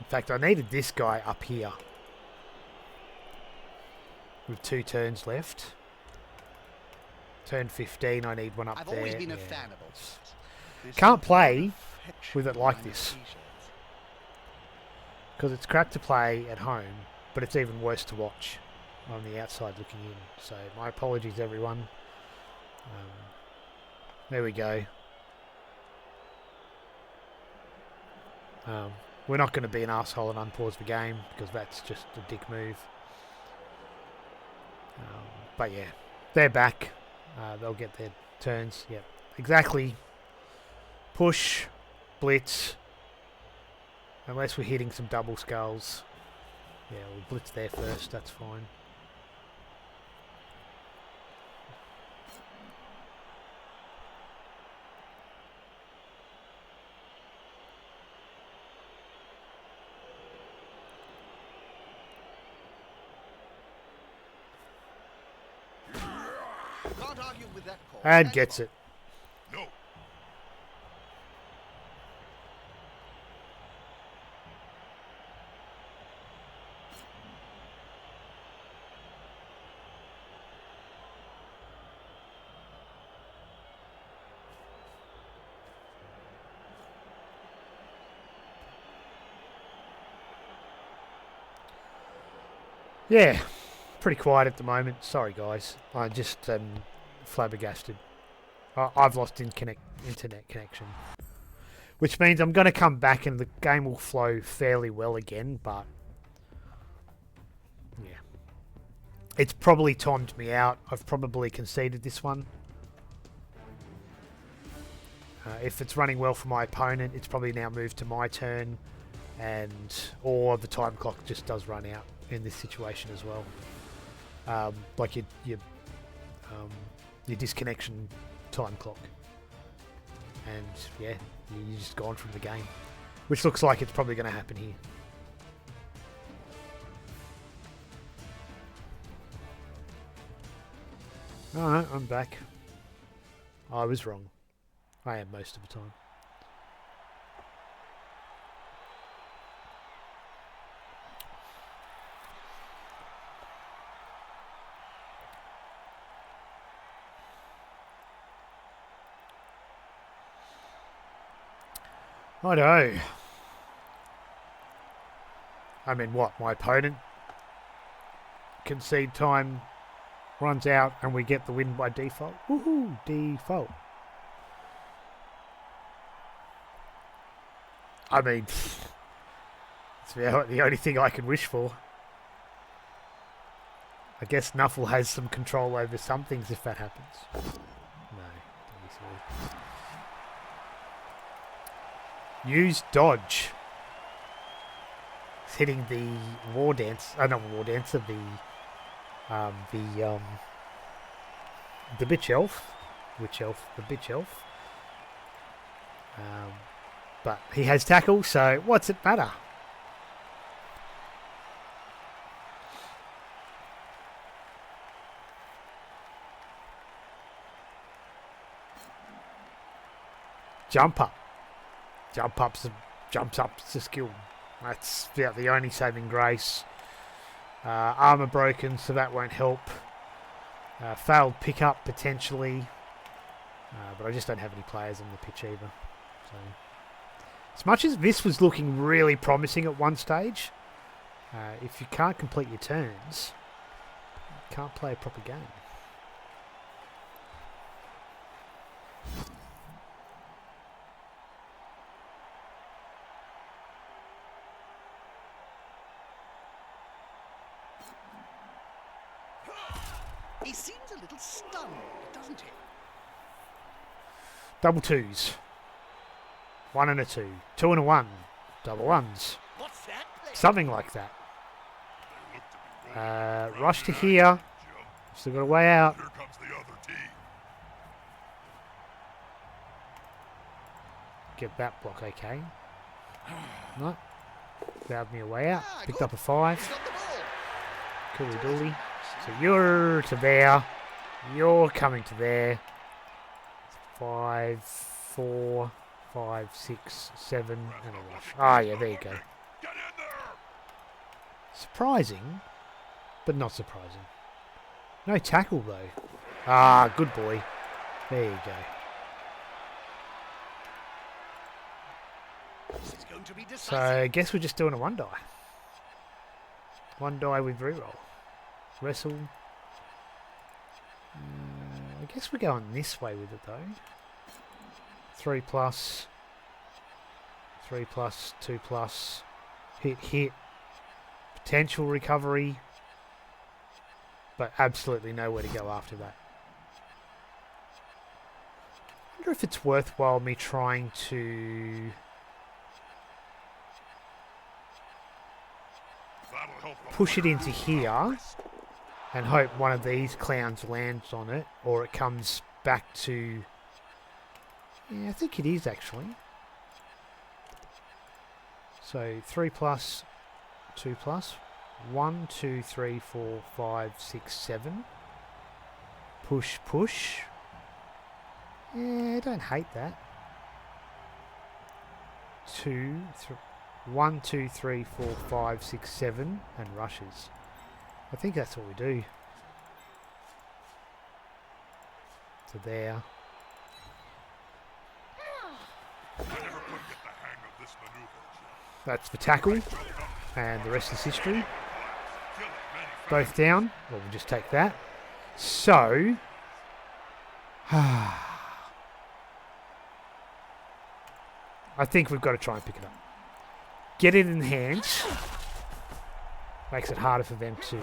[SPEAKER 1] In fact, I needed this guy up here. With 2 turns left. Turn 15, I need one up
[SPEAKER 5] I've
[SPEAKER 1] there.
[SPEAKER 5] always been a
[SPEAKER 1] Yeah.
[SPEAKER 5] fan of all this.
[SPEAKER 1] Can't play with it like this. Because it's crap to play at home, but it's even worse to watch on the outside looking in. So my apologies, everyone. There we go. We're not going to be an arsehole and unpause the game, because that's just a dick move. But yeah, they're back. They'll get their turns. Yep, exactly. Push, blitz. Unless we're hitting some double skulls. Yeah, we'll blitz there first. That's fine.
[SPEAKER 5] Can't argue with that call.
[SPEAKER 1] And gets it.
[SPEAKER 3] No.
[SPEAKER 1] Yeah, pretty quiet at the moment. Sorry, guys. I just flabbergasted. I've lost internet connection. Which means I'm going to come back and the game will flow fairly well again, but yeah. It's probably timed me out. I've probably conceded this one. If it's running well for my opponent, it's probably now moved to my turn, or the time clock just does run out in this situation as well. Like your disconnection time clock. And yeah, you're just gone from the game. Which looks like it's probably going to happen here. Alright, I'm back. I was wrong. I am most of the time. I know. I mean, what? My opponent concede time runs out and we get the win by default. Woohoo! Default. I mean, it's the only thing I can wish for. I guess Nuffle has some control over some things if that happens. No, don't be silly. Use dodge. It's hitting the war dance. Oh, not war dancer. The bitch elf. Witch elf. The bitch elf. But he has tackle, so what's it matter? Jump up. Jumps up's a skill. That's about the only saving grace. Armor broken, so that won't help. Failed pickup potentially. But I just don't have any players on the pitch either. So, as much as this was looking really promising at one stage, if you can't complete your turns, you can't play a proper game.
[SPEAKER 5] He seems a little stunned, doesn't he?
[SPEAKER 1] Double twos. 1 and a 2. 2 and a 1. Double ones.
[SPEAKER 5] What's that?
[SPEAKER 1] Something like that. Rush to here. Still got a way out.
[SPEAKER 3] Here comes the other team.
[SPEAKER 1] Get that block okay. No. Allowed me a way out. Picked up a 5. Cooly dooly. So you're to there. You're coming to there. 5, 4, 5, 6, 7, and a rush. Ah, yeah, there you go. Surprising, but not surprising. No tackle, though. Ah, good boy. There you go. So, I guess we're just doing a 1 die. 1 die with reroll. Wrestle. I guess we're going this way with it, though. 3 plus. 3 plus. 2 plus. Hit. Potential recovery. But absolutely nowhere to go after that. I wonder if it's worthwhile me trying to push it into here and hope one of these clowns lands on it, or it comes back to... Yeah, I think it is actually. So 3 plus, 2 plus, 1, 2, 3, 4, 5, 6, 7. Push. Yeah, I don't hate that. 1, 2, 3, 4, 5, 6, 7, and rushes. I think that's what we do. So there. That's the tackle, and the rest is history. both down. Well, we'll just take that. So, I think we've got to try and pick it up. Get it in hands. Makes it harder for them to...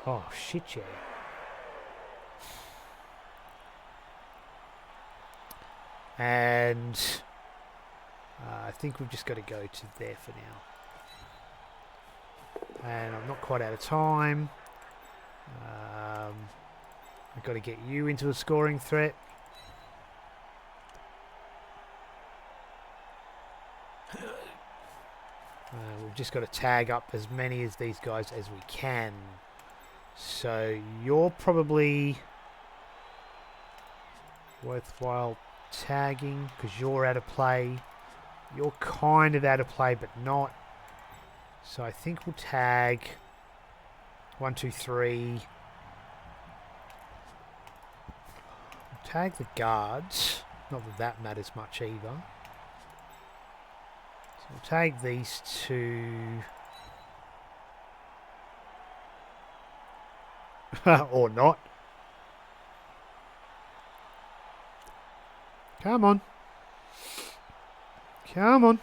[SPEAKER 1] Oh, shit, yeah. And I think we've just got to go to there for now. And I'm not quite out of time. I've got to get you into a scoring threat. We've just got to tag up as many of these guys as we can. So you're probably worthwhile tagging because you're out of play. You're kind of out of play, but not. So I think we'll tag 1, 2, 3. We'll tag the guards. Not that that matters much either. So we'll tag these two. Or not. Come on. Come on.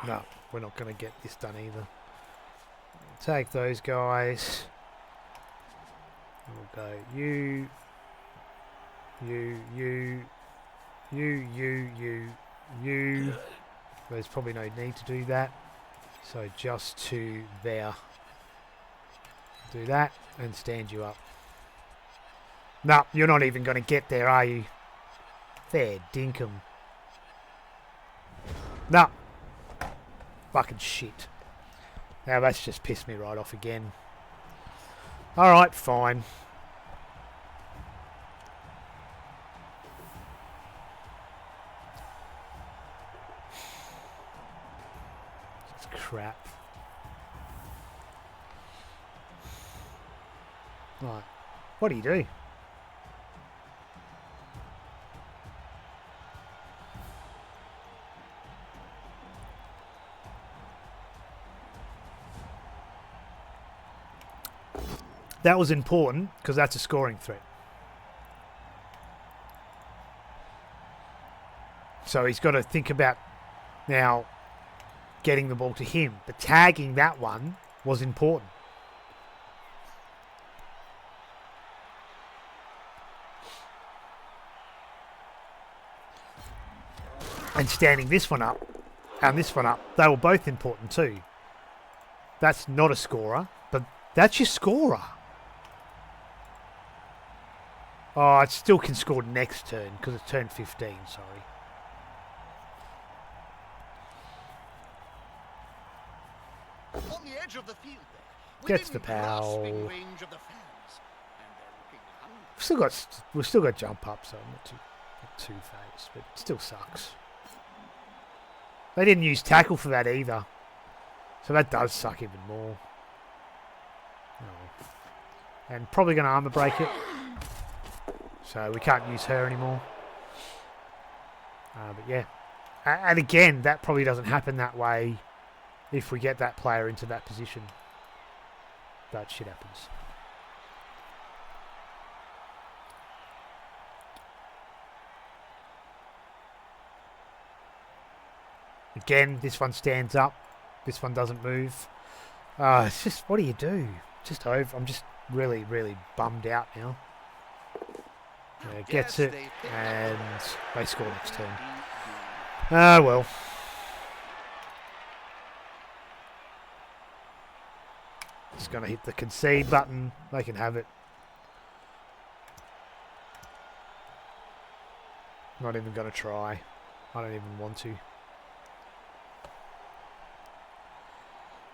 [SPEAKER 1] No, we're not going to get this done either. Take those guys. We'll go you. There's probably no need to do that. So just to there. Do that and stand you up. No, you're not even going to get there, are you? There, dinkum. No. Fucking shit. Now that's just pissed me right off again. Alright, fine. That's crap. Right. What do you do? That was important because that's a scoring threat. So he's got to think about now getting the ball to him. But tagging that one was important. And standing this one up and this one up, they were both important too. That's not a scorer, but that's your scorer. Oh, it still can score next turn because it's turn 15, sorry.
[SPEAKER 5] On the edge of the field there,
[SPEAKER 1] Gets the
[SPEAKER 5] within
[SPEAKER 1] pal.
[SPEAKER 5] grasping range of the fans, and they're looking hungry.
[SPEAKER 1] We've still got jump up, so I'm not too phased, but it still sucks. They didn't use tackle for that either. So that does suck even more. Oh. And probably going to armor break it. So we can't use her anymore. But yeah. And again, that probably doesn't happen that way if we get that player into that position. But shit happens. Again, this one stands up. This one doesn't move. It's just, what do you do? Just over. I'm just really, really bummed out now. Yeah, gets it, and they score next turn. Ah, well. Just going to hit the concede button. They can have it. Not even going to try. I don't even want to.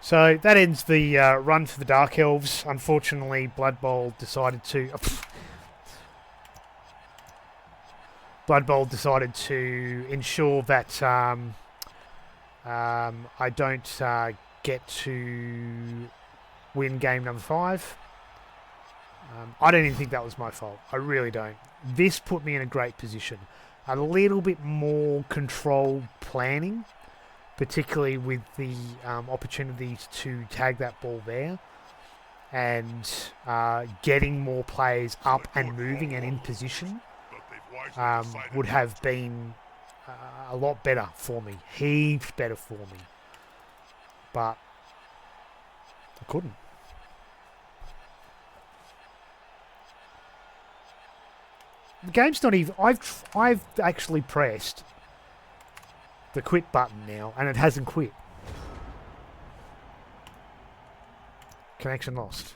[SPEAKER 1] So that ends the run for the Dark Elves. Unfortunately, Blood Bowl decided to... Blood Bowl decided to ensure that I don't get to win game number 5. I don't even think that was my fault. I really don't. This put me in a great position. A little bit more controlled planning particularly with the opportunities to tag that ball there and getting more players up and moving and in position
[SPEAKER 3] But they've wisely decided
[SPEAKER 1] would have been a lot better for me. Heaps better for me. But I couldn't. The game's not even... I've actually pressed the quit button now, and it hasn't quit. Connection lost.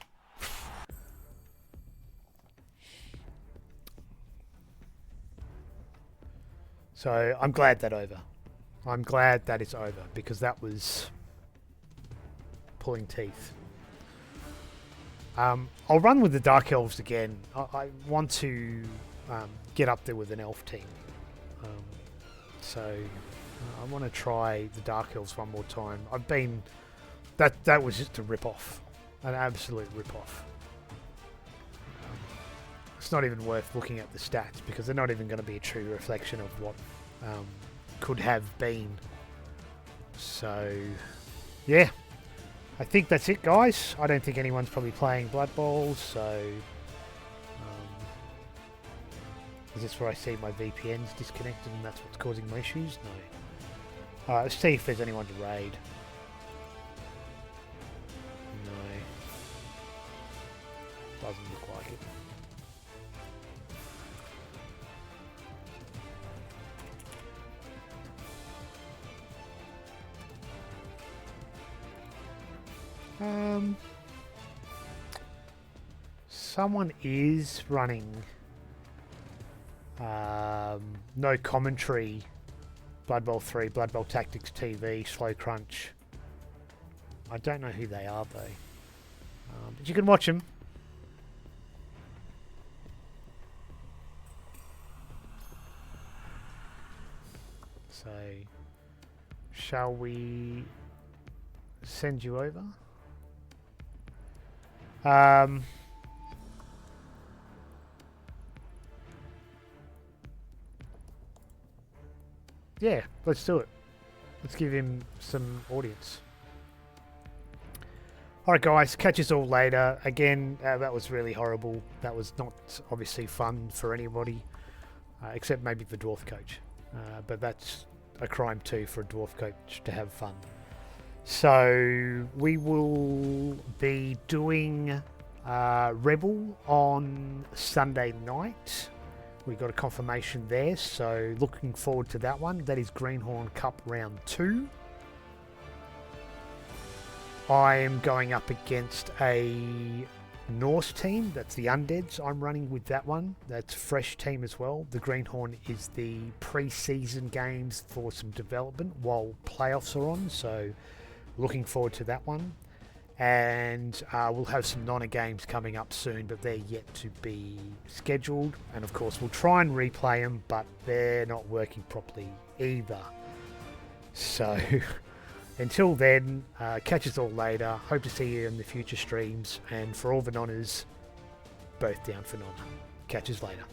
[SPEAKER 1] So I'm glad that over. I'm glad that it's over, because that was pulling teeth. I'll run with the Dark Elves again. I want to get up there with an elf team. So I want to try the Dark Elves one more time. That was just a rip-off. An absolute rip-off. It's not even worth looking at the stats, because they're not even going to be a true reflection of what could have been. So, yeah. I think that's it, guys. I don't think anyone's probably playing Blood Bowls, so... is this where I see my VPN's disconnected and that's what's causing my issues? No. Alright, let's see if there's anyone to raid. No. Doesn't look like it. Someone is running no commentary Blood Bowl 3, Blood Bowl Tactics TV, Slow Crunch. I don't know who they are though, but you can watch them. So shall we send you over? Yeah, let's do it. Let's give him some audience. Alright guys, catch us all later. Again, that was really horrible. That was not obviously fun for anybody, except maybe the Dwarf Coach. But that's a crime too for a Dwarf Coach to have fun. So we will be doing Rebel on Sunday night. We got a confirmation there, so looking forward to that one. That is Greenhorn Cup Round 2. I am going up against a Norse team. That's the Undeads. I'm running with that one. That's a fresh team as well. The Greenhorn is the pre-season games for some development while playoffs are on, so looking forward to that one. And we'll have some Nonna games coming up soon, but they're yet to be scheduled. And of course, we'll try and replay them, but they're not working properly either. So until then, catch us all later. Hope to see you in the future streams. And for all the Nonnas, both down for Nonna. Catch us later.